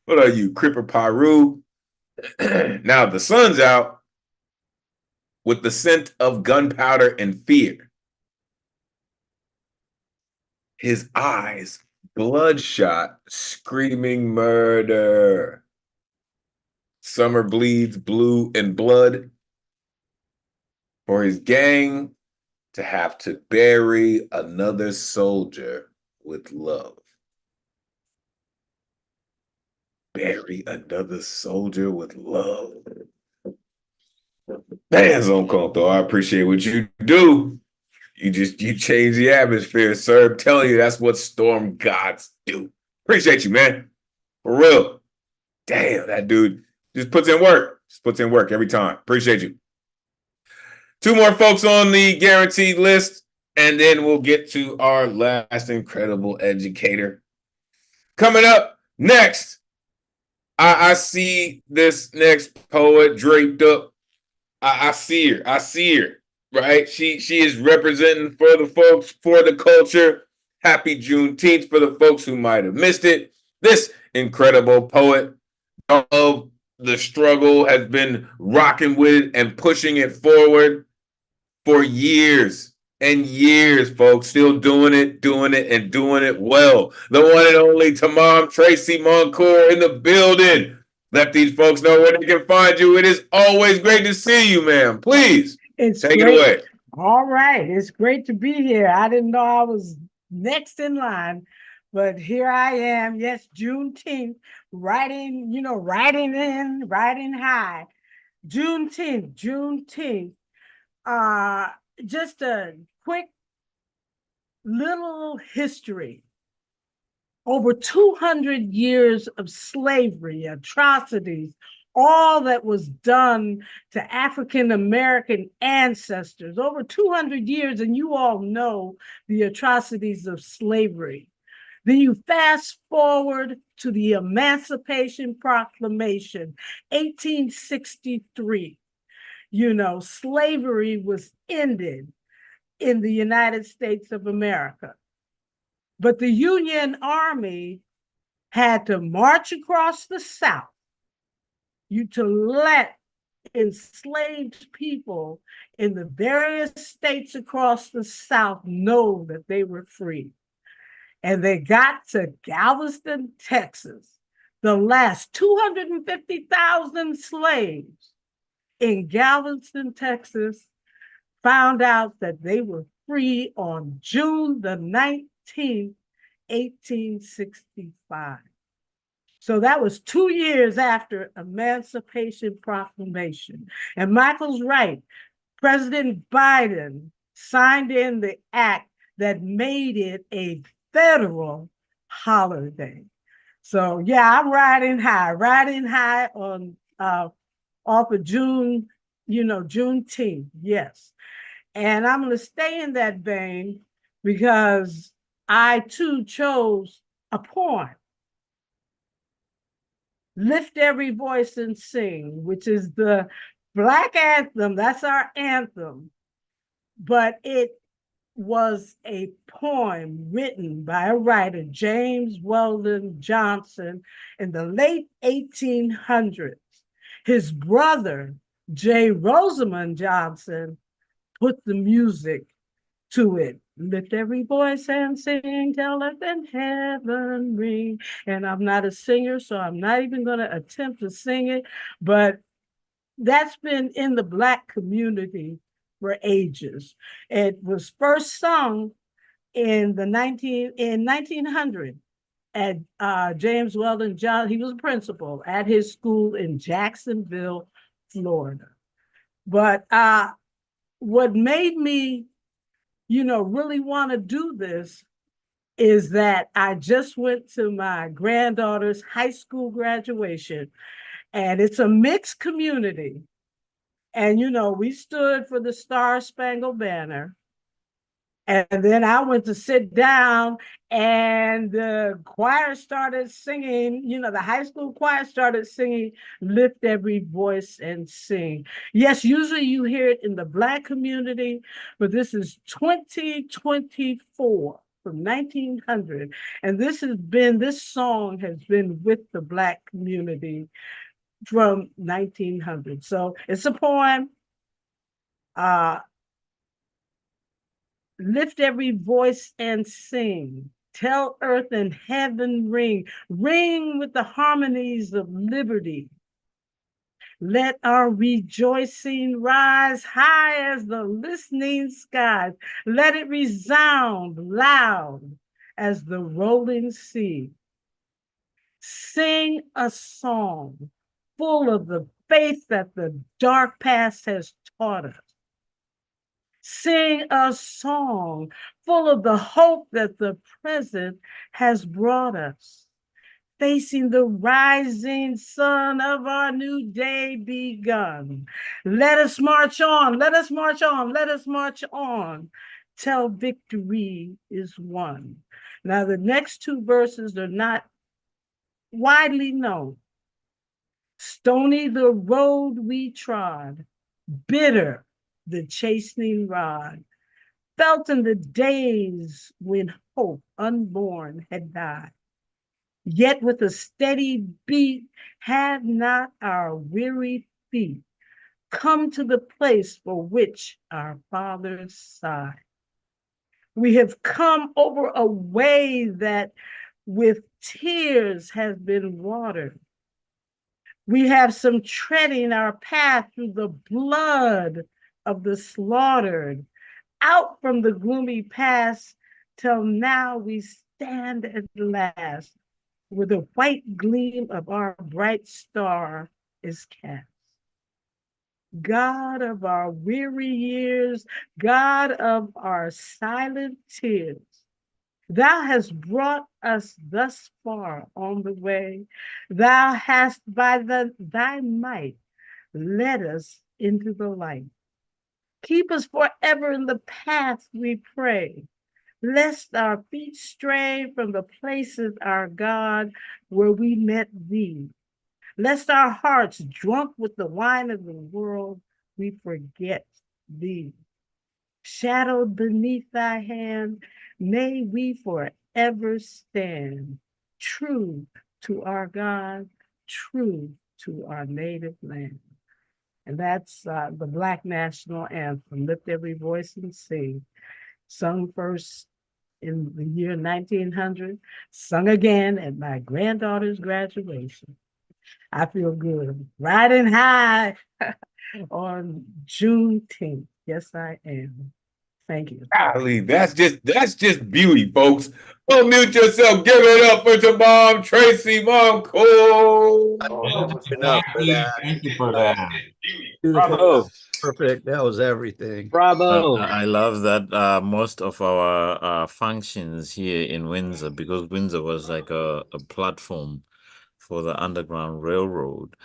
What are you, Cripper Paru? Now the sun's out with the scent of gunpowder and fear. His eyes bloodshot, screaming murder. Summer bleeds blue and blood for his gang to have to bury another soldier with love. Bury another soldier with love. Man, Zonkonto, I appreciate what you do. You change the atmosphere, sir. I'm telling you, that's what storm gods do. Appreciate you, man. For real. Damn, that dude just puts in work. Just puts in work every time. Appreciate you. 2 more folks on the guaranteed list, and then we'll get to our last incredible educator. Coming up next, I see this next poet draped up. I see her. I see her. Right? She is representing for the folks, for the culture. Happy Juneteenth for the folks who might have missed it. This incredible poet of the struggle has been rocking with it and pushing it forward for years and years, folks. Still doing it, and doing it well. The one and only Tamam Tracy Moncour in the building. Let these folks know where they can find you. It is always great to see you, ma'am. Please take it away. All right. It's great to be here. I didn't know I was next in line, but here I am. Yes, Juneteenth, riding high. Juneteenth. Just a quick little history. Over 200 years of slavery, atrocities, all that was done to African American ancestors, over 200 years, and you all know the atrocities of slavery. Then you fast forward to the Emancipation Proclamation, 1863. Slavery was ended in the United States of America. But the Union Army had to march across the South to let enslaved people in the various states across the South know that they were free. And they got to Galveston, Texas. The last 250,000 slaves in Galveston, Texas, found out that they were free on June the 19th, 1865. So that was 2 years after Emancipation Proclamation. And Michael's right. President Biden signed in the act that made it a federal holiday. So yeah, I'm riding high on off of June, Juneteenth, yes. And I'm going to stay in that vein because I too chose a poem, Lift Every Voice and Sing, which is the Black anthem. That's our anthem. But it was a poem written by a writer, James Weldon Johnson, in the late 1800s. His brother, J. Rosamond Johnson, put the music to it. Lift every voice and sing, till earth and heaven ring. And I'm not a singer, so I'm not even going to attempt to sing it, but that's been in the Black community for ages. It was first sung in 1900 at James Weldon Johnson. He was a principal at his school in Jacksonville, Florida. But what made me, really want to do this is that I just went to my granddaughter's high school graduation, and it's a mixed community. And, we stood for the Star-Spangled Banner. And then I went to sit down and the choir started singing, the high school choir started singing, Lift Every Voice and Sing. Yes, usually you hear it in the Black community, but this is 2024 from 1900. And this song has been with the Black community from 1900. So it's a poem. Lift every voice and sing. Tell earth and heaven ring. Ring with the harmonies of liberty. Let our rejoicing rise high as the listening skies. Let it resound loud as the rolling sea. Sing a song full of the faith that the dark past has taught us. Sing a song full of the hope that the present has brought us. Facing the rising sun of our new day begun. Let us march on, let us march on, let us march on till victory is won. Now, the next two verses are not widely known. Stony the road we trod, bitter the chastening rod, felt in the days when hope unborn had died. Yet with a steady beat have not our weary feet come to the place for which our fathers sighed. We have come over a way that with tears has been watered. We have some treading our path through the blood of the slaughtered, out from the gloomy past, till now we stand at last, where the white gleam of our bright star is cast. God of our weary years, God of our silent tears, Thou hast brought us thus far on the way. Thou hast by thy might led us into the light. Keep us forever in the path, we pray, lest our feet stray from the places, our God, where we met thee. Lest our hearts, drunk with the wine of the world, we forget thee. Shadowed beneath thy hand, may we forever stand, true to our God, true to our native land. And that's the Black National Anthem, Lift Every Voice and Sing, sung first in the year 1900, sung again at my granddaughter's graduation. I feel good, riding high on Juneteenth. Yes, I am. Thank you. Golly, that's just beauty, folks. Unmute yourself. Give it up for Mom Tracy, Mom Cole. Enough for that. Thank you for that. Beautiful. Bravo. Perfect. That was everything. I love that most of our functions here in Windsor, because Windsor was like a platform for the Underground Railroad,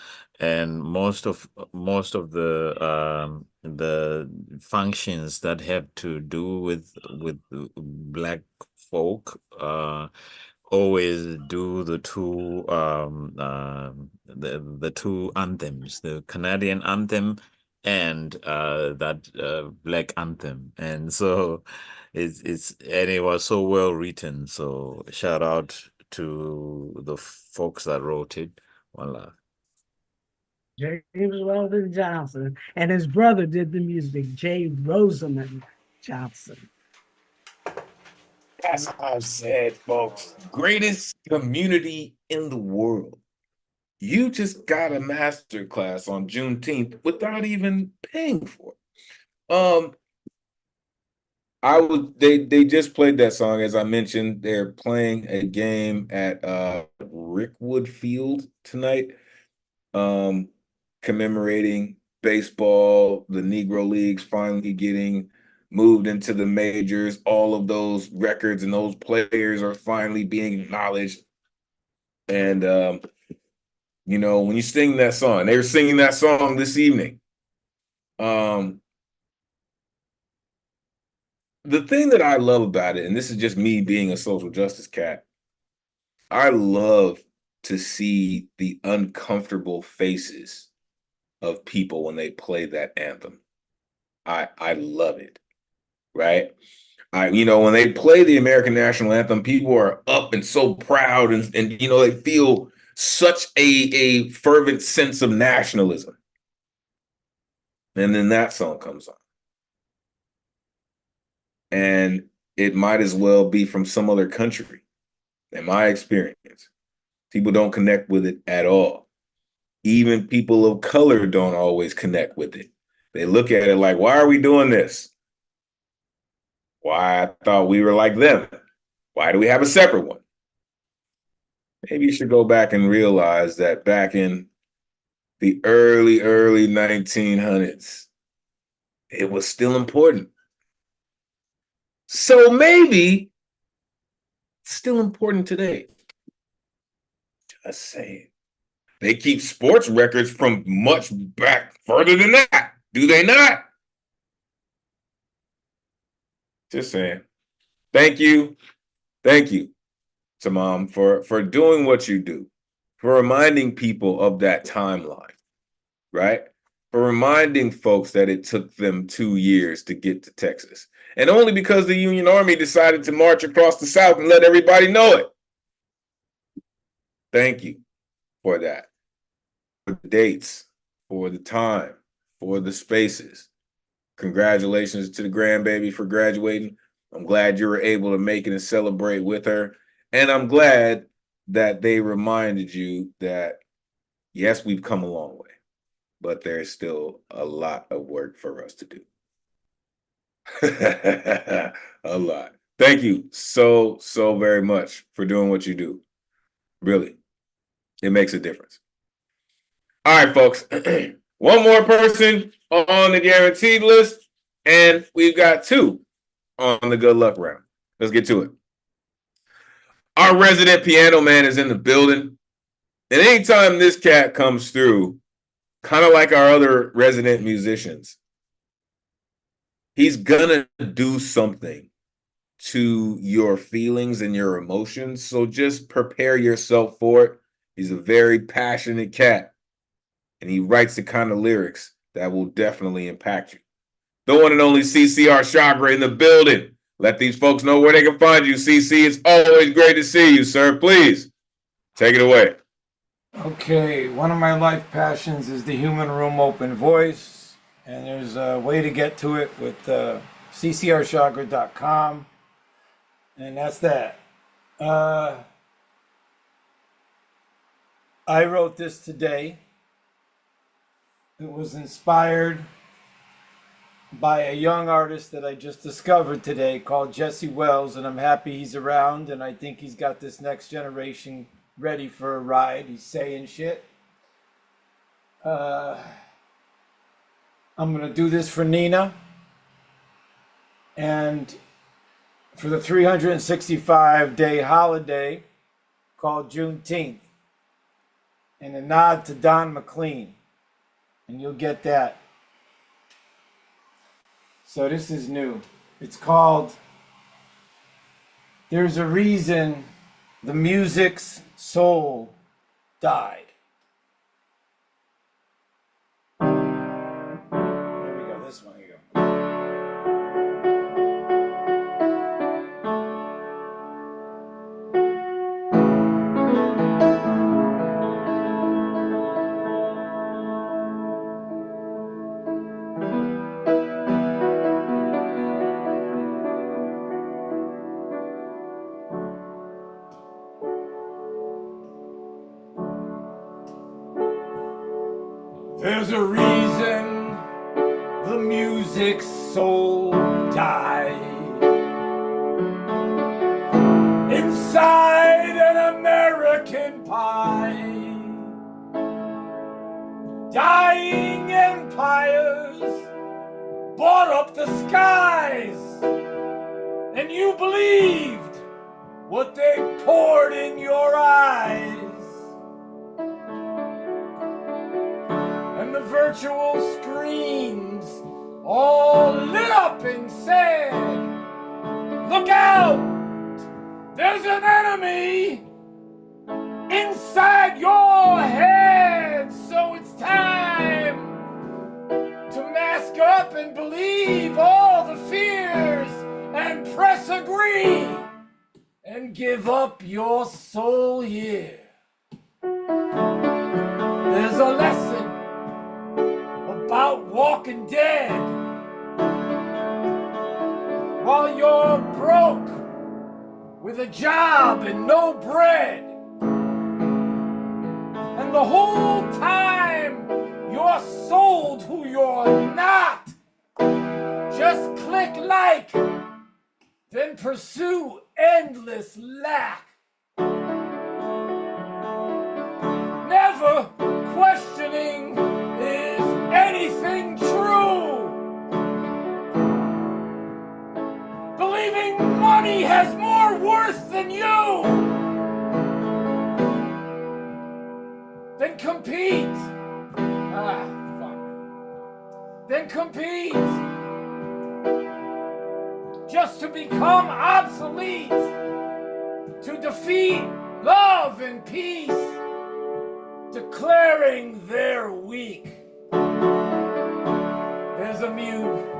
and most of the functions that have to do with Black folk always do the two anthems, the Canadian anthem and that Black anthem, and so and it was so well written. So shout out to the folks that wrote it. One love. James Weldon Johnson, and his brother did the music, Jay Rosamond Johnson. That's how I've said, folks. Greatest community in the world. You just got a master class on Juneteenth without even paying for it. They just played that song, as I mentioned. They're playing a game at Rickwood Field tonight, commemorating baseball, the Negro Leagues finally getting moved into the majors. All of those records and those players are finally being acknowledged. And when you sing that song, they were singing that song this evening. The thing that I love about it, and this is just me being a social justice cat, I love to see the uncomfortable faces of people when they play that anthem. I love it, right? When they play the American national anthem, people are up and so proud, and they feel such a fervent sense of nationalism. And then that song comes on. And it might as well be from some other country. In my experience, people don't connect with it at all. Even people of color don't always connect with it. They look at it like, why are we doing this? Why? I thought we were like them. Why do we have a separate one? Maybe you should go back and realize that back in the early 1900s, it was still important. So maybe it's still important today. Just saying. They keep sports records from much back further than that. Do they not? Just saying. Thank you. Thank you, Tamam, for doing what you do, for reminding people of that timeline, right? For reminding folks that it took them 2 years to get to Texas. And only because the Union Army decided to march across the South and let everybody know it. Thank you for that. For the dates, for the time, for the spaces. Congratulations to the grandbaby for graduating. I'm glad you were able to make it and celebrate with her. And I'm glad that they reminded you that, yes, we've come a long way, but there's still a lot of work for us to do. A lot. Thank you so very much for doing what you do. Really, it makes a difference. All right, folks. One more person on the guaranteed list, and we've got 2 on the good luck round. Let's get to it. Our resident piano man is in the building. And anytime this cat comes through, kind of like our other resident musicians, he's gonna do something to your feelings and your emotions. So just prepare yourself for it. He's a very passionate cat, and he writes the kind of lyrics that will definitely impact you. The one and only CCR Chagra in the building. Let these folks know where they can find you, CC. It's always great to see you, sir. Please take it away. Okay, one of my life passions is the Human Room Open Voice, and there's a way to get to it with ccrchakra.com, and that's that. I wrote this today. It was inspired by a young artist that I just discovered today called Jesse Wells, and I'm happy he's around, and I think he's got this next generation ready for a ride. He's saying shit. I'm going to do this for Nina and for the 365-day holiday called Juneteenth, and a nod to Don McLean, and you'll get that. So this is new. It's called There's a Reason the Music's Soul Died. Here we go, this one, here you go. There's a reason the music's soul died inside an American pie. Dying empires bought up the skies, and you believed what they poured in your eyes. And the virtual screens all lit up and said, look out, there's an enemy inside your head. So it's time to mask up and believe all the fears and press agree and give up your soul here. There's a lesson about walking dead while you're broke with a job and no bread. And the whole time you're sold who you're not. Just click like, then pursue endless lack. Never questioning, is anything true? Believing money has more worth than you. Then compete. Then compete. Just to become obsolete. To defeat love and peace. Declaring they're weak. There's a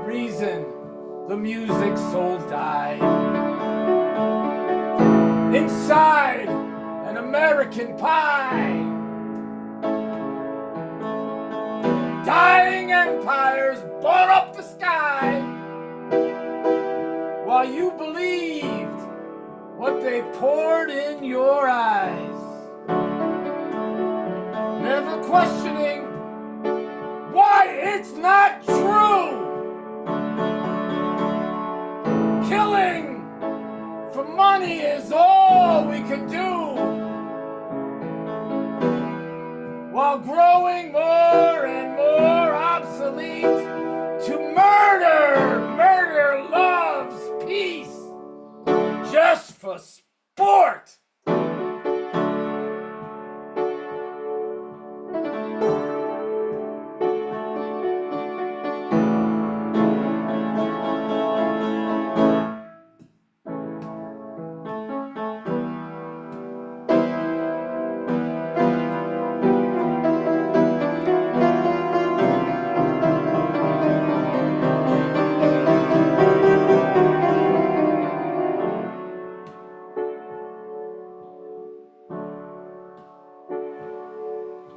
reason the music's soul died. Inside an American pie. Dying empires bought up the sky while you believed what they poured in your eyes. Never questioning why it's not true. Killing for money is all we can do, while growing more and more obsolete to murder loves peace just for sport.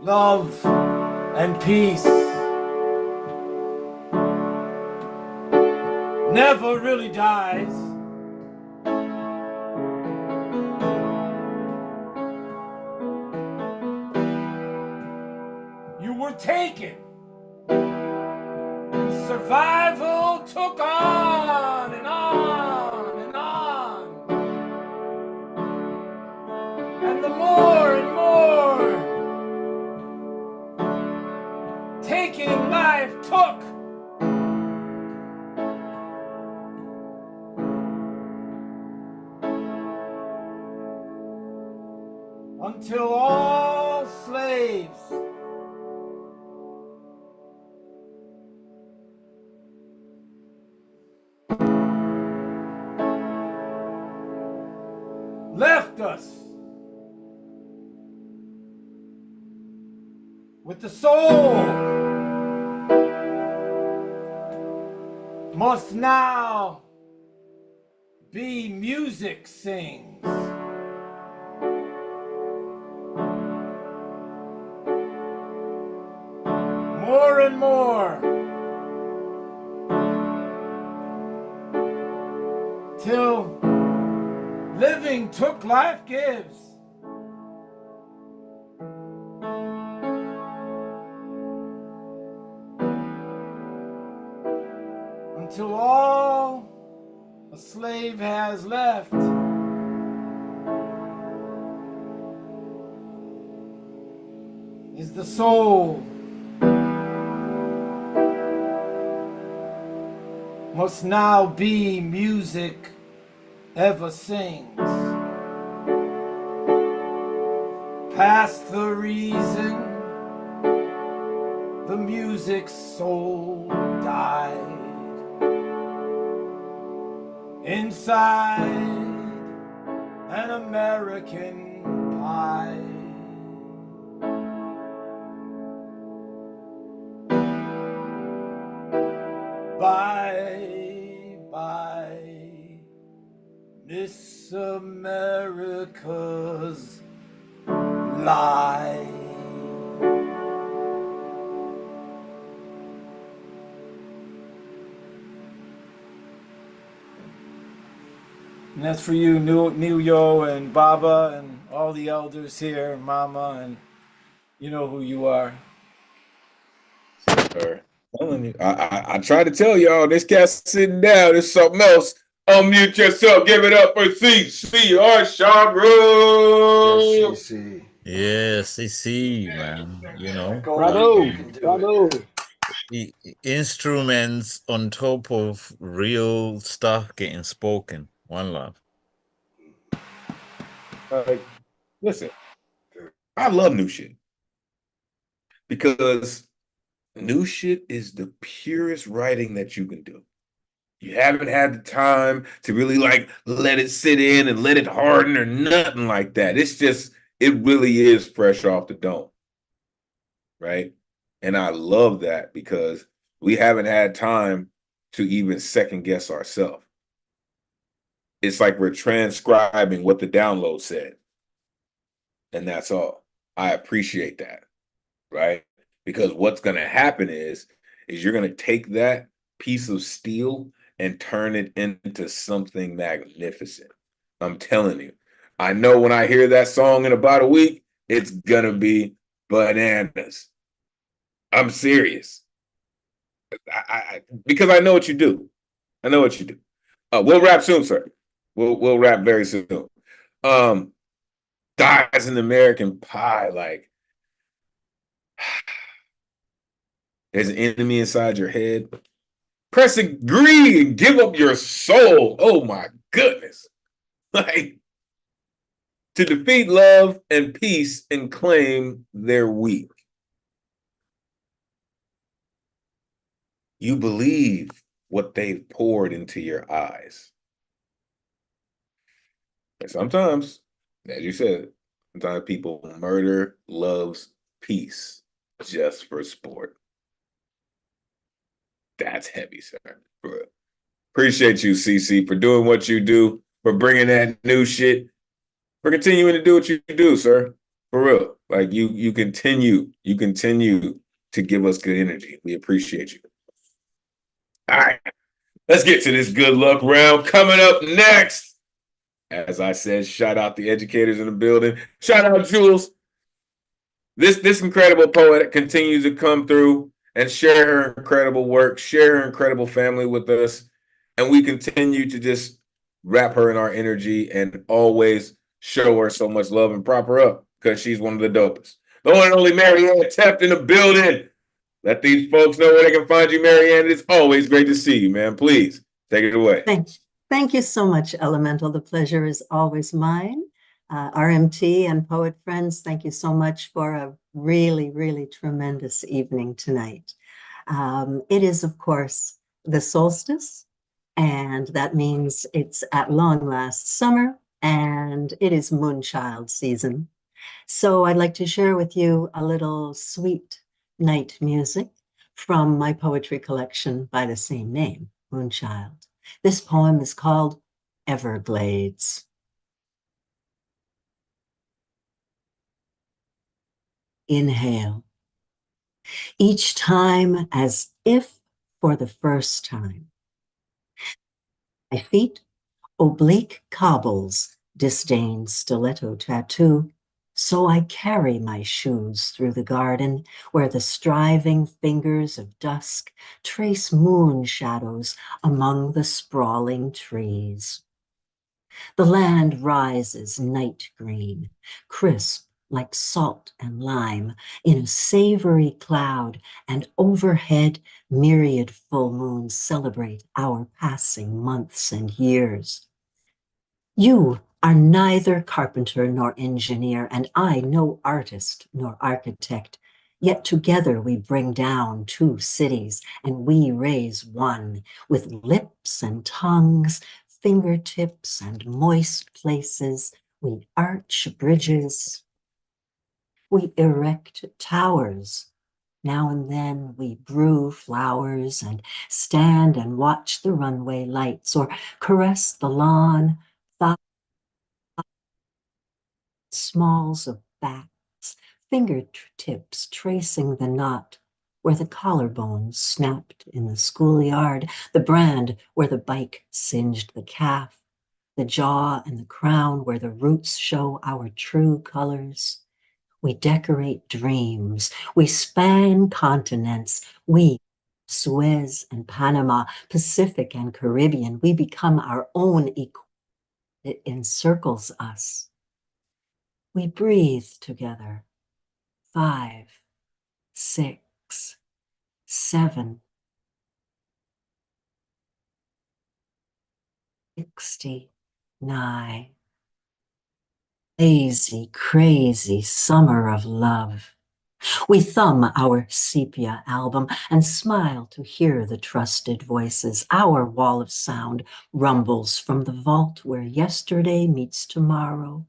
Love and peace never really dies. You were taken in survival took on and on and on. And the more and more taking life took. Until all slaves left us with the soul must now be music sings. More and more till living took life gives. Until all a slave has left is the soul. Must now be music ever sings. Past the reason the music's soul died. Inside an American pie. Bye, bye, Miss America's lie. And that's for you, Nuyo and Baba and all the elders here, Mama, and you know who you are. Sir. I try to tell y'all, this cat's sitting down. There's something else. Unmute yourself. Give it up for CCR Shabro. CC. Yeah, CC, man. You know, Bravo. Bravo. instruments on top of real stuff getting spoken. One love. Listen, I love new shit because new shit is the purest writing that you can do. You haven't had the time to really like let it sit in and let it harden or nothing like that. It's just, it really is fresh off the dome, right? And I love that because we haven't had time to even second guess ourselves. It's like we're transcribing what the download said. And that's all. I appreciate that, right? Because what's going to happen is you're going to take that piece of steel and turn it into something magnificent. I'm telling you. I know when I hear that song in about a week, it's going to be bananas. I'm serious. Because I know what you do. I know what you do. We'll wrap soon, sir. We'll wrap very soon. Dies in American Pie, like there's an enemy inside your head. Press agree and give up your soul. Oh my goodness. Like, to defeat love and peace and claim they're weak. You believe what they've poured into your eyes. And sometimes, as you said, sometimes people murder love's peace just for sport. That's heavy, sir. Appreciate you, CC, for doing what you do, for bringing that new shit, for continuing to do what you do, sir. For real. Like you continue to give us good energy. We appreciate you. All right. Let's get to this good luck round. Coming up next, as I said, shout out the educators in the building. Shout out Jules. This incredible poet continues to come through and share her incredible work, share her incredible family with us. And we continue to just wrap her in our energy and always show her so much love and prop her up because she's one of the dopest. The one and only Marianne Teft in the building. Let these folks know where they can find you, Marianne. It's always great to see you, man. Please take it away. Thank you so much, Elemental. The pleasure is always mine. RMT and poet friends, thank you so much for a really, really tremendous evening tonight. It is, of course, the solstice, and that means it's at long last summer, and it is Moonchild season. So I'd like to share with you a little sweet night music from my poetry collection by the same name, Moonchild. This poem is called Everglades. Inhale. Each time as if for the first time. My feet, oblique cobbles, disdain stiletto tattoo. So I carry my shoes through the garden where the striving fingers of dusk trace moon shadows among the sprawling trees. The land rises night green, crisp like salt and lime in a savory cloud, and overhead myriad full moons celebrate our passing months and years. You are neither carpenter nor engineer, and I no artist nor architect. Yet together we bring down two cities, and we raise one with lips and tongues, fingertips and moist places. We arch bridges, we erect towers. Now and then we brew flowers and stand and watch the runway lights or caress the lawn. Smalls of backs, fingertips tracing the knot where the collarbone snapped in the schoolyard, the brand where the bike singed the calf, the jaw and the crown where the roots show our true colors. We decorate dreams, we span continents, we, Suez and Panama, Pacific and Caribbean, we become our own equal. It encircles us. We breathe together. 5, 6, 7, 69. Lazy, crazy summer of love. We thumb our sepia album and smile to hear the trusted voices. Our wall of sound rumbles from the vault where yesterday meets tomorrow.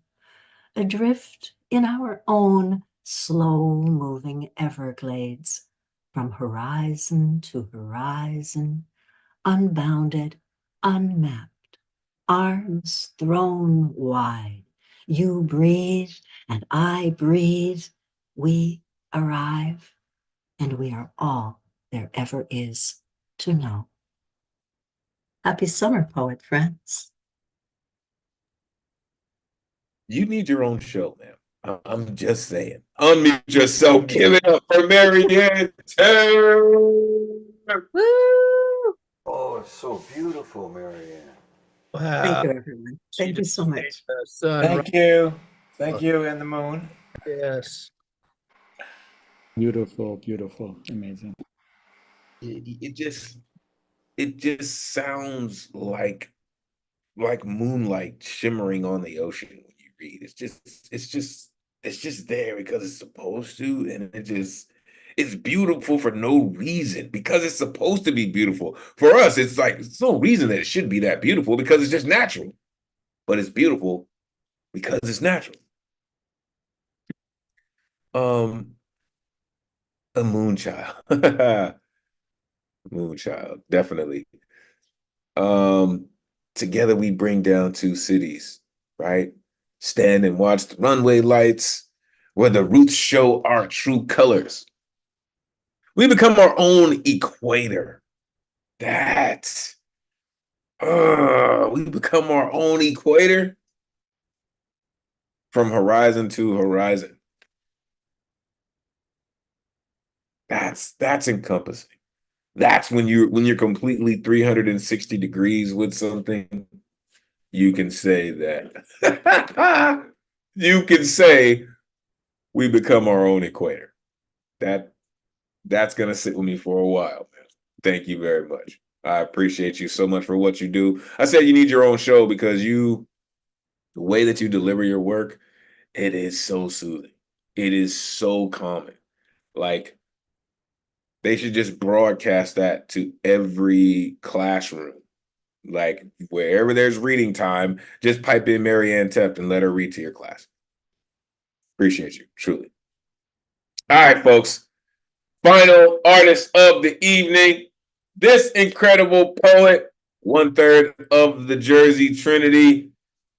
Adrift in our own slow-moving Everglades, from horizon to horizon, unbounded, unmapped, arms thrown wide. You breathe and I breathe. We arrive, and we are all there ever is to know. Happy summer, poet friends. You need your own show, man. I'm just saying. Unmute yourself. Give it up for Marianne Teft. Woo! Oh, it's so beautiful, Marianne. Wow. Thank you, everyone. Thank you so much. Thank you. Thank you, and the moon. Yes. Beautiful, beautiful, amazing. It just sounds like moonlight shimmering on the ocean when you read. It's just there because it's supposed to, and it's beautiful for no reason because it's supposed to be beautiful. For us, it's like there's no reason that it should be that beautiful because it's just natural. But it's beautiful because it's natural. A moonchild. Moonchild, definitely. Together we bring down two cities, right? Stand and watch the runway lights where the roots show our true colors. We become our own equator. We become our own equator from horizon to horizon. That's encompassing. That's when you're completely 360 degrees with something. You can say that. You can say we become our own equator. That's gonna sit with me for a while, man. Thank you very much. I appreciate you so much for what you do. I said you need your own show because the way that you deliver your work, it is so soothing. It is so calming. Like, they should just broadcast that to every classroom. Like, wherever there's reading time, just pipe in Marianne Tept and let her read to your class. Appreciate you, truly. All right, folks. Final artist of the evening. This incredible poet, 1/3 of the Jersey Trinity,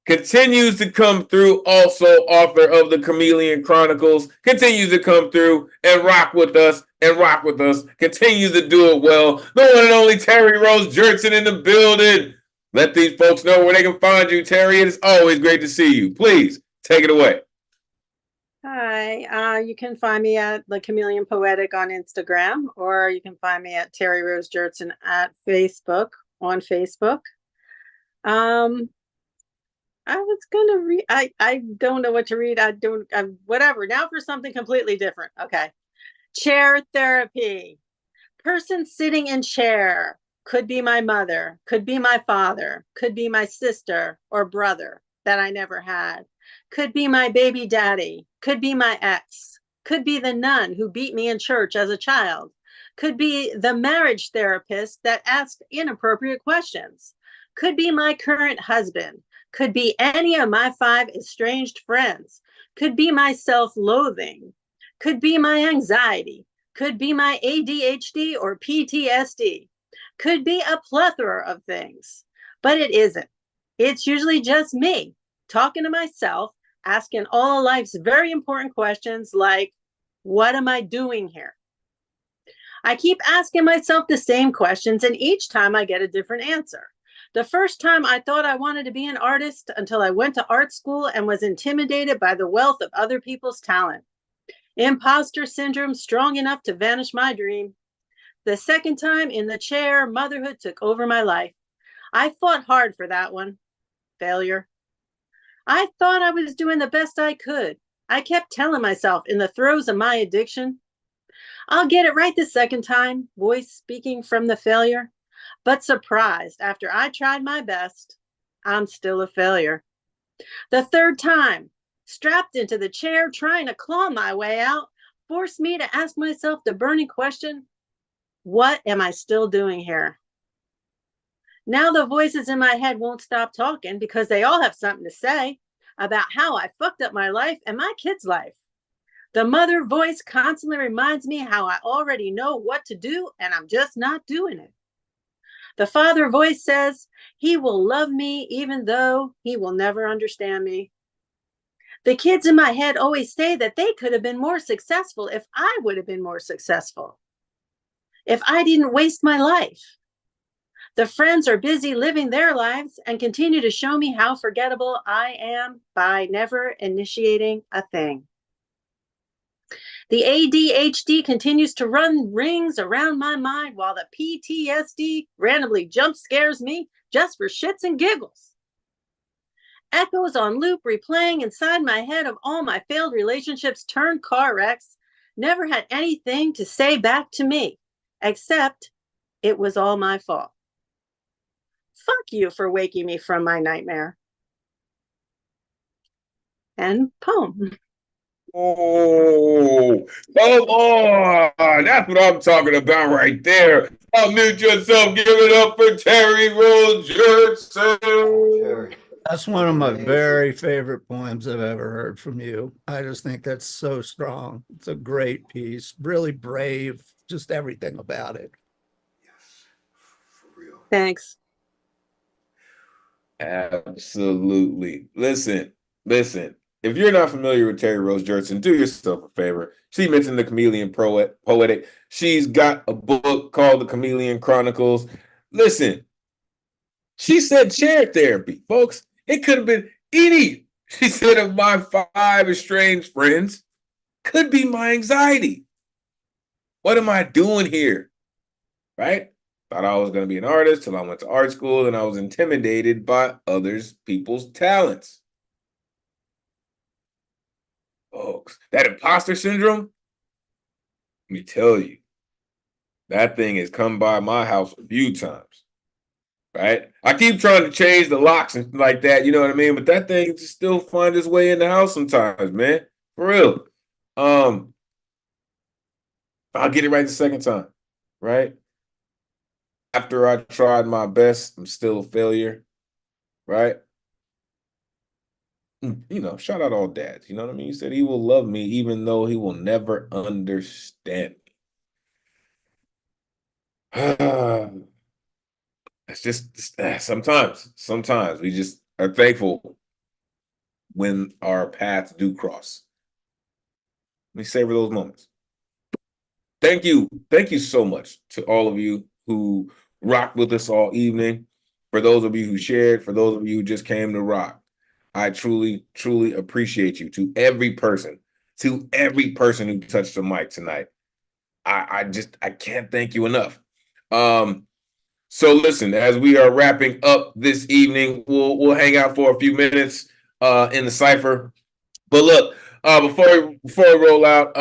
continues to come through, also author of the Chameleon Chronicles, continues to come through and rock with us, continues to do it well. The one and only Terry Rose Jurtson in the building. Let these folks know where they can find you, Terry. It is always great to see you. Please, take it away. Hi, you can find me at the Chameleon Poetic on Instagram, or you can find me at Terry Rose Jurtson at Facebook, on Facebook. I was gonna read. I don't know what to read. Whatever. Now for something completely different. Okay. Chair therapy. Person sitting in chair. Could be my mother, could be my father, could be my sister or brother that I never had. Could be my baby daddy, could be my ex, could be the nun who beat me in church as a child, could be the marriage therapist that asked inappropriate questions, could be my current husband, could be any of my 5 estranged friends, could be my self-loathing, could be my anxiety, could be my ADHD or PTSD, could be a plethora of things, but it isn't. It's usually just me talking to myself, asking all life's very important questions like, what am I doing here? I keep asking myself the same questions, and each time I get a different answer. The first time I thought I wanted to be an artist until I went to art school and was intimidated by the wealth of other people's talent. Imposter syndrome strong enough to vanish my dream. The second time in the chair, motherhood took over my life. I fought hard for that one. Failure. I thought I was doing the best I could. I kept telling myself in the throes of my addiction, I'll get it right the second time, voice speaking from the failure. But surprised, after I tried my best, I'm still a failure. The third time, strapped into the chair, trying to claw my way out, forced me to ask myself the burning question, what am I still doing here? Now the voices in my head won't stop talking because they all have something to say about how I fucked up my life and my kid's life. The mother voice constantly reminds me how I already know what to do and I'm just not doing it. The father voice says he will love me even though he will never understand me. The kids in my head always say that they could have been more successful if I would have been more successful, if I didn't waste my life. The friends are busy living their lives and continue to show me how forgettable I am by never initiating a thing. The ADHD continues to run rings around my mind while the PTSD randomly jump scares me just for shits and giggles. Echoes on loop replaying inside my head of all my failed relationships turned car wrecks never had anything to say back to me, except it was all my fault. Fuck you for waking me from my nightmare. And poem. Oh, come on. That's what I'm talking about right there. Unmute yourself. Give it up for Terry Rose Jurtson. That's one of my very favorite poems I've ever heard from you. I just think that's so strong. It's a great piece, really brave, just everything about it. Thanks. Absolutely. Listen. If you're not familiar with Terry Rose Jurtson, do yourself a favor. She mentioned the Chameleon Poetic. She's got a book called The Chameleon Chronicles. Listen, she said chair therapy, folks. It could have been any. She said of my 5 estranged friends, could be my anxiety. What am I doing here? Right? Thought I was going to be an artist till I went to art school and I was intimidated by people's talents. Folks, that imposter syndrome, let me tell you, that thing has come by my house a few times. Right? I keep trying to change the locks and like that, you know what I mean? But that thing just still find its way in the house sometimes, man. For real. I'll get it right the second time, right? After I tried my best, I'm still a failure, right? You know, shout out all dads. You know what I mean? He said he will love me even though he will never understand me. It's just sometimes we just are thankful when our paths do cross. Let me savor those moments. Thank you so much to all of you who rocked with us all evening. For those of you who shared, for those of you who just came to rock, I truly appreciate you. To every person who touched the mic tonight, I can't thank you enough. So listen, as we are wrapping up this evening, we'll hang out for a few minutes in the cipher. But look, before we roll out,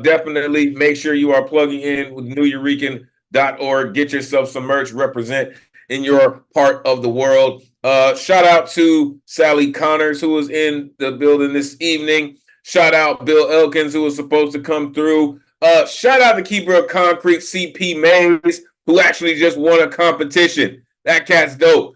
definitely make sure you are plugging in with Nuyorican.org. Get yourself some merch, represent in your part of the world. Shout out to Sally Connors, who was in the building this evening. Shout out Bill Elkins, who was supposed to come through. Shout out to Keeper of Concrete, CP Mays, who actually just won a competition. That cat's dope.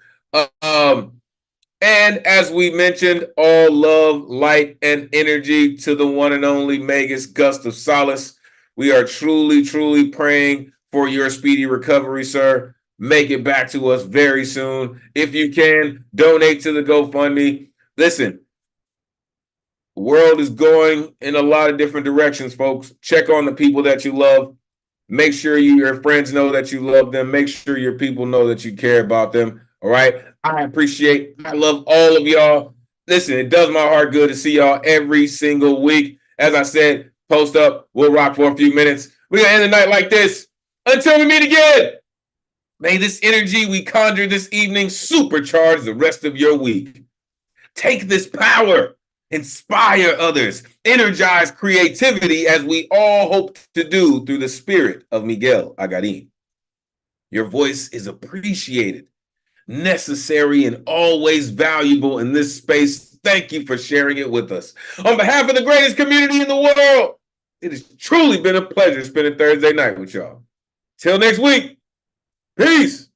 And as we mentioned, all love, light, and energy to the one and only Magus Gust of Solace. We are truly praying for your speedy recovery, sir. Make it back to us very soon. If you can, donate to the GoFundMe. Listen, the world is going in a lot of different directions, folks. Check on the people that you love. Make sure your friends know that you love them. Make sure your people know that you care about them. All right. I love all of y'all. Listen, it does my heart good to see y'all every single week. As I said, post up. We'll rock for a few minutes. We're going to end the night like this. Until we meet again. May this energy we conjure this evening supercharge the rest of your week. Take this power. Inspire others. Energize creativity as we all hope to do through the spirit of Miguel Agarin. Your voice is appreciated, necessary, and always valuable in this space. Thank you for sharing it with us. On behalf of the greatest community in the world, it has truly been a pleasure spending Thursday night with y'all. Till next week, peace.